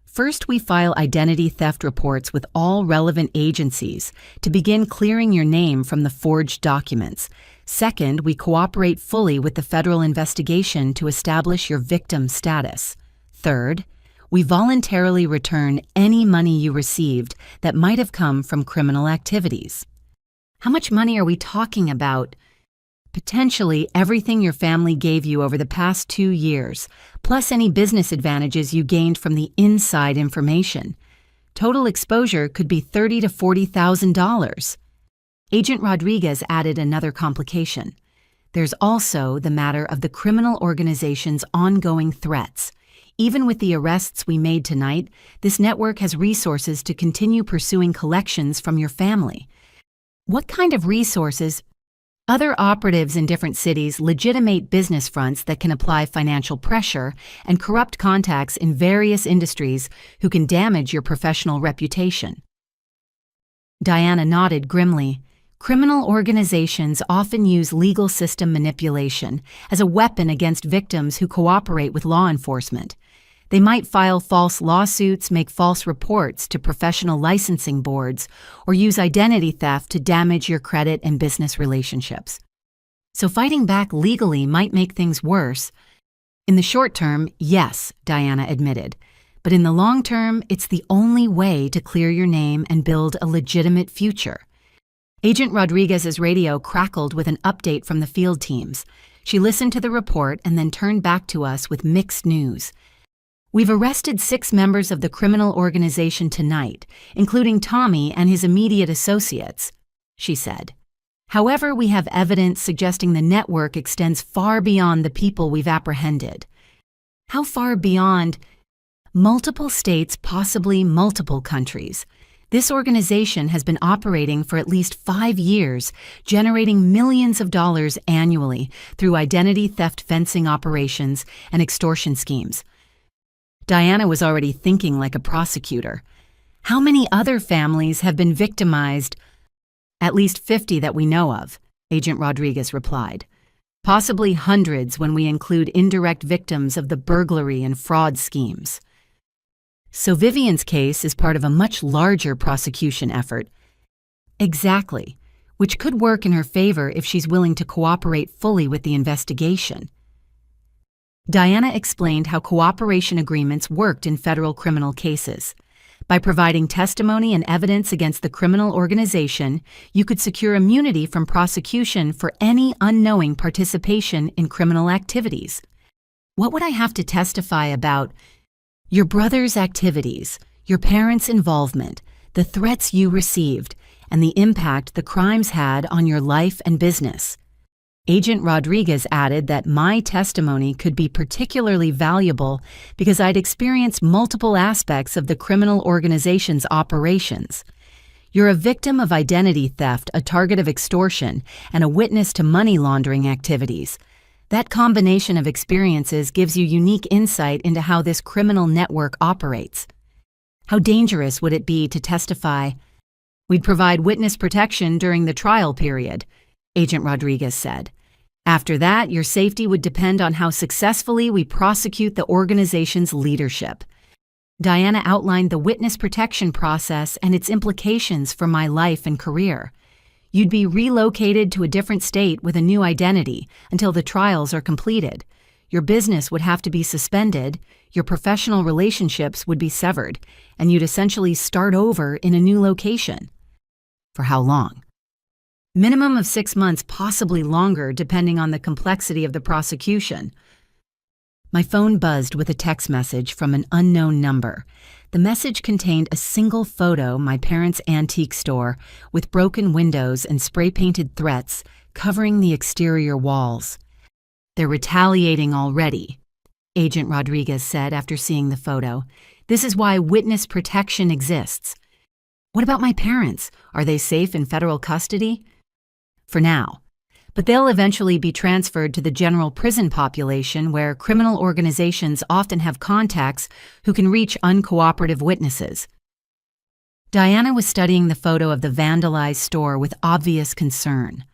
S1: First, we file identity theft reports with all relevant agencies to begin clearing your name from the forged documents. Second, we cooperate fully with the federal investigation to establish your victim status. Third, we voluntarily return any money you received that might have come from criminal activities. How much money are we talking about? Potentially everything your family gave you over the past 2 years, plus any business advantages you gained from the inside information. Total exposure could be $30,000 to $40,000. Agent Rodriguez added another complication. There's also the matter of the criminal organization's ongoing threats. Even with the arrests we made tonight, this network has resources to continue pursuing collections from your family. What kind of resources? Other operatives in different cities legitimate business fronts that can apply financial pressure and corrupt contacts in various industries who can damage your professional reputation. Diana nodded grimly. Criminal organizations often use legal system manipulation as a weapon against victims who cooperate with law enforcement. They might file false lawsuits, make false reports to professional licensing boards, or use identity theft to damage your credit and business relationships. So fighting back legally might make things worse. In the short term, yes, Diana admitted. But in the long term, it's the only way to clear your name and build a legitimate future. Agent Rodriguez's radio crackled with an update from the field teams. She listened to the report and then turned back to us with mixed news. We've arrested 6 members of the criminal organization tonight, including Tommy and his immediate associates, she said. However, we have evidence suggesting the network extends far beyond the people we've apprehended. How far beyond? Multiple states, possibly multiple countries. This organization has been operating for at least 5 years, generating millions of dollars annually through identity theft fencing operations and extortion schemes. Diana was already thinking like a prosecutor. How many other families have been victimized? At least 50 that we know of, Agent Rodriguez replied. Possibly hundreds when we include indirect victims of the burglary and fraud schemes. So Vivian's case is part of a much larger prosecution effort. Exactly. which could work in her favor if she's willing to cooperate fully with the investigation. Diana explained how cooperation agreements worked in federal criminal cases. By providing testimony and evidence against the criminal organization, you could secure immunity from prosecution for any unknowing participation in criminal activities. What would I have to testify about? Your brother's activities, your parents' involvement, the threats you received, and the impact the crimes had on your life and business. Agent Rodriguez added that my testimony could be particularly valuable because I'd experienced multiple aspects of the criminal organization's operations. You're a victim of identity theft, a target of extortion, and a witness to money laundering activities. That combination of experiences gives you unique insight into how this criminal network operates. How dangerous would it be to testify? We'd provide witness protection during the trial period, Agent Rodriguez said. After that, your safety would depend on how successfully we prosecute the organization's leadership. Diana outlined the witness protection process and its implications for my life and career. You'd be relocated to a different state with a new identity until the trials are completed. Your business would have to be suspended, your professional relationships would be severed, and you'd essentially start over in a new location. For how long? Minimum of 6 months, possibly longer, depending on the complexity of the prosecution. My phone buzzed with a text message from an unknown number. The message contained a single photo, my parents' antique store, with broken windows and spray-painted threats covering the exterior walls. They're retaliating already, Agent Rodriguez said after seeing the photo. This is why witness protection exists. What about my parents? Are they safe in federal custody? For now. But they'll eventually be transferred to the general prison population where criminal organizations often have contacts who can reach uncooperative witnesses. Diana was studying the photo of the vandalized store with obvious concern.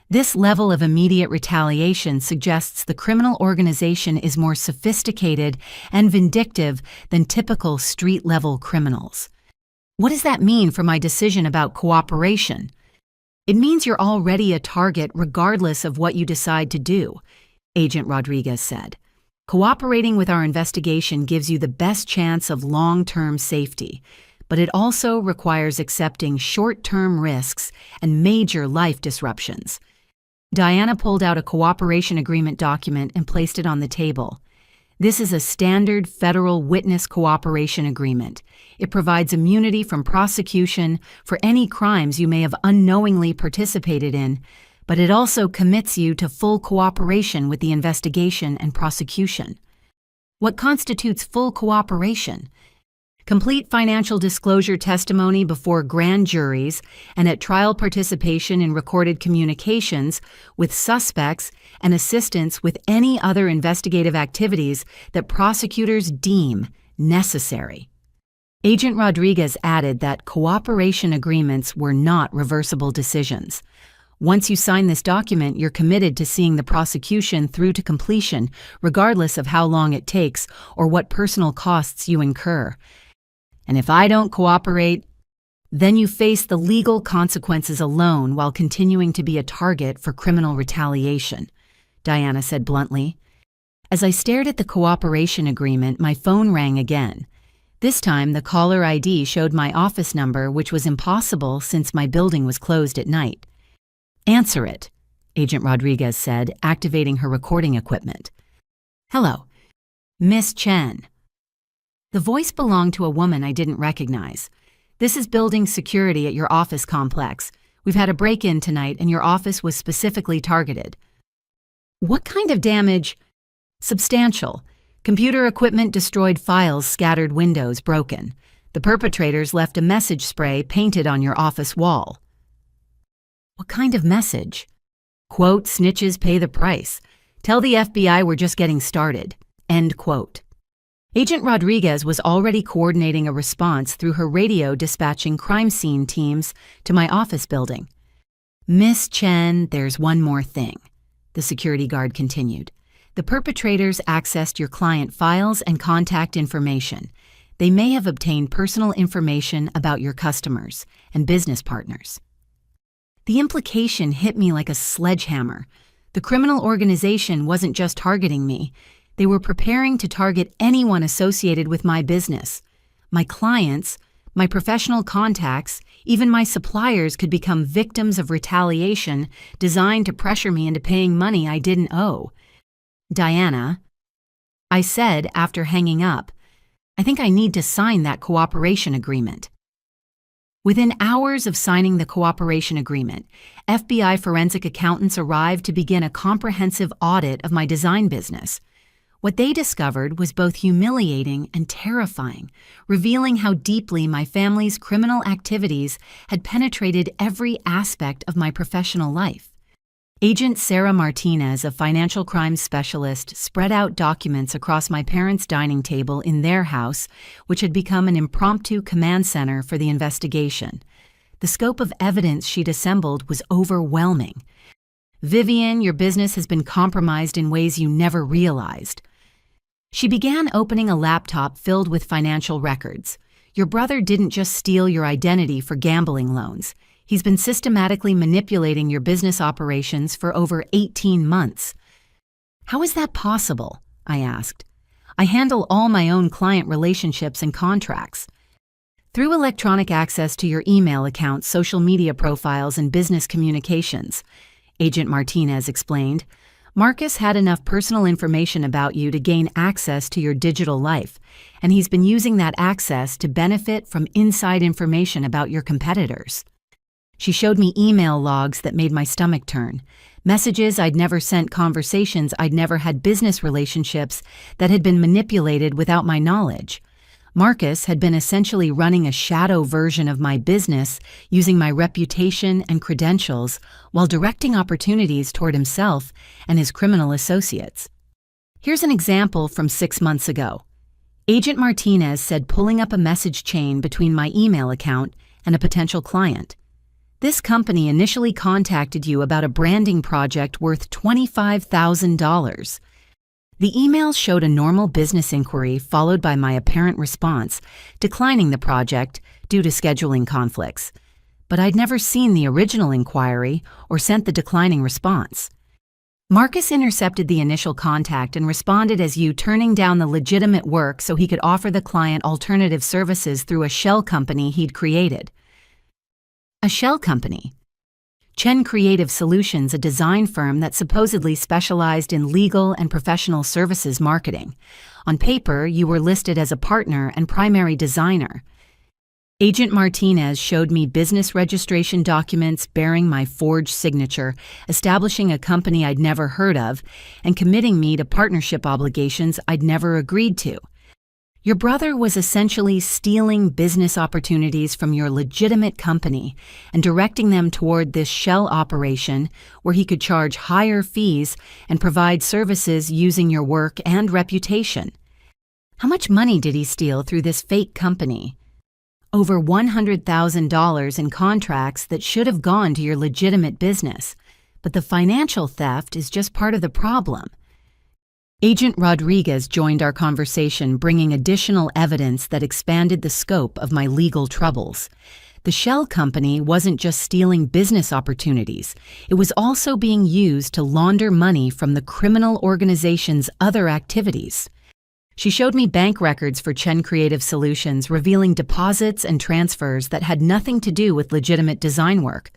S1: This level of immediate retaliation suggests the criminal organization is more sophisticated and vindictive than typical street-level criminals. What does that mean for my decision about cooperation? It means you're already a target regardless of what you decide to do, Agent Rodriguez said. Cooperating with our investigation gives you the best chance of long-term safety, but it also requires accepting short-term risks and major life disruptions. Diana pulled out a cooperation agreement document and placed it on the table. This is a standard federal witness cooperation agreement. It provides immunity from prosecution for any crimes you may have unknowingly participated in, but it also commits you to full cooperation with the investigation and prosecution. What constitutes full cooperation? Complete financial disclosure testimony before grand juries and at trial participation in recorded communications with suspects and assistance with any other investigative activities that prosecutors deem necessary. Agent Rodriguez added that cooperation agreements were not reversible decisions. Once you sign this document, you're committed to seeing the prosecution through to completion, regardless of how long it takes or what personal costs you incur. And if I don't cooperate, then you face the legal consequences alone while continuing to be a target for criminal retaliation, Diana said bluntly. As I stared at the cooperation agreement, my phone rang again. This time, the caller ID showed my office number, which was impossible since my building was closed at night. Answer it, Agent Rodriguez said, activating her recording equipment. Hello, Miss Chen. The voice belonged to a woman I didn't recognize. This is building security at your office complex. We've had a break-in tonight and your office was specifically targeted. What kind of damage? Substantial. Computer equipment destroyed, files scattered, windows broken. The perpetrators left a message spray painted on your office wall. What kind of message? Quote, snitches pay the price. Tell the FBI we're just getting started. End quote. Agent Rodriguez was already coordinating a response through her radio, dispatching crime scene teams to my office building. Miss Chen, there's one more thing, the security guard continued. The perpetrators accessed your client files and contact information. They may have obtained personal information about your customers and business partners. The implication hit me like a sledgehammer. The criminal organization wasn't just targeting me. They were preparing to target anyone associated with my business. My clients, my professional contacts, even my suppliers could become victims of retaliation designed to pressure me into paying money I didn't owe. Diana, I said after hanging up, I think I need to sign that cooperation agreement. Within hours of signing the cooperation agreement, FBI forensic accountants arrived to begin a comprehensive audit of my design business. What they discovered was both humiliating and terrifying, revealing how deeply my family's criminal activities had penetrated every aspect of my professional life. Agent Sarah Martinez, a financial crimes specialist, spread out documents across my parents' dining table in their house, which had become an impromptu command center for the investigation. The scope of evidence she'd assembled was overwhelming. Vivian, your business has been compromised in ways you never realized. She began opening a laptop filled with financial records. Your brother didn't just steal your identity for gambling loans. He's been systematically manipulating your business operations for over 18 months. How is that possible? I asked. I handle all my own client relationships and contracts. Through electronic access to your email accounts, social media profiles, and business communications, Agent Martinez explained. Marcus had enough personal information about you to gain access to your digital life, and he's been using that access to benefit from inside information about your competitors. She showed me email logs that made my stomach turn, messages I'd never sent, conversations I'd never had, business relationships that had been manipulated without my knowledge. Marcus had been essentially running a shadow version of my business, using my reputation and credentials while directing opportunities toward himself and his criminal associates. Here's an example from 6 months ago. Agent Martinez said pulling up a message chain between my email account and a potential client. This company initially contacted you about a branding project worth $25,000. The emails showed a normal business inquiry followed by my apparent response, declining the project due to scheduling conflicts. But I'd never seen the original inquiry or sent the declining response. Marcus intercepted the initial contact and responded as you turning down the legitimate work so he could offer the client alternative services through a shell company he'd created. A shell company. Chen Creative Solutions, a design firm that supposedly specialized in legal and professional services marketing. On paper, you were listed as a partner and primary designer. Agent Martinez showed me business registration documents bearing my forged signature, establishing a company I'd never heard of, and committing me to partnership obligations I'd never agreed to. Your brother was essentially stealing business opportunities from your legitimate company and directing them toward this shell operation where he could charge higher fees and provide services using your work and reputation. How much money did he steal through this fake company? Over $100,000 in contracts that should have gone to your legitimate business, but the financial theft is just part of the problem. Agent Rodriguez joined our conversation, bringing additional evidence that expanded the scope of my legal troubles. The shell company wasn't just stealing business opportunities, it was also being used to launder money from the criminal organization's other activities. She showed me bank records for Chen Creative Solutions, revealing deposits and transfers that had nothing to do with legitimate design work.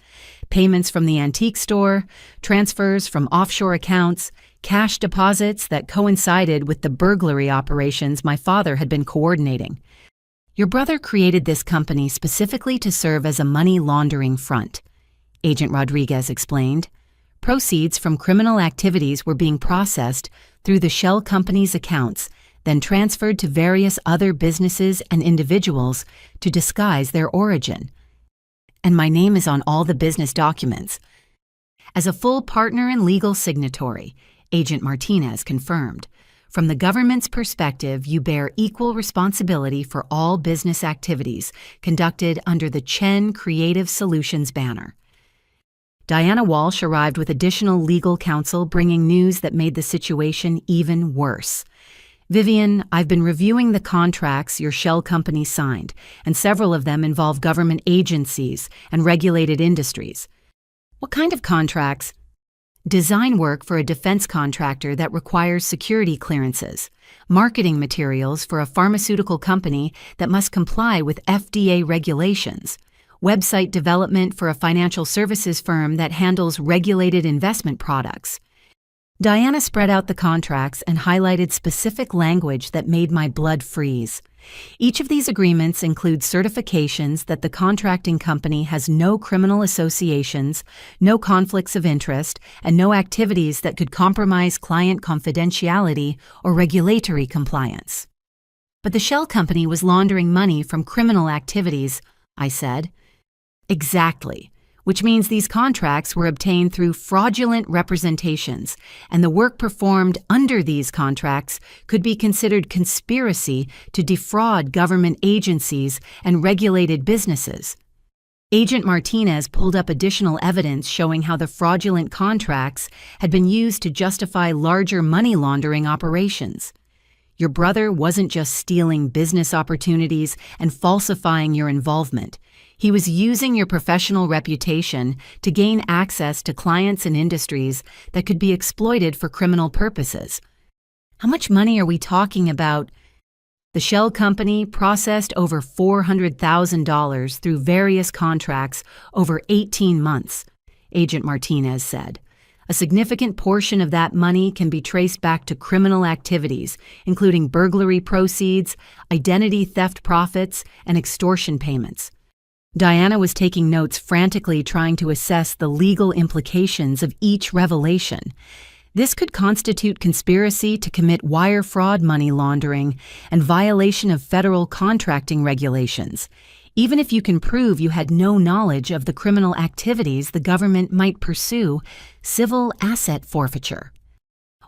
S1: Payments from the antique store, transfers from offshore accounts, cash deposits that coincided with the burglary operations my father had been coordinating. Your brother created this company specifically to serve as a money laundering front, Agent Rodriguez explained. Proceeds from criminal activities were being processed through the shell company's accounts, then transferred to various other businesses and individuals to disguise their origin. And my name is on all the business documents. As a full partner and legal signatory, Agent Martinez confirmed. From the government's perspective, you bear equal responsibility for all business activities conducted under the Chen Creative Solutions banner. Diana Walsh arrived with additional legal counsel, bringing news that made the situation even worse. Vivian, I've been reviewing the contracts your shell company signed, and several of them involve government agencies and regulated industries. What kind of contracts? Design work for a defense contractor that requires security clearances, marketing materials for a pharmaceutical company that must comply with FDA regulations, website development for a financial services firm that handles regulated investment products. Diana spread out the contracts and highlighted specific language that made my blood freeze. Each of these agreements includes certifications that the contracting company has no criminal associations, no conflicts of interest, and no activities that could compromise client confidentiality or regulatory compliance. But the shell company was laundering money from criminal activities, I said. Exactly. Which means these contracts were obtained through fraudulent representations, and the work performed under these contracts could be considered conspiracy to defraud government agencies and regulated businesses. Agent Martinez pulled up additional evidence showing how the fraudulent contracts had been used to justify larger money laundering operations. Your brother wasn't just stealing business opportunities and falsifying your involvement. He was using your professional reputation to gain access to clients and industries that could be exploited for criminal purposes. How much money are we talking about? The shell company processed over $400,000 through various contracts over 18 months, Agent Martinez said. A significant portion of that money can be traced back to criminal activities, including burglary proceeds, identity theft profits, and extortion payments. Diana was taking notes, frantically trying to assess the legal implications of each revelation. This could constitute conspiracy to commit wire fraud, money laundering, and violation of federal contracting regulations, even if you can prove you had no knowledge of the criminal activities the government might pursue. Civil asset forfeiture.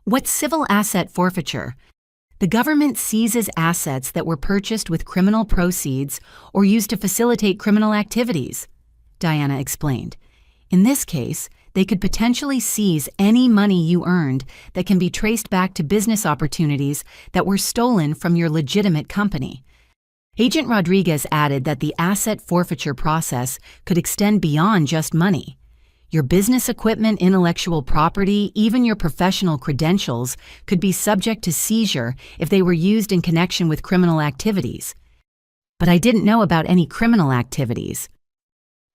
S1: What's civil asset forfeiture? The government seizes assets that were purchased with criminal proceeds or used to facilitate criminal activities, Diana explained. In this case, they could potentially seize any money you earned that can be traced back to business opportunities that were stolen from your legitimate company. Agent Rodriguez added that the asset forfeiture process could extend beyond just money. Your business equipment, intellectual property, even your professional credentials could be subject to seizure if they were used in connection with criminal activities. But I didn't know about any criminal activities.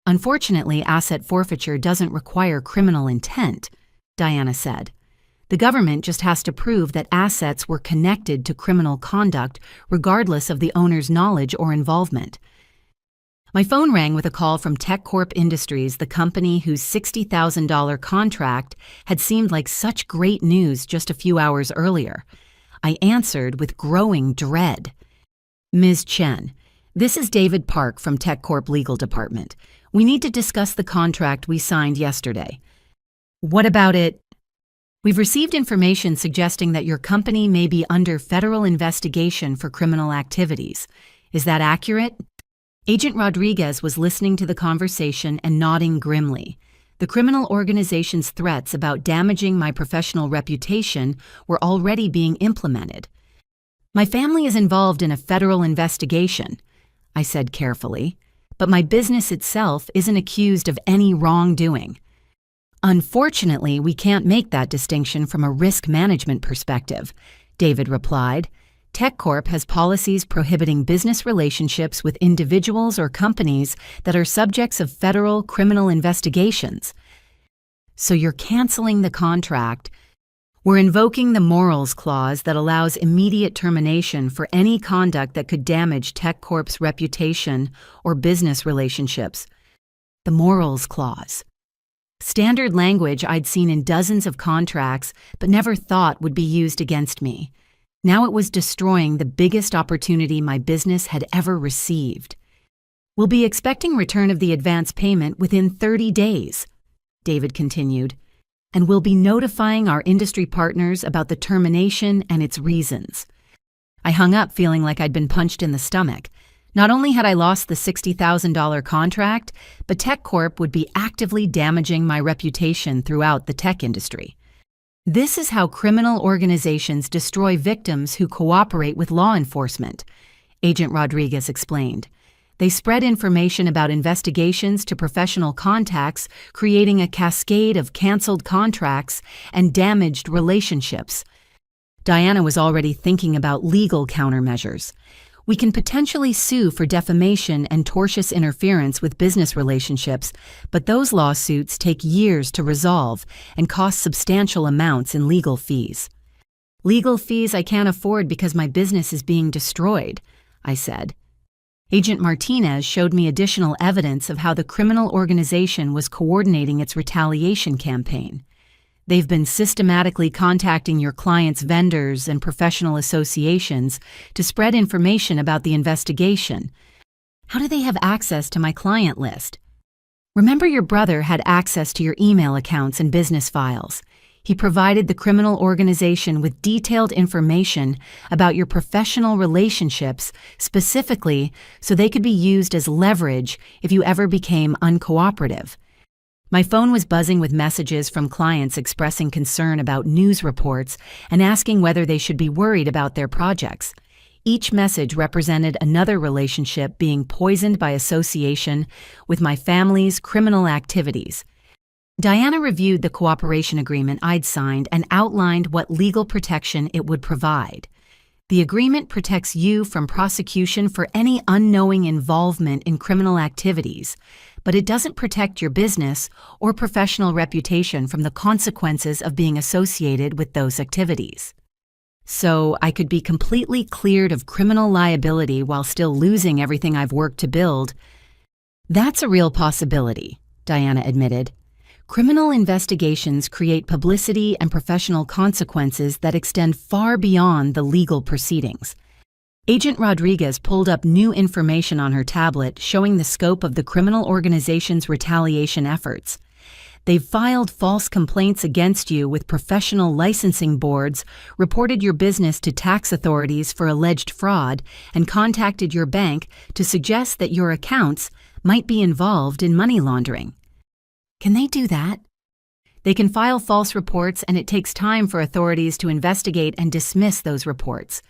S1: Unfortunately, asset forfeiture doesn't require criminal intent, Diana said. The government just has to prove that assets were connected to criminal conduct, regardless of the owner's knowledge or involvement. My phone rang with a call from TechCorp Industries, the company whose $60,000 contract had seemed like such great news just a few hours earlier. I answered with growing dread. Ms. Chen, this is David Park from TechCorp Legal Department. We need to discuss the contract we signed yesterday. What about it? We've received information suggesting that your company may be under federal investigation for criminal activities. Is that accurate? Agent Rodriguez was listening to the conversation and nodding grimly. The criminal organization's threats about damaging my professional reputation were already being implemented. My family is involved in a federal investigation, I said carefully, but my business itself isn't accused of any wrongdoing. Unfortunately, we can't make that distinction from a risk management perspective, David replied. TechCorp has policies prohibiting business relationships with individuals or companies that are subjects of federal criminal investigations. So you're canceling the contract. We're invoking the morals clause that allows immediate termination for any conduct that could damage TechCorp's reputation or business relationships. The morals clause. Standard language I'd seen in dozens of contracts but never thought would be used against me. Now it was destroying the biggest opportunity my business had ever received. We'll be expecting return of the advance payment within 30 days, David continued, and we'll be notifying our industry partners about the termination and its reasons. I hung up feeling like I'd been punched in the stomach. Not only had I lost the $60,000 contract, but TechCorp would be actively damaging my reputation throughout the tech industry. This is how criminal organizations destroy victims who cooperate with law enforcement, Agent Rodriguez explained. They spread information about investigations to professional contacts, creating a cascade of canceled contracts and damaged relationships. Diana was already thinking about legal countermeasures. We can potentially sue for defamation and tortious interference with business relationships, but those lawsuits take years to resolve and cost substantial amounts in legal fees. Legal fees I can't afford because my business is being destroyed, I said. Agent Martinez showed me additional evidence of how the criminal organization was coordinating its retaliation campaign. They've been systematically contacting your clients' vendors and professional associations to spread information about the investigation. How do they have access to my client list? Remember, your brother had access to your email accounts and business files. He provided the criminal organization with detailed information about your professional relationships, specifically so they could be used as leverage if you ever became uncooperative. My phone was buzzing with messages from clients expressing concern about news reports and asking whether they should be worried about their projects. Each message represented another relationship being poisoned by association with my family's criminal activities. Diana reviewed the cooperation agreement I'd signed and outlined what legal protection it would provide. The agreement protects you from prosecution for any unknowing involvement in criminal activities, but it doesn't protect your business or professional reputation from the consequences of being associated with those activities. So I could be completely cleared of criminal liability while still losing everything I've worked to build. That's a real possibility, Diana admitted. Criminal investigations create publicity and professional consequences that extend far beyond the legal proceedings. Agent Rodriguez pulled up new information on her tablet showing the scope of the criminal organization's retaliation efforts. They've filed false complaints against you with professional licensing boards, reported your business to tax authorities for alleged fraud, and contacted your bank to suggest that your accounts might be involved in money laundering. Can they do that? They can file false reports, and it takes time for authorities to investigate and dismiss those reports.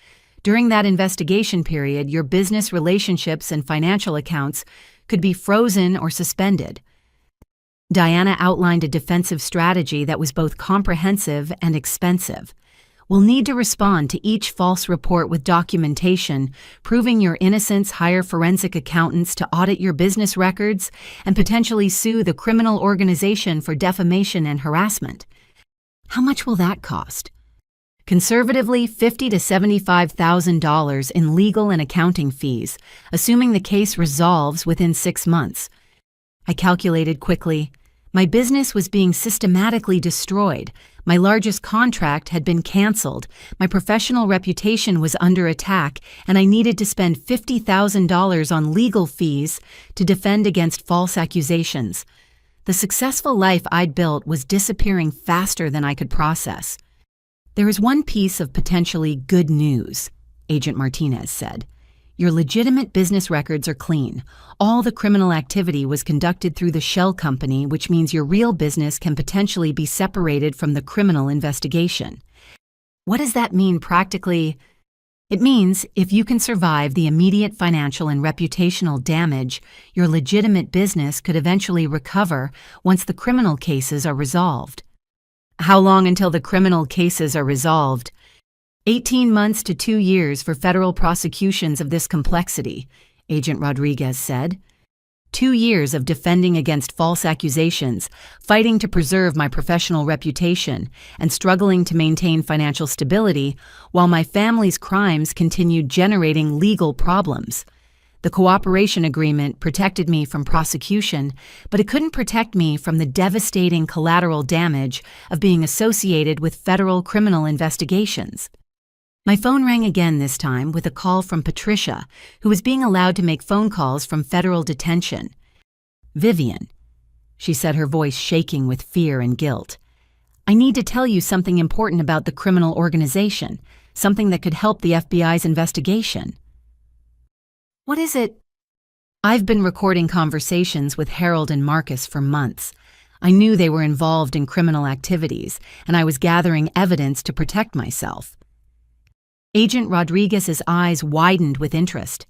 S1: During that investigation period, your business relationships and financial accounts could be frozen or suspended. Diana outlined a defensive strategy that was both comprehensive and expensive. We'll need to respond to each false report with documentation, proving your innocence, hire forensic accountants to audit your business records, and potentially sue the criminal organization for defamation and harassment. How much will that cost? Conservatively, $50,000 to $75,000 in legal and accounting fees, assuming the case resolves within 6 months. I calculated quickly. My business was being systematically destroyed. My largest contract had been canceled. My professional reputation was under attack, and I needed to spend $50,000 on legal fees to defend against false accusations. The successful life I'd built was disappearing faster than I could process. There is one piece of potentially good news, Agent Martinez said. Your legitimate business records are clean. All the criminal activity was conducted through the shell company, which means your real business can potentially be separated from the criminal investigation. What does that mean practically? It means if you can survive the immediate financial and reputational damage, your legitimate business could eventually recover once the criminal cases are resolved. How long until the criminal cases are resolved? 18 months to 2 years for federal prosecutions of this complexity, Agent Rodriguez said. 2 years of defending against false accusations, fighting to preserve my professional reputation, and struggling to maintain financial stability while my family's crimes continued generating legal problems. The cooperation agreement protected me from prosecution, but it couldn't protect me from the devastating collateral damage of being associated with federal criminal investigations. My phone rang again this time with a call from Patricia, who was being allowed to make phone calls from federal detention. Vivian, she said, her voice shaking with fear and guilt. I need to tell you something important about the criminal organization, something that could help the FBI's investigation. What is it? I've been recording conversations with Harold and Marcus for months. I knew they were involved in criminal activities, and I was gathering evidence to protect myself. Agent Rodriguez's eyes widened with interest.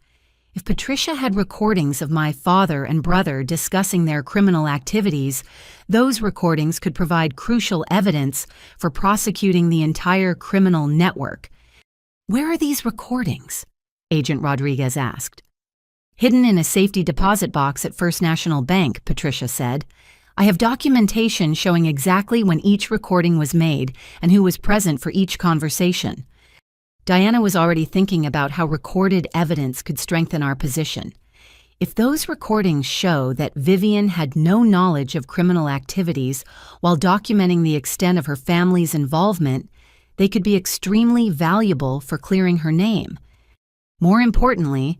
S1: If Patricia had recordings of my father and brother discussing their criminal activities, those recordings could provide crucial evidence for prosecuting the entire criminal network. Where are these recordings? Agent Rodriguez asked. Hidden in a safety deposit box at First National Bank, Patricia said. I have documentation showing exactly when each recording was made and who was present for each conversation. Diana was already thinking about how recorded evidence could strengthen our position. If those recordings show that Vivian had no knowledge of criminal activities while documenting the extent of her family's involvement, they could be extremely valuable for clearing her name. More importantly,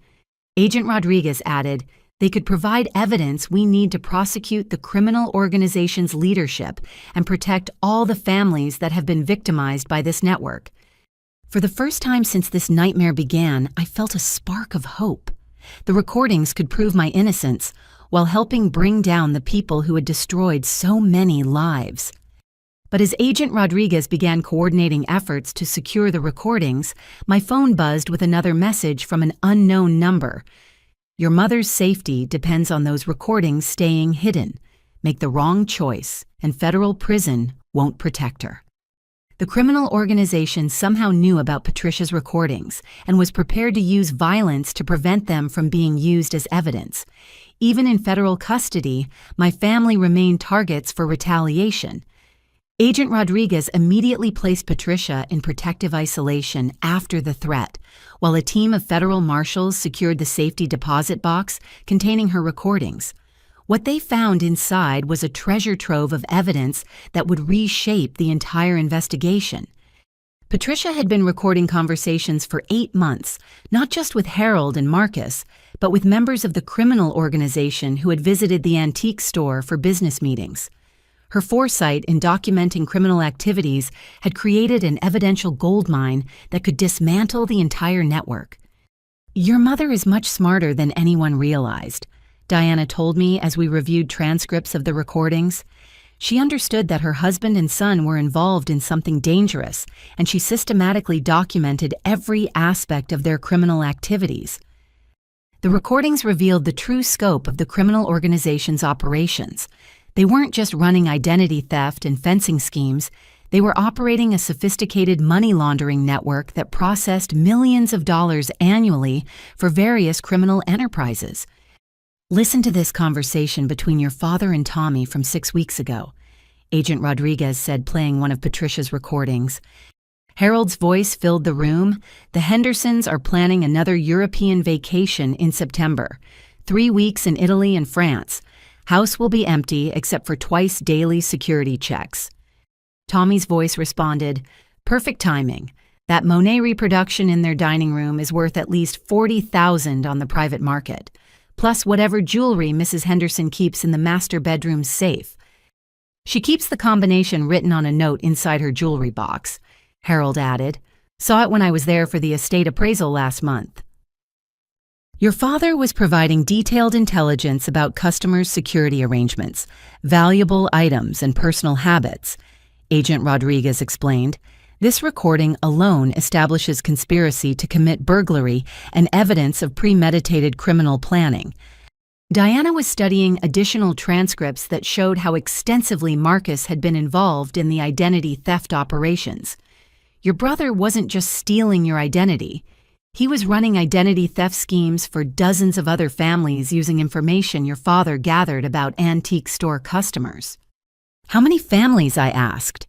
S1: Agent Rodriguez added, they could provide evidence we need to prosecute the criminal organization's leadership and protect all the families that have been victimized by this network. For the first time since this nightmare began, I felt a spark of hope. The recordings could prove my innocence while helping bring down the people who had destroyed so many lives. But as Agent Rodriguez began coordinating efforts to secure the recordings, my phone buzzed with another message from an unknown number. Your mother's safety depends on those recordings staying hidden. Make the wrong choice, and federal prison won't protect her. The criminal organization somehow knew about Patricia's recordings and was prepared to use violence to prevent them from being used as evidence. Even in federal custody, my family remained targets for retaliation. Agent Rodriguez immediately placed Patricia in protective isolation after the threat, while a team of federal marshals secured the safety deposit box containing her recordings. What they found inside was a treasure trove of evidence that would reshape the entire investigation. Patricia had been recording conversations for 8 months, not just with Harold and Marcus, but with members of the criminal organization who had visited the antique store for business meetings. Her foresight in documenting criminal activities had created an evidential goldmine that could dismantle the entire network. Your mother is much smarter than anyone realized, Diana told me as we reviewed transcripts of the recordings. She understood that her husband and son were involved in something dangerous, and she systematically documented every aspect of their criminal activities. The recordings revealed the true scope of the criminal organization's operations. They weren't just running identity theft and fencing schemes. They were operating a sophisticated money laundering network that processed millions of dollars annually for various criminal enterprises. Listen to this conversation between your father and Tommy from 6 weeks ago, Agent Rodriguez said, playing one of Patricia's recordings. Harold's voice filled the room. The Hendersons are planning another European vacation in September. 3 weeks in Italy and France. House will be empty except for twice daily security checks. Tommy's voice responded, perfect timing. That Monet reproduction in their dining room is worth at least $40,000 on the private market. Plus whatever jewelry Mrs. Henderson keeps in the master bedroom's safe. She keeps the combination written on a note inside her jewelry box, Harold added. Saw it when I was there for the estate appraisal last month. Your father was providing detailed intelligence about customers' security arrangements, valuable items, and personal habits, Agent Rodriguez explained. This recording alone establishes conspiracy to commit burglary and evidence of premeditated criminal planning. Diana was studying additional transcripts that showed how extensively Marcus had been involved in the identity theft operations. Your brother wasn't just stealing your identity. He was running identity theft schemes for dozens of other families using information your father gathered about antique store customers. How many families? I asked.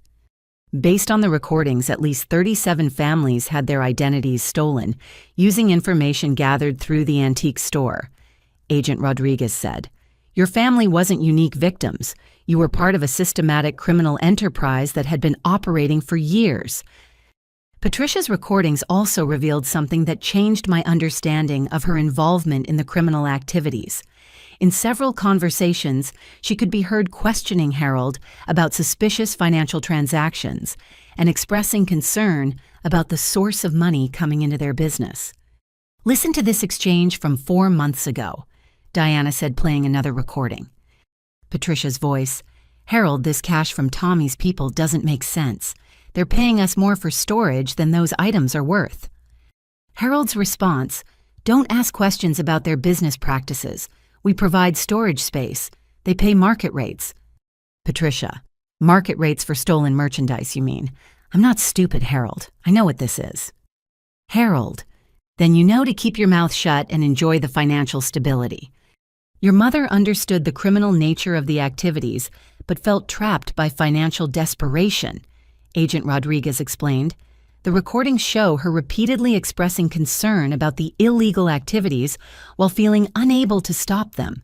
S1: Based on the recordings, at least 37 families had their identities stolen, using information gathered through the antique store, Agent Rodriguez said. Your family wasn't unique victims. You were part of a systematic criminal enterprise that had been operating for years. Patricia's recordings also revealed something that changed my understanding of her involvement in the criminal activities. In several conversations, she could be heard questioning Harold about suspicious financial transactions and expressing concern about the source of money coming into their business. Listen to this exchange from 4 months ago, Diana said, playing another recording. Patricia's voice, Harold, this cash from Tommy's people doesn't make sense. They're paying us more for storage than those items are worth. Harold's response, Don't ask questions about their business practices. We provide storage space. They pay market rates. Patricia, market rates for stolen merchandise, you mean? I'm not stupid, Harold. I know what this is. Harold, then you know to keep your mouth shut and enjoy the financial stability. Your mother understood the criminal nature of the activities, but felt trapped by financial desperation, Agent Rodriguez explained. The recordings show her repeatedly expressing concern about the illegal activities while feeling unable to stop them.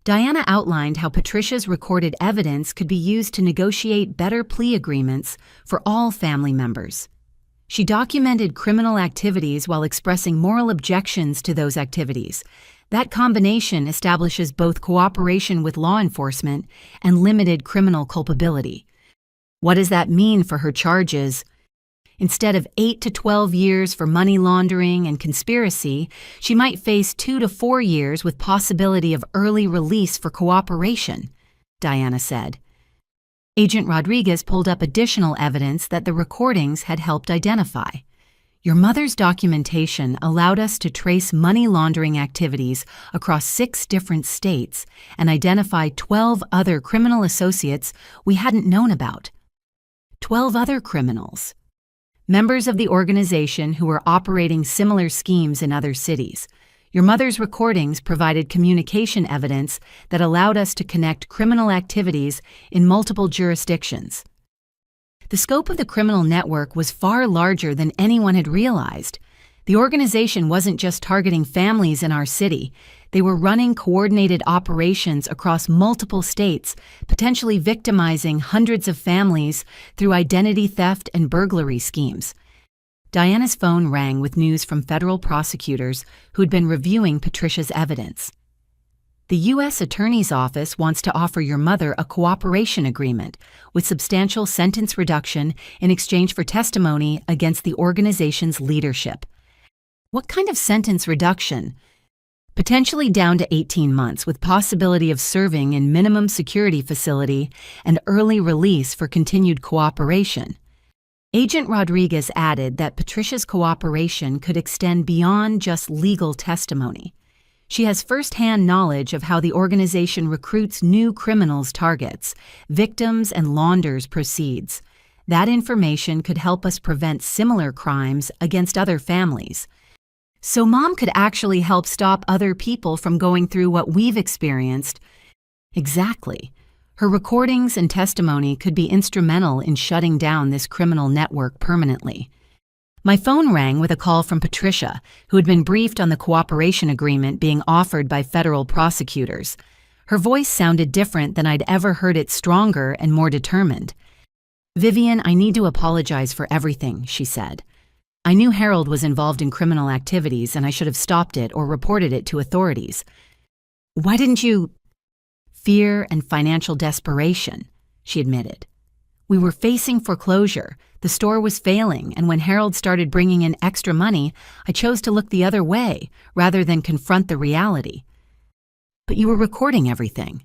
S1: Diana outlined how Patricia's recorded evidence could be used to negotiate better plea agreements for all family members. She documented criminal activities while expressing moral objections to those activities. That combination establishes both cooperation with law enforcement and limited criminal culpability. What does that mean for her charges? Instead of 8 to 12 years for money laundering and conspiracy, she might face 2 to 4 years with possibility of early release for cooperation, Diana said. Agent Rodriguez pulled up additional evidence that the recordings had helped identify. Your mother's documentation allowed us to trace money laundering activities across 6 different states and identify 12 other criminal associates we hadn't known about. 12 other criminals. Members of the organization who were operating similar schemes in other cities. Your mother's recordings provided communication evidence that allowed us to connect criminal activities in multiple jurisdictions. The scope of the criminal network was far larger than anyone had realized. The organization wasn't just targeting families in our city. They were running coordinated operations across multiple states, potentially victimizing hundreds of families through identity theft and burglary schemes. Diana's phone rang with news from federal prosecutors who'd been reviewing Patricia's evidence. The U.S. Attorney's Office wants to offer your mother a cooperation agreement with substantial sentence reduction in exchange for testimony against the organization's leadership. What kind of sentence reduction? Potentially down to 18 months with possibility of serving in minimum security facility and early release for continued cooperation. Agent Rodriguez added that Patricia's cooperation could extend beyond just legal testimony. She has first-hand knowledge of how the organization recruits new criminals' targets, victims, and launders proceeds. That information could help us prevent similar crimes against other families. So Mom could actually help stop other people from going through what we've experienced. Exactly. Her recordings and testimony could be instrumental in shutting down this criminal network permanently. My phone rang with a call from Patricia, who had been briefed on the cooperation agreement being offered by federal prosecutors. Her voice sounded different than I'd ever heard it, stronger and more determined. "Vivian, I need to apologize for everything," she said. "I knew Harold was involved in criminal activities and I should have stopped it or reported it to authorities." "Why didn't you—" "Fear and financial desperation," she admitted. "We were facing foreclosure, the store was failing, and when Harold started bringing in extra money, I chose to look the other way rather than confront the reality." "But you were recording everything."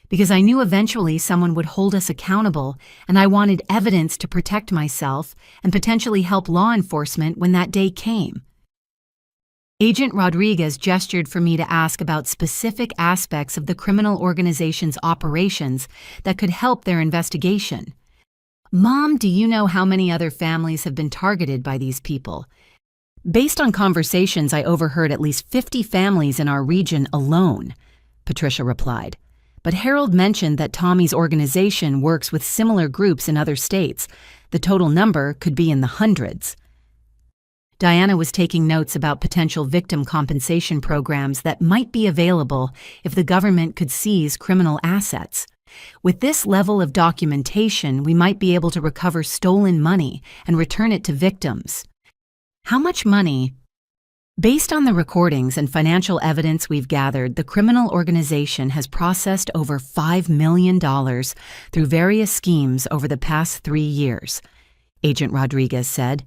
S1: "Because I knew eventually someone would hold us accountable, and I wanted evidence to protect myself and potentially help law enforcement when that day came." Agent Rodriguez gestured for me to ask about specific aspects of the criminal organization's operations that could help their investigation. "Mom, do you know how many other families have been targeted by these people?" "Based on conversations, I overheard at least 50 families in our region alone," Patricia replied. "But Harold mentioned that Tommy's organization works with similar groups in other states. The total number could be in the hundreds." Diana was taking notes about potential victim compensation programs that might be available if the government could seize criminal assets. With this level of documentation, we might be able to recover stolen money and return it to victims. "How much money?" "Based on the recordings and financial evidence we've gathered, the criminal organization has processed over $5 million through various schemes over the past 3 years, Agent Rodriguez said.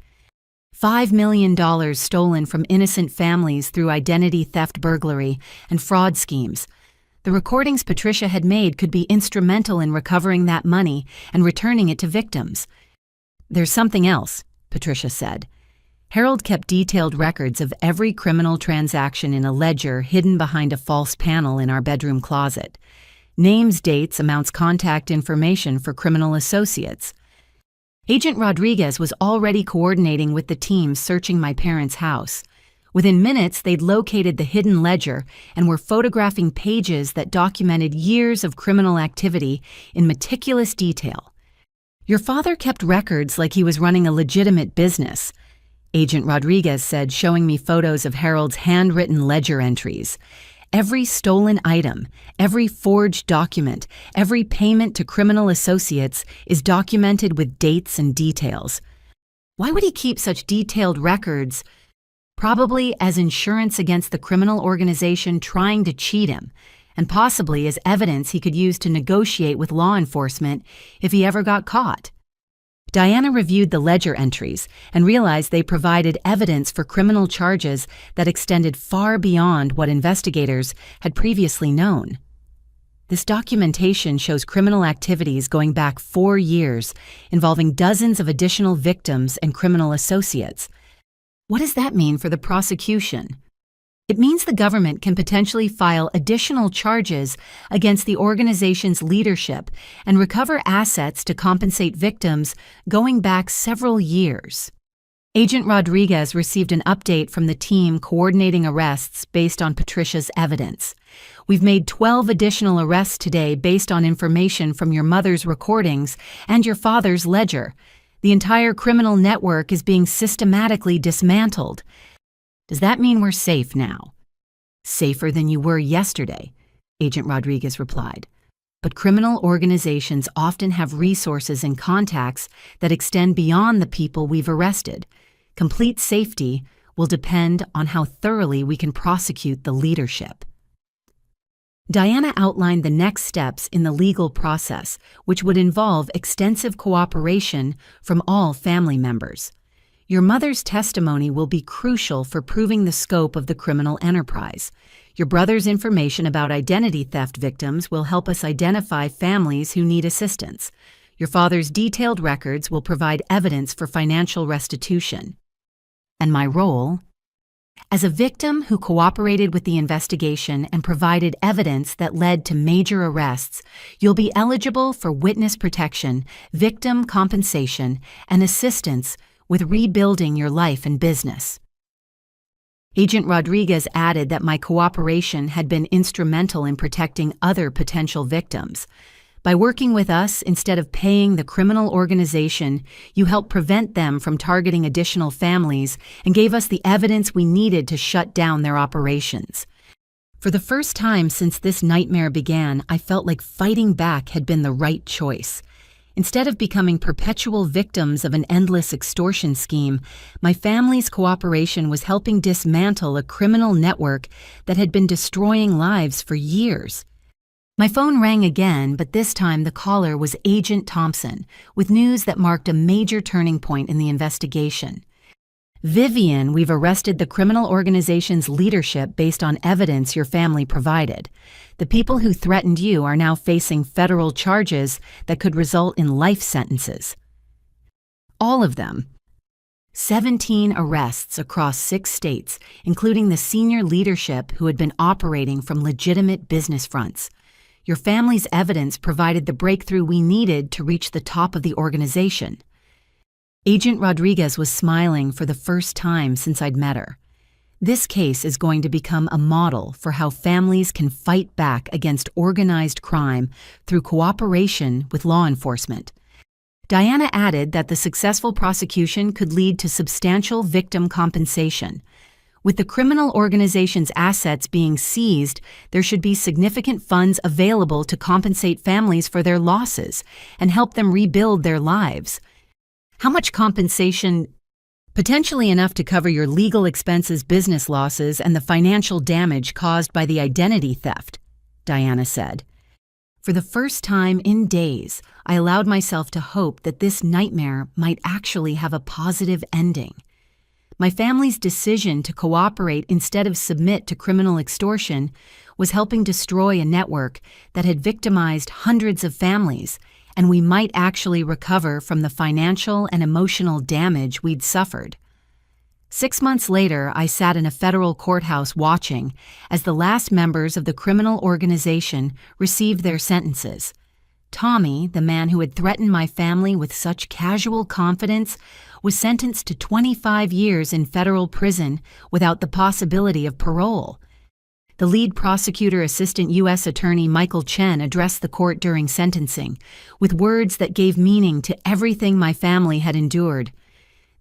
S1: $5 million stolen from innocent families through identity theft, burglary, and fraud schemes. The recordings Patricia had made could be instrumental in recovering that money and returning it to victims. "There's something else," Patricia said. Harold kept detailed records of every criminal transaction in a ledger hidden behind a false panel in our bedroom closet. Names, dates, amounts, contact information for criminal associates. Agent Rodriguez was already coordinating with the team searching my parents' house. Within minutes, they'd located the hidden ledger and were photographing pages that documented years of criminal activity in meticulous detail. "Your father kept records like he was running a legitimate business," Agent Rodriguez said, showing me photos of Harold's handwritten ledger entries. Every stolen item, every forged document, every payment to criminal associates is documented with dates and details. Why would he keep such detailed records? Probably as insurance against the criminal organization trying to cheat him, and possibly as evidence he could use to negotiate with law enforcement if he ever got caught. Diana reviewed the ledger entries and realized they provided evidence for criminal charges that extended far beyond what investigators had previously known. This documentation shows criminal activities going back 4 years, involving dozens of additional victims and criminal associates. What does that mean for the prosecution? It means the government can potentially file additional charges against the organization's leadership and recover assets to compensate victims going back several years. Agent Rodriguez received an update from the team coordinating arrests based on Patricia's evidence. "We've made 12 additional arrests today based on information from your mother's recordings and your father's ledger. The entire criminal network is being systematically dismantled. Does that mean we're safe now?" "Safer than you were yesterday," Agent Rodriguez replied. "But criminal organizations often have resources and contacts that extend beyond the people we've arrested. Complete safety will depend on how thoroughly we can prosecute the leadership." Diana outlined the next steps in the legal process, which would involve extensive cooperation from all family members. "Your mother's testimony will be crucial for proving the scope of the criminal enterprise. Your brother's information about identity theft victims will help us identify families who need assistance. Your father's detailed records will provide evidence for financial restitution." And my role? As a victim who cooperated with the investigation and provided evidence that led to major arrests, you'll be eligible for witness protection, victim compensation, and assistance with rebuilding your life and business. Agent Rodriguez added that my cooperation had been instrumental in protecting other potential victims. "By working with us instead of paying the criminal organization, you helped prevent them from targeting additional families and gave us the evidence we needed to shut down their operations." For the first time since this nightmare began, I felt like fighting back had been the right choice. Instead of becoming perpetual victims of an endless extortion scheme, my family's cooperation was helping dismantle a criminal network that had been destroying lives for years. My phone rang again, but this time the caller was Agent Thompson, with news that marked a major turning point in the investigation. "Vivian, we've arrested the criminal organization's leadership based on evidence your family provided. The people who threatened you are now facing federal charges that could result in life sentences." All of them. 17 arrests across 6 states, including the senior leadership who had been operating from legitimate business fronts. Your family's evidence provided the breakthrough we needed to reach the top of the organization. Agent Rodriguez was smiling for the first time since I'd met her. This case is going to become a model for how families can fight back against organized crime through cooperation with law enforcement. Diana added that the successful prosecution could lead to substantial victim compensation. With the criminal organization's assets being seized, there should be significant funds available to compensate families for their losses and help them rebuild their lives. "How much compensation?" "Potentially enough to cover your legal expenses, business losses, and the financial damage caused by the identity theft," Diana said. For the first time in days, I allowed myself to hope that this nightmare might actually have a positive ending. My family's decision to cooperate instead of submit to criminal extortion was helping destroy a network that had victimized hundreds of families, and we might actually recover from the financial and emotional damage we'd suffered. 6 months later, I sat in a federal courthouse watching as the last members of the criminal organization received their sentences. Tommy, the man who had threatened my family with such casual confidence, was sentenced to 25 years in federal prison without the possibility of parole. The lead prosecutor, Assistant U.S. Attorney Michael Chen, addressed the court during sentencing with words that gave meaning to everything my family had endured.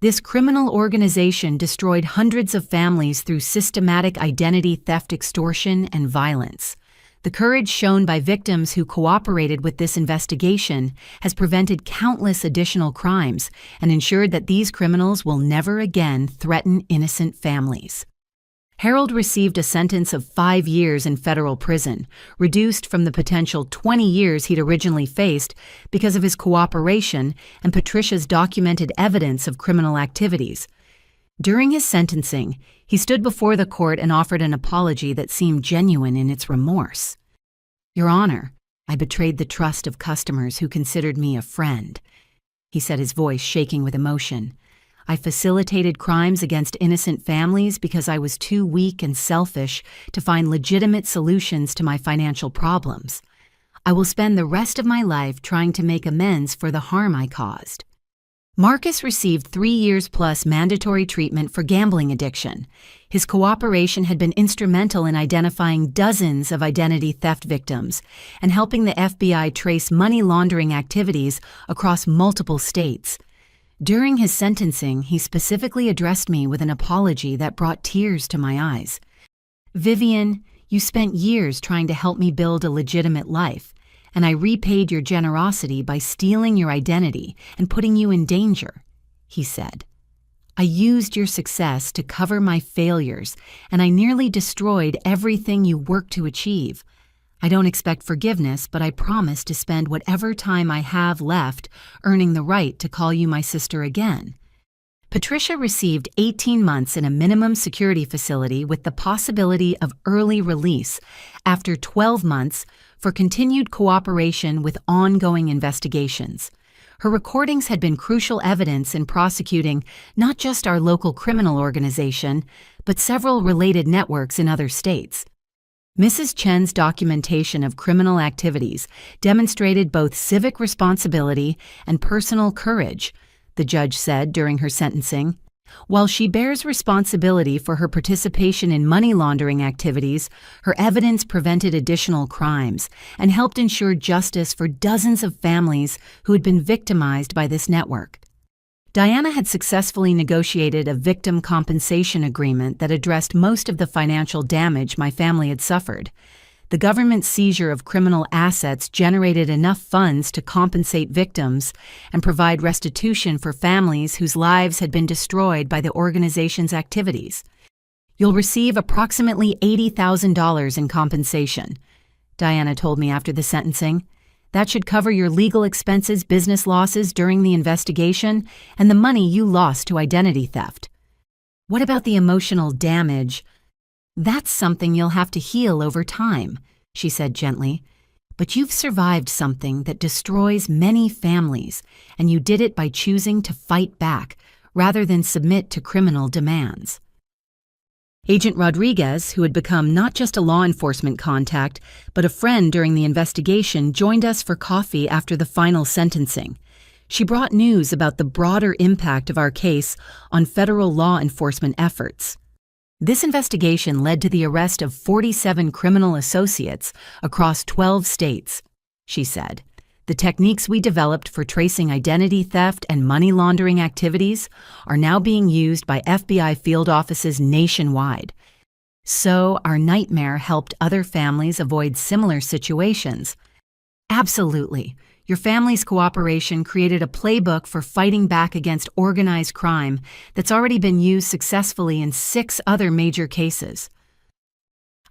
S1: This criminal organization destroyed hundreds of families through systematic identity theft, extortion, and violence. The courage shown by victims who cooperated with this investigation has prevented countless additional crimes and ensured that these criminals will never again threaten innocent families. Harold received a sentence of 5 years in federal prison, reduced from the potential 20 years he'd originally faced because of his cooperation and Patricia's documented evidence of criminal activities. During his sentencing, he stood before the court and offered an apology that seemed genuine in its remorse. "Your Honor, I betrayed the trust of customers who considered me a friend," he said, his voice shaking with emotion. "I facilitated crimes against innocent families because I was too weak and selfish to find legitimate solutions to my financial problems. I will spend the rest of my life trying to make amends for the harm I caused." Marcus received 3 years plus mandatory treatment for gambling addiction. His cooperation had been instrumental in identifying dozens of identity theft victims and helping the FBI trace money laundering activities across multiple states. During his sentencing, he specifically addressed me with an apology that brought tears to my eyes. "Vivian, you spent years trying to help me build a legitimate life, and I repaid your generosity by stealing your identity and putting you in danger," he said. "I used your success to cover my failures, and I nearly destroyed everything you worked to achieve. I don't expect forgiveness, but I promise to spend whatever time I have left earning the right to call you my sister again." Patricia received 18 months in a minimum security facility with the possibility of early release after 12 months for continued cooperation with ongoing investigations. Her recordings had been crucial evidence in prosecuting not just our local criminal organization, but several related networks in other states. Mrs. Chen's documentation of criminal activities demonstrated both civic responsibility and personal courage, the judge said during her sentencing. While she bears responsibility for her participation in money laundering activities, her evidence prevented additional crimes and helped ensure justice for dozens of families who had been victimized by this network. Diana had successfully negotiated a victim compensation agreement that addressed most of the financial damage my family had suffered. The government's seizure of criminal assets generated enough funds to compensate victims and provide restitution for families whose lives had been destroyed by the organization's activities. "You'll receive approximately $80,000 in compensation," Diana told me after the sentencing. "That should cover your legal expenses, business losses during the investigation, and the money you lost to identity theft." "What about the emotional damage?" "That's something you'll have to heal over time," she said gently. "But you've survived something that destroys many families, and you did it by choosing to fight back rather than submit to criminal demands." Agent Rodriguez, who had become not just a law enforcement contact, but a friend during the investigation, joined us for coffee after the final sentencing. She brought news about the broader impact of our case on federal law enforcement efforts. This investigation led to the arrest of 47 criminal associates across 12 states, she said. "The techniques we developed for tracing identity theft and money laundering activities are now being used by FBI field offices nationwide. So our nightmare helped other families avoid similar situations." "Absolutely. Your family's cooperation created a playbook for fighting back against organized crime that's already been used successfully in 6 other major cases."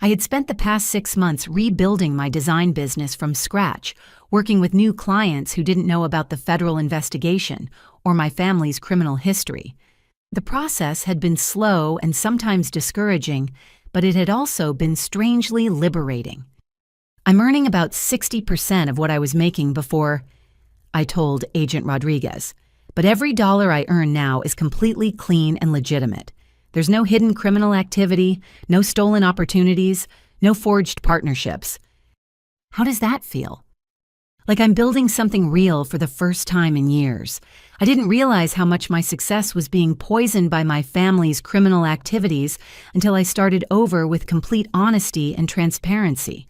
S1: I had spent the past 6 months rebuilding my design business from scratch, working with new clients who didn't know about the federal investigation or my family's criminal history. The process had been slow and sometimes discouraging, but it had also been strangely liberating. "I'm earning about 60% of what I was making before," I told Agent Rodriguez. "But every dollar I earn now is completely clean and legitimate. There's no hidden criminal activity, no stolen opportunities, no forged partnerships. How does that feel? Like I'm building something real for the first time in years. I didn't realize how much my success was being poisoned by my family's criminal activities until I started over with complete honesty and transparency.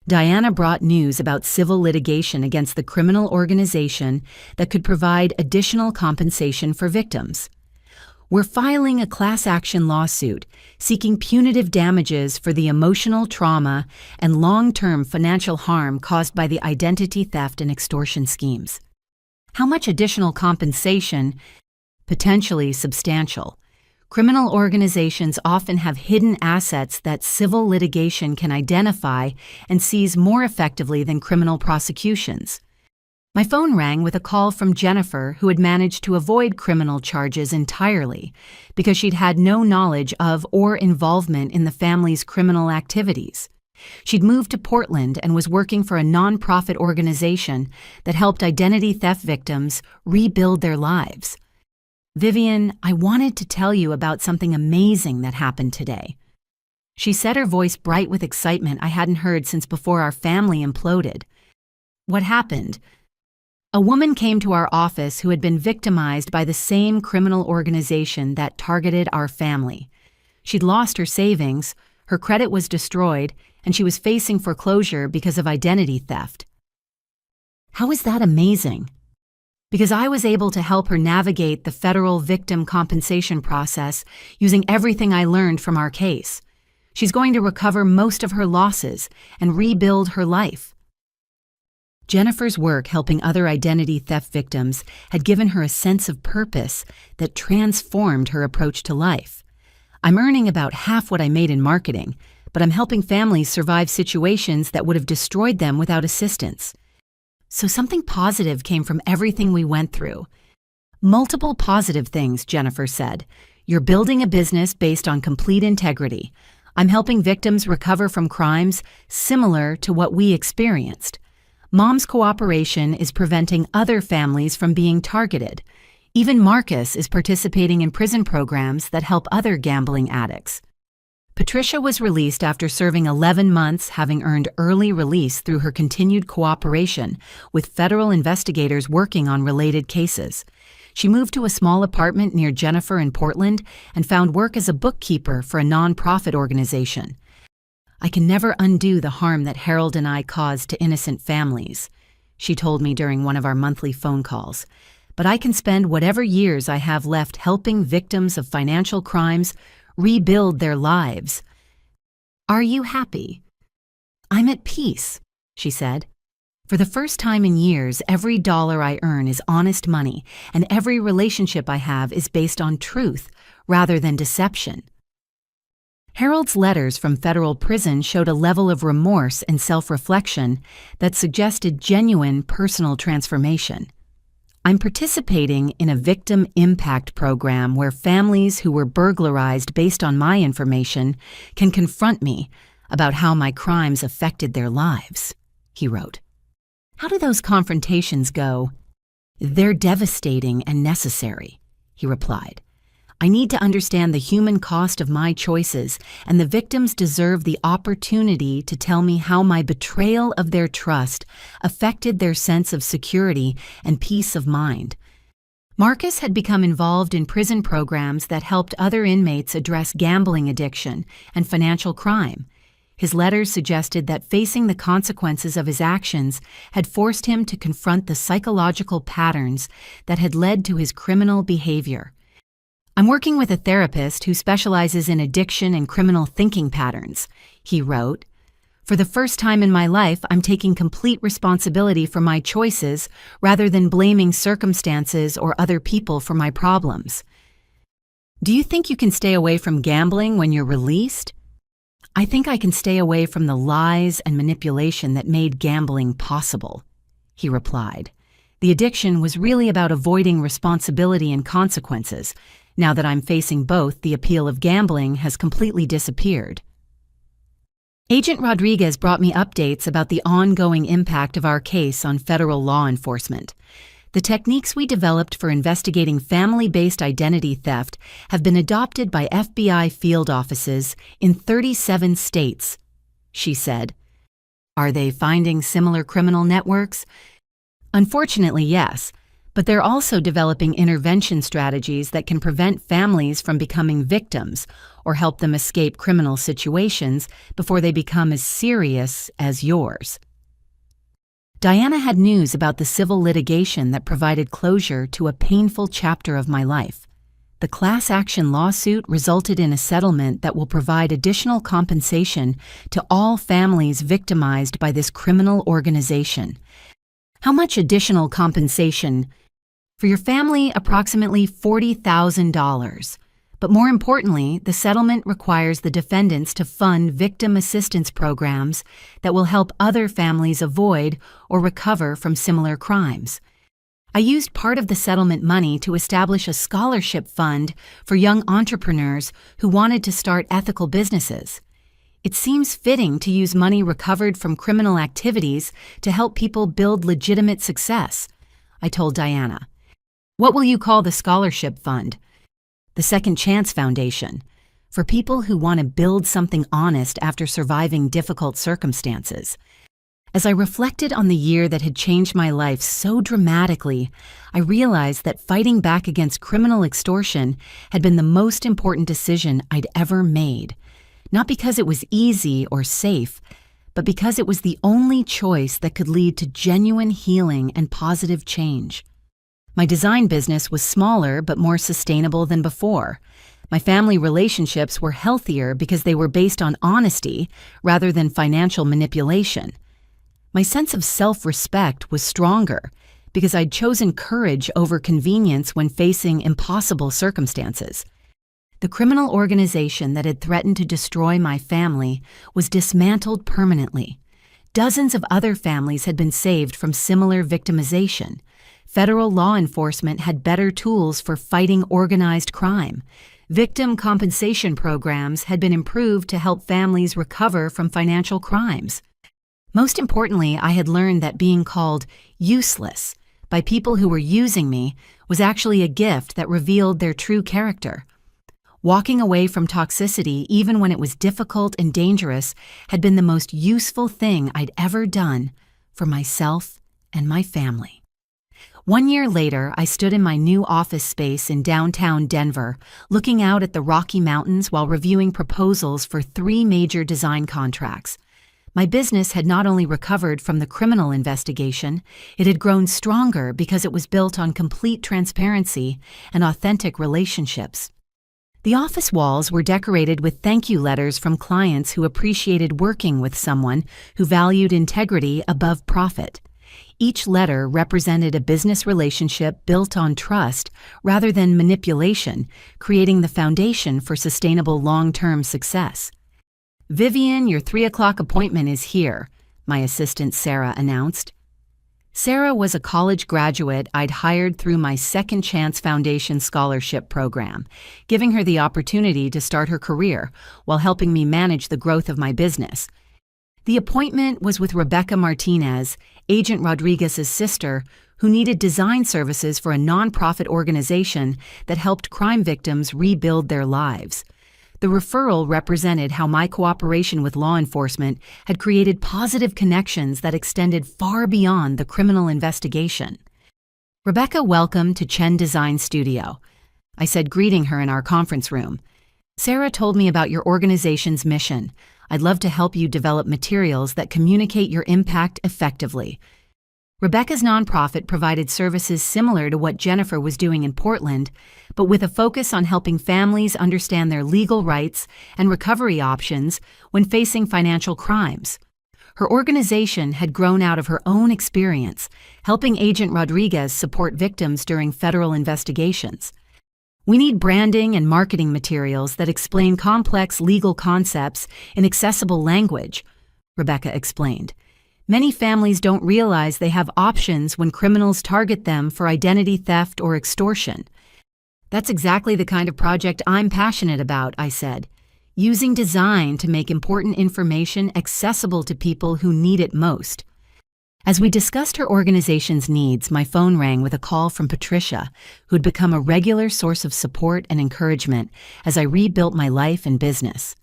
S1: Diana brought news about civil litigation against the criminal organization that could provide additional compensation for victims. We're filing a class action lawsuit seeking punitive damages for the emotional trauma and long-term financial harm caused by the identity theft and extortion schemes. How much additional compensation? Potentially substantial. Criminal organizations often have hidden assets that civil litigation can identify and seize more effectively than criminal prosecutions. My phone rang with a call from Jennifer, who had managed to avoid criminal charges entirely because she'd had no knowledge of or involvement in the family's criminal activities. She'd moved to Portland and was working for a nonprofit organization that helped identity theft victims rebuild their lives. "Vivian, I wanted to tell you about something amazing that happened today." She said, her voice bright with excitement I hadn't heard since before our family imploded. "What happened?" "A woman came to our office who had been victimized by the same criminal organization that targeted our family. She'd lost her savings, her credit was destroyed, and she was facing foreclosure because of identity theft." "How is that amazing?" "Because I was able to help her navigate the federal victim compensation process using everything I learned from our case. She's going to recover most of her losses and rebuild her life." Jennifer's work helping other identity theft victims had given her a sense of purpose that transformed her approach to life. "I'm earning about half what I made in marketing, but I'm helping families survive situations that would have destroyed them without assistance. So something positive came from everything we went through." "Multiple positive things," Jennifer said. "You're building a business based on complete integrity. I'm helping victims recover from crimes similar to what we experienced. Mom's cooperation is preventing other families from being targeted. Even Marcus is participating in prison programs that help other gambling addicts." Patricia was released after serving 11 months, having earned early release through her continued cooperation with federal investigators working on related cases. She moved to a small apartment near Jennifer in Portland and found work as a bookkeeper for a nonprofit organization. "I can never undo the harm that Harold and I caused to innocent families," she told me during one of our monthly phone calls. "But I can spend whatever years I have left helping victims of financial crimes rebuild their lives." "Are you happy?" "I'm at peace," she said. "For the first time in years, every dollar I earn is honest money, and every relationship I have is based on truth rather than deception." Harold's letters from federal prison showed a level of remorse and self-reflection that suggested genuine personal transformation. "I'm participating in a victim impact program where families who were burglarized based on my information can confront me about how my crimes affected their lives," he wrote. "How do those confrontations go?" "They're devastating and necessary," he replied. "I need to understand the human cost of my choices, and the victims deserve the opportunity to tell me how my betrayal of their trust affected their sense of security and peace of mind." Marcus had become involved in prison programs that helped other inmates address gambling addiction and financial crime. His letters suggested that facing the consequences of his actions had forced him to confront the psychological patterns that had led to his criminal behavior. "I'm working with a therapist who specializes in addiction and criminal thinking patterns," he wrote. "For the first time in my life, I'm taking complete responsibility for my choices rather than blaming circumstances or other people for my problems." "Do you think you can stay away from gambling when you're released?" "I think I can stay away from the lies and manipulation that made gambling possible," he replied. "The addiction was really about avoiding responsibility and consequences. Now that I'm facing both, the appeal of gambling has completely disappeared." Agent Rodriguez brought me updates about the ongoing impact of our case on federal law enforcement. The techniques we developed for investigating family-based identity theft have been adopted by FBI field offices in 37 states, she said. Are they finding similar criminal networks? Unfortunately, yes, but they're also developing intervention strategies that can prevent families from becoming victims or help them escape criminal situations before they become as serious as yours. Diana had news about the civil litigation that provided closure to a painful chapter of my life. The class action lawsuit resulted in a settlement that will provide additional compensation to all families victimized by this criminal organization. How much additional compensation? For your family, approximately $40,000. But more importantly, the settlement requires the defendants to fund victim assistance programs that will help other families avoid or recover from similar crimes. I used part of the settlement money to establish a scholarship fund for young entrepreneurs who wanted to start ethical businesses. It seems fitting to use money recovered from criminal activities to help people build legitimate success, I told Diana. What will you call the scholarship fund? The Second Chance Foundation, for people who want to build something honest after surviving difficult circumstances. As I reflected on the year that had changed my life so dramatically, I realized that fighting back against criminal extortion had been the most important decision I'd ever made. Not because it was easy or safe, but because it was the only choice that could lead to genuine healing and positive change. My design business was smaller but more sustainable than before. My family relationships were healthier because they were based on honesty rather than financial manipulation. My sense of self-respect was stronger because I'd chosen courage over convenience when facing impossible circumstances. The criminal organization that had threatened to destroy my family was dismantled permanently. Dozens of other families had been saved from similar victimization. Federal law enforcement had better tools for fighting organized crime. Victim compensation programs had been improved to help families recover from financial crimes. Most importantly, I had learned that being called useless by people who were using me was actually a gift that revealed their true character. Walking away from toxicity, even when it was difficult and dangerous, had been the most useful thing I'd ever done for myself and my family. 1 year later, I stood in my new office space in downtown Denver, looking out at the Rocky Mountains while reviewing proposals for 3 major design contracts. My business had not only recovered from the criminal investigation, it had grown stronger because it was built on complete transparency and authentic relationships. The office walls were decorated with thank you letters from clients who appreciated working with someone who valued integrity above profit. Each letter represented a business relationship built on trust rather than manipulation, creating the foundation for sustainable long-term success. "Vivian, your 3 o'clock appointment is here," my assistant Sarah announced. Sarah was a college graduate I'd hired through my Second Chance Foundation scholarship program, giving her the opportunity to start her career while helping me manage the growth of my business. The appointment was with Rebecca Martinez, Agent Rodriguez's sister, who needed design services for a nonprofit organization that helped crime victims rebuild their lives. The referral represented how my cooperation with law enforcement had created positive connections that extended far beyond the criminal investigation. "Rebecca, welcome to Chen Design Studio," I said, greeting her in our conference room. "Sarah told me about your organization's mission. I'd love to help you develop materials that communicate your impact effectively." Rebecca's nonprofit provided services similar to what Jennifer was doing in Portland, but with a focus on helping families understand their legal rights and recovery options when facing financial crimes. Her organization had grown out of her own experience, helping Agent Rodriguez support victims during federal investigations. "We need branding and marketing materials that explain complex legal concepts in accessible language," Rebecca explained. "Many families don't realize they have options when criminals target them for identity theft or extortion." "That's exactly the kind of project I'm passionate about," I said, "using design to make important information accessible to people who need it most." As we discussed her organization's needs, my phone rang with a call from Patricia, who'd become a regular source of support and encouragement as I rebuilt my life and business.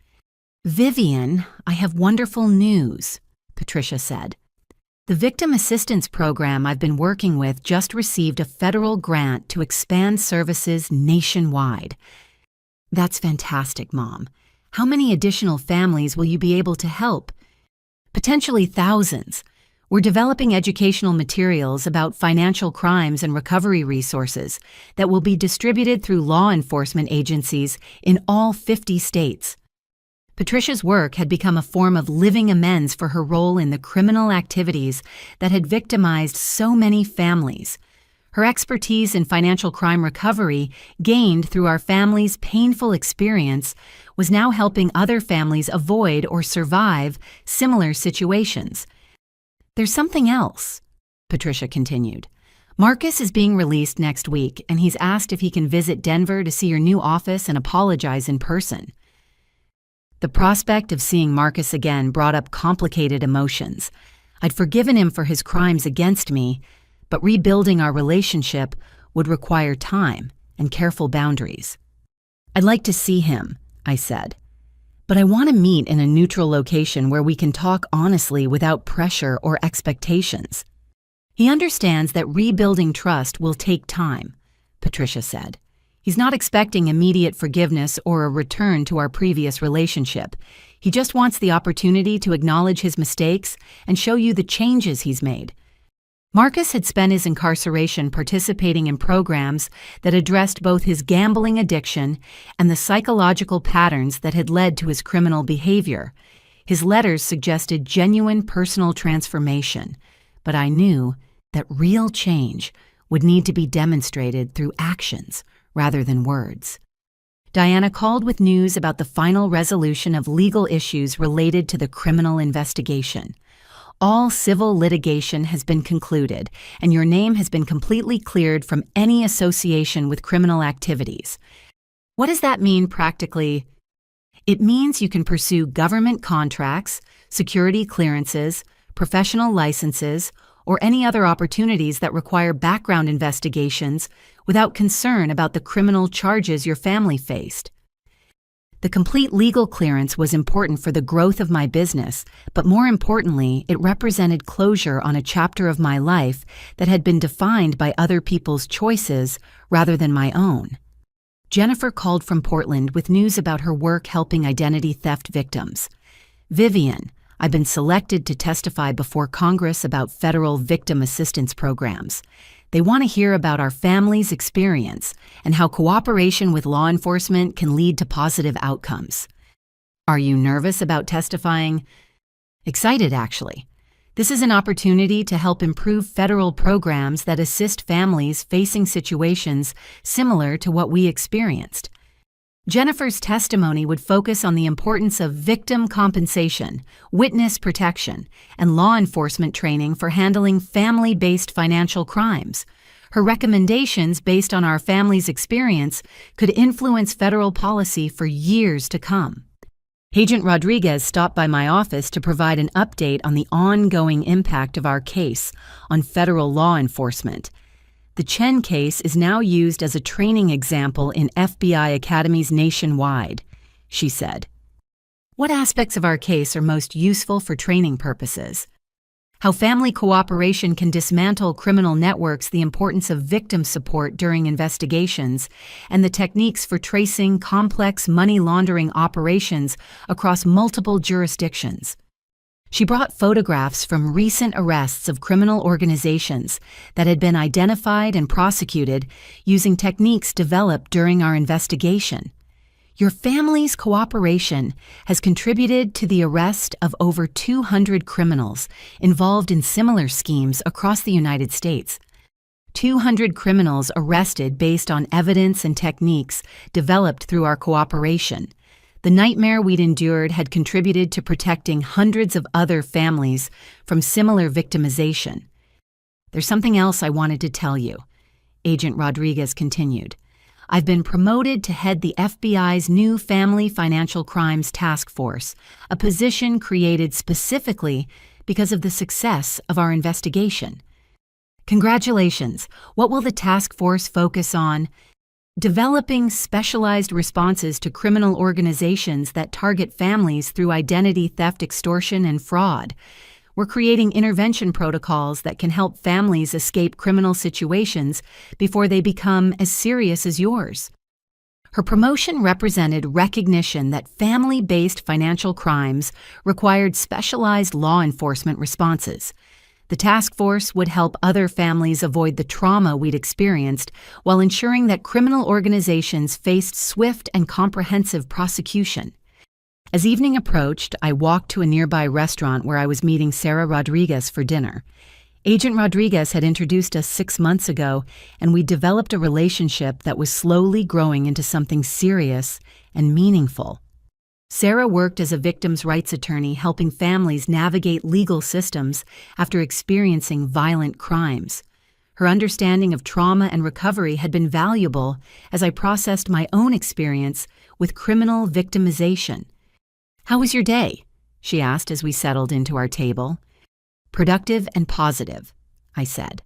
S1: "Vivian, I have wonderful news," Patricia said. "The Victim Assistance Program I've been working with just received a federal grant to expand services nationwide." "That's fantastic, Mom. How many additional families will you be able to help?" "Potentially thousands. We're developing educational materials about financial crimes and recovery resources that will be distributed through law enforcement agencies in all 50 states. Patricia's work had become a form of living amends for her role in the criminal activities that had victimized so many families. Her expertise in financial crime recovery, gained through our family's painful experience, was now helping other families avoid or survive similar situations. "There's something else," Patricia continued. "Marcus is being released next week, and he's asked if he can visit Denver to see your new office and apologize in person." The prospect of seeing Marcus again brought up complicated emotions. I'd forgiven him for his crimes against me, but rebuilding our relationship would require time and careful boundaries. "I'd like to see him," I said, "but I want to meet in a neutral location where we can talk honestly without pressure or expectations." "He understands that rebuilding trust will take time," Patricia said. "He's not expecting immediate forgiveness or a return to our previous relationship. He just wants the opportunity to acknowledge his mistakes and show you the changes he's made." Marcus had spent his incarceration participating in programs that addressed both his gambling addiction and the psychological patterns that had led to his criminal behavior. His letters suggested genuine personal transformation, but I knew that real change would need to be demonstrated through actions rather than words. Diana called with news about the final resolution of legal issues related to the criminal investigation. "All civil litigation has been concluded, and your name has been completely cleared from any association with criminal activities." "What does that mean practically?" "It means you can pursue government contracts, security clearances, professional licenses, or any other opportunities that require background investigations without concern about the criminal charges your family faced." The complete legal clearance was important for the growth of my business, but more importantly, it represented closure on a chapter of my life that had been defined by other people's choices rather than my own. Jennifer called from Portland with news about her work helping identity theft victims. "Vivian, I've been selected to testify before Congress about federal victim assistance programs. They want to hear about our family's experience and how cooperation with law enforcement can lead to positive outcomes." "Are you nervous about testifying?" "Excited, actually. This is an opportunity to help improve federal programs that assist families facing situations similar to what we experienced." Jennifer's testimony would focus on the importance of victim compensation, witness protection, and law enforcement training for handling family-based financial crimes. Her recommendations, based on our family's experience, could influence federal policy for years to come. Agent Rodriguez stopped by my office to provide an update on the ongoing impact of our case on federal law enforcement. "The Chen case is now used as a training example in FBI academies nationwide," she said. "What aspects of our case are most useful for training purposes?" "How family cooperation can dismantle criminal networks, the importance of victim support during investigations, and the techniques for tracing complex money laundering operations across multiple jurisdictions." She brought photographs from recent arrests of criminal organizations that had been identified and prosecuted using techniques developed during our investigation. "Your family's cooperation has contributed to the arrest of over 200 criminals involved in similar schemes across the United States. 200 criminals arrested based on evidence and techniques developed through our cooperation. The nightmare we'd endured had contributed to protecting hundreds of other families from similar victimization." "There's something else I wanted to tell you," Agent Rodriguez continued. "I've been promoted to head the FBI's new Family Financial Crimes Task Force, a position created specifically because of the success of our investigation. Congratulations! What will the task force focus on? Developing specialized responses to criminal organizations that target families through identity theft, extortion, and fraud. We're creating intervention protocols that can help families escape criminal situations before they become as serious as yours. Her promotion represented recognition that family-based financial crimes required specialized law enforcement responses. The task force would help other families avoid the trauma we'd experienced while ensuring that criminal organizations faced swift and comprehensive prosecution. As evening approached, I walked to a nearby restaurant where I was meeting Sarah Rodriguez for dinner. Agent Rodriguez had introduced us 6 months ago, and we developed a relationship that was slowly growing into something serious and meaningful. Sarah worked as a victims' rights attorney helping families navigate legal systems after experiencing violent crimes. Her understanding of trauma and recovery had been valuable as I processed my own experience with criminal victimization. "How was your day?" she asked as we settled into our table. "Productive and positive," I said.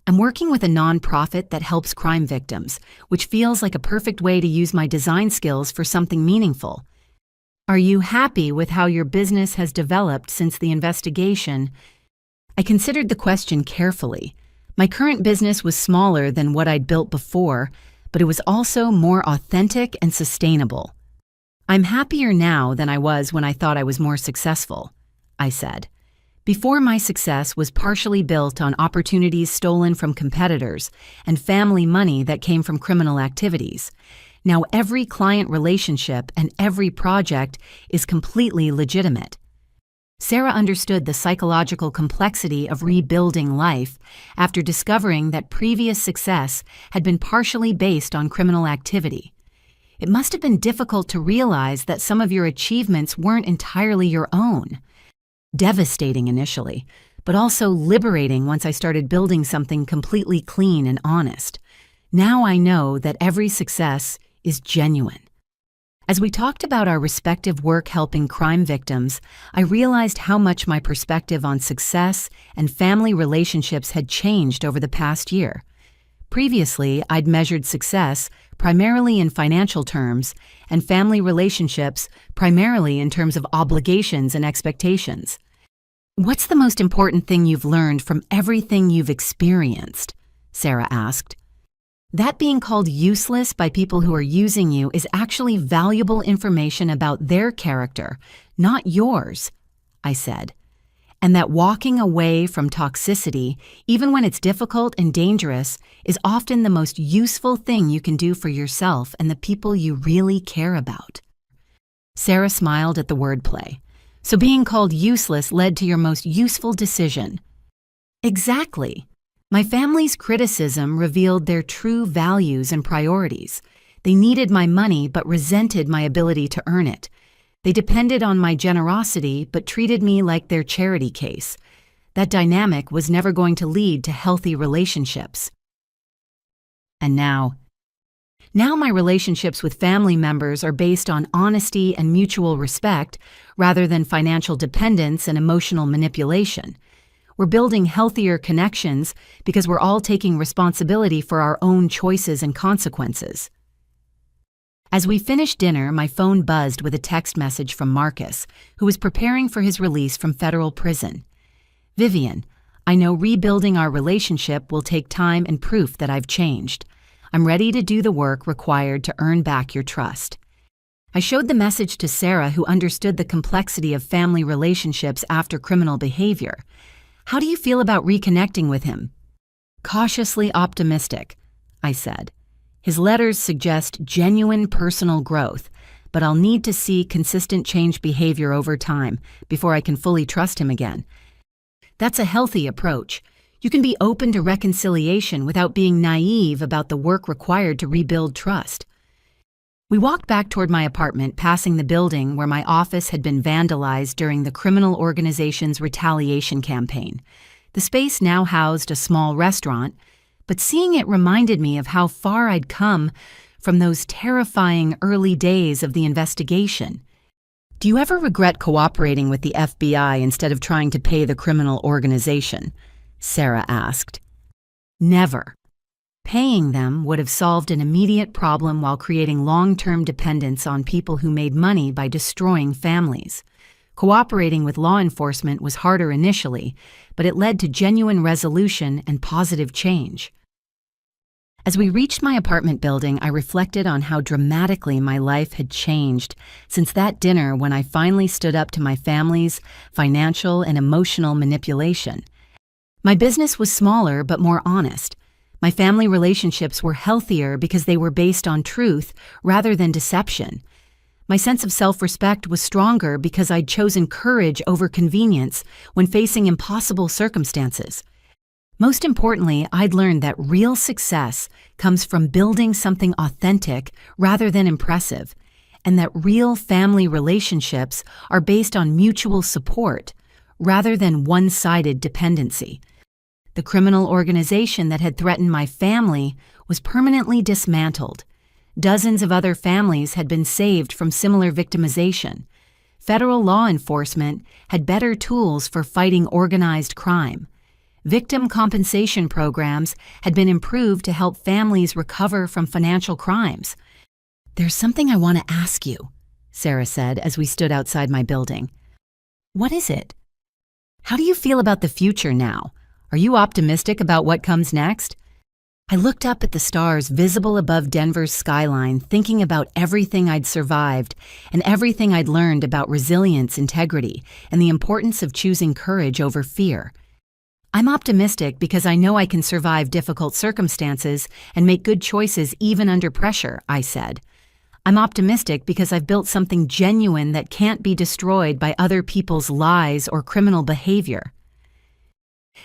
S1: "I'm working with a nonprofit that helps crime victims, which feels like a perfect way to use my design skills for something meaningful. Are you happy with how your business has developed since the investigation?" I considered the question carefully. My current business was smaller than what I'd built before, but it was also more authentic and sustainable. "I'm happier now than I was when I thought I was more successful," I said. Before, my success was partially built on opportunities stolen from competitors and family money that came from criminal activities. Now every client relationship and every project is completely legitimate. Sarah understood the psychological complexity of rebuilding life after discovering that previous success had been partially based on criminal activity. It must have been difficult to realize that some of your achievements weren't entirely your own. Devastating initially, but also liberating once I started building something completely clean and honest. Now I know that every success is genuine. As we talked about our respective work helping crime victims, I realized how much my perspective on success and family relationships had changed over the past year. Previously, I'd measured success primarily in financial terms and family relationships primarily in terms of obligations and expectations. "What's the most important thing you've learned from everything you've experienced?" Sarah asked. "That being called useless by people who are using you is actually valuable information about their character, not yours," I said. "And that walking away from toxicity, even when it's difficult and dangerous, is often the most useful thing you can do for yourself and the people you really care about." Sarah smiled at the wordplay. "So being called useless led to your most useful decision." "Exactly. My family's criticism revealed their true values and priorities. They needed my money but resented my ability to earn it. They depended on my generosity but treated me like their charity case. That dynamic was never going to lead to healthy relationships. And now my relationships with family members are based on honesty and mutual respect rather than financial dependence and emotional manipulation. We're building healthier connections because we're all taking responsibility for our own choices and consequences." As we finished dinner, my phone buzzed with a text message from Marcus, who was preparing for his release from federal prison. "Vivian, I know rebuilding our relationship will take time and proof that I've changed. I'm ready to do the work required to earn back your trust." I showed the message to Sarah, who understood the complexity of family relationships after criminal behavior. "How do you feel about reconnecting with him?" "Cautiously optimistic," I said. "His letters suggest genuine personal growth, but I'll need to see consistent change behavior over time before I can fully trust him again." That's a healthy approach. You can be open to reconciliation without being naive about the work required to rebuild trust. We walked back toward my apartment, passing the building where my office had been vandalized during the criminal organization's retaliation campaign. The space now housed a small restaurant, but seeing it reminded me of how far I'd come from those terrifying early days of the investigation. Do you ever regret cooperating with the FBI instead of trying to pay the criminal organization? Sarah asked. Never. Paying them would have solved an immediate problem while creating long-term dependence on people who made money by destroying families. Cooperating with law enforcement was harder initially, but it led to genuine resolution and positive change. As we reached my apartment building, I reflected on how dramatically my life had changed since that dinner when I finally stood up to my family's financial and emotional manipulation. My business was smaller but more honest. My family relationships were healthier because they were based on truth rather than deception. My sense of self-respect was stronger because I'd chosen courage over convenience when facing impossible circumstances. Most importantly, I'd learned that real success comes from building something authentic rather than impressive, and that real family relationships are based on mutual support rather than one-sided dependency. The criminal organization that had threatened my family was permanently dismantled. Dozens of other families had been saved from similar victimization. Federal law enforcement had better tools for fighting organized crime. Victim compensation programs had been improved to help families recover from financial crimes. "There's something I want to ask you," Sarah said as we stood outside my building. "What is it? How do you feel about the future now? Are you optimistic about what comes next?" I looked up at the stars visible above Denver's skyline, thinking about everything I'd survived and everything I'd learned about resilience, integrity, and the importance of choosing courage over fear. "I'm optimistic because I know I can survive difficult circumstances and make good choices even under pressure," I said. "I'm optimistic because I've built something genuine that can't be destroyed by other people's lies or criminal behavior."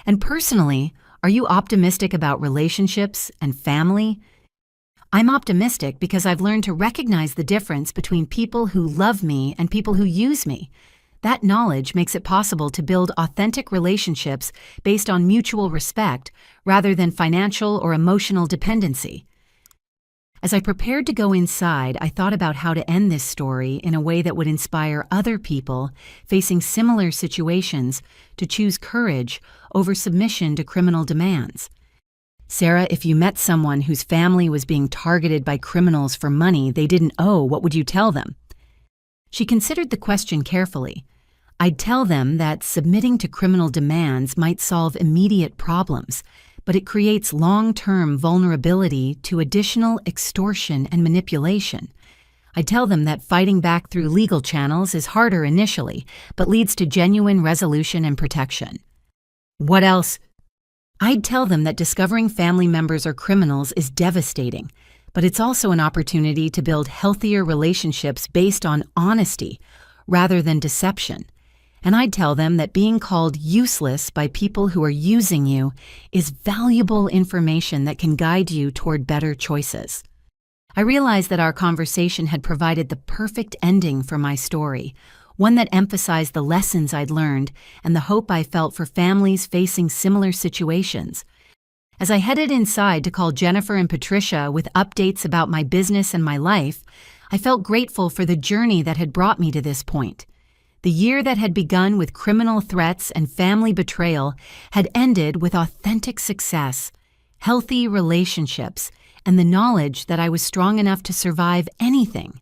S1: And personally, are you optimistic about relationships and family? I'm optimistic because I've learned to recognize the difference between people who love me and people who use me. That knowledge makes it possible to build authentic relationships based on mutual respect rather than financial or emotional dependency. As I prepared to go inside, I thought about how to end this story in a way that would inspire other people facing similar situations to choose courage over submission to criminal demands. "Sarah, if you met someone whose family was being targeted by criminals for money they didn't owe, what would you tell them?" She considered the question carefully. "I'd tell them that submitting to criminal demands might solve immediate problems, but it creates long-term vulnerability to additional extortion and manipulation. I'd tell them that fighting back through legal channels is harder initially, but leads to genuine resolution and protection." "What else?" "I'd tell them that discovering family members are criminals is devastating, but it's also an opportunity to build healthier relationships based on honesty rather than deception. And I'd tell them that being called useless by people who are using you is valuable information that can guide you toward better choices." I realized that our conversation had provided the perfect ending for my story, one that emphasized the lessons I'd learned and the hope I felt for families facing similar situations. As I headed inside to call Jennifer and Patricia with updates about my business and my life, I felt grateful for the journey that had brought me to this point. The year that had begun with criminal threats and family betrayal had ended with authentic success, healthy relationships, and the knowledge that I was strong enough to survive anything.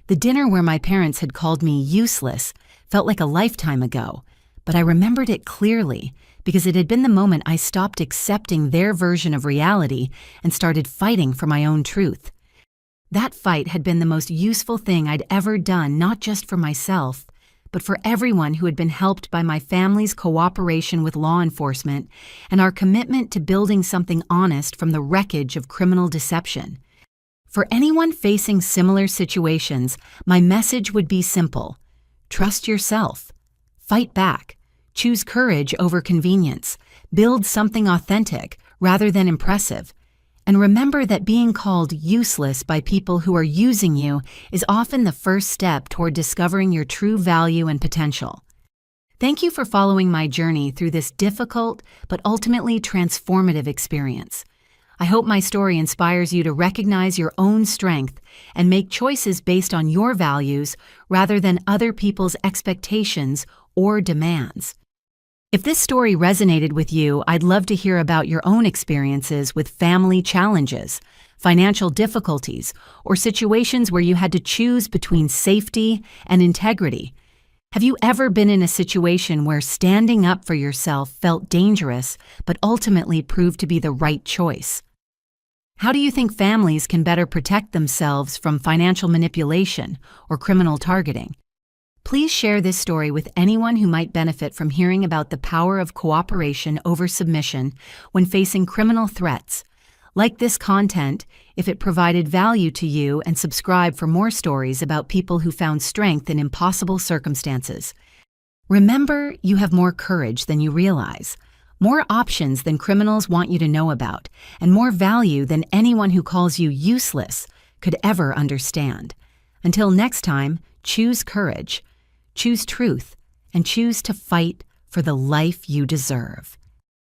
S1: The dinner where my parents had called me useless felt like a lifetime ago, but I remembered it clearly because it had been the moment I stopped accepting their version of reality and started fighting for my own truth. That fight had been the most useful thing I'd ever done, not just for myself, but for everyone who had been helped by my family's cooperation with law enforcement and our commitment to building something honest from the wreckage of criminal deception. For anyone facing similar situations, my message would be simple: trust yourself, fight back, choose courage over convenience, build something authentic rather than impressive, and remember that being called useless by people who are using you is often the first step toward discovering your true value and potential. Thank you for following my journey through this difficult but ultimately transformative experience. I hope my story inspires you to recognize your own strength and make choices based on your values rather than other people's expectations or demands. If this story resonated with you, I'd love to hear about your own experiences with family challenges, financial difficulties, or situations where you had to choose between safety and integrity. Have you ever been in a situation where standing up for yourself felt dangerous but ultimately proved to be the right choice? How do you think families can better protect themselves from financial manipulation or criminal targeting? Please share this story with anyone who might benefit from hearing about the power of cooperation over submission when facing criminal threats. Like this content if it provided value to you, and subscribe for more stories about people who found strength in impossible circumstances. Remember, you have more courage than you realize, more options than criminals want you to know about, and more value than anyone who calls you useless could ever understand. Until next time, choose courage, choose truth, and choose to fight for the life you deserve.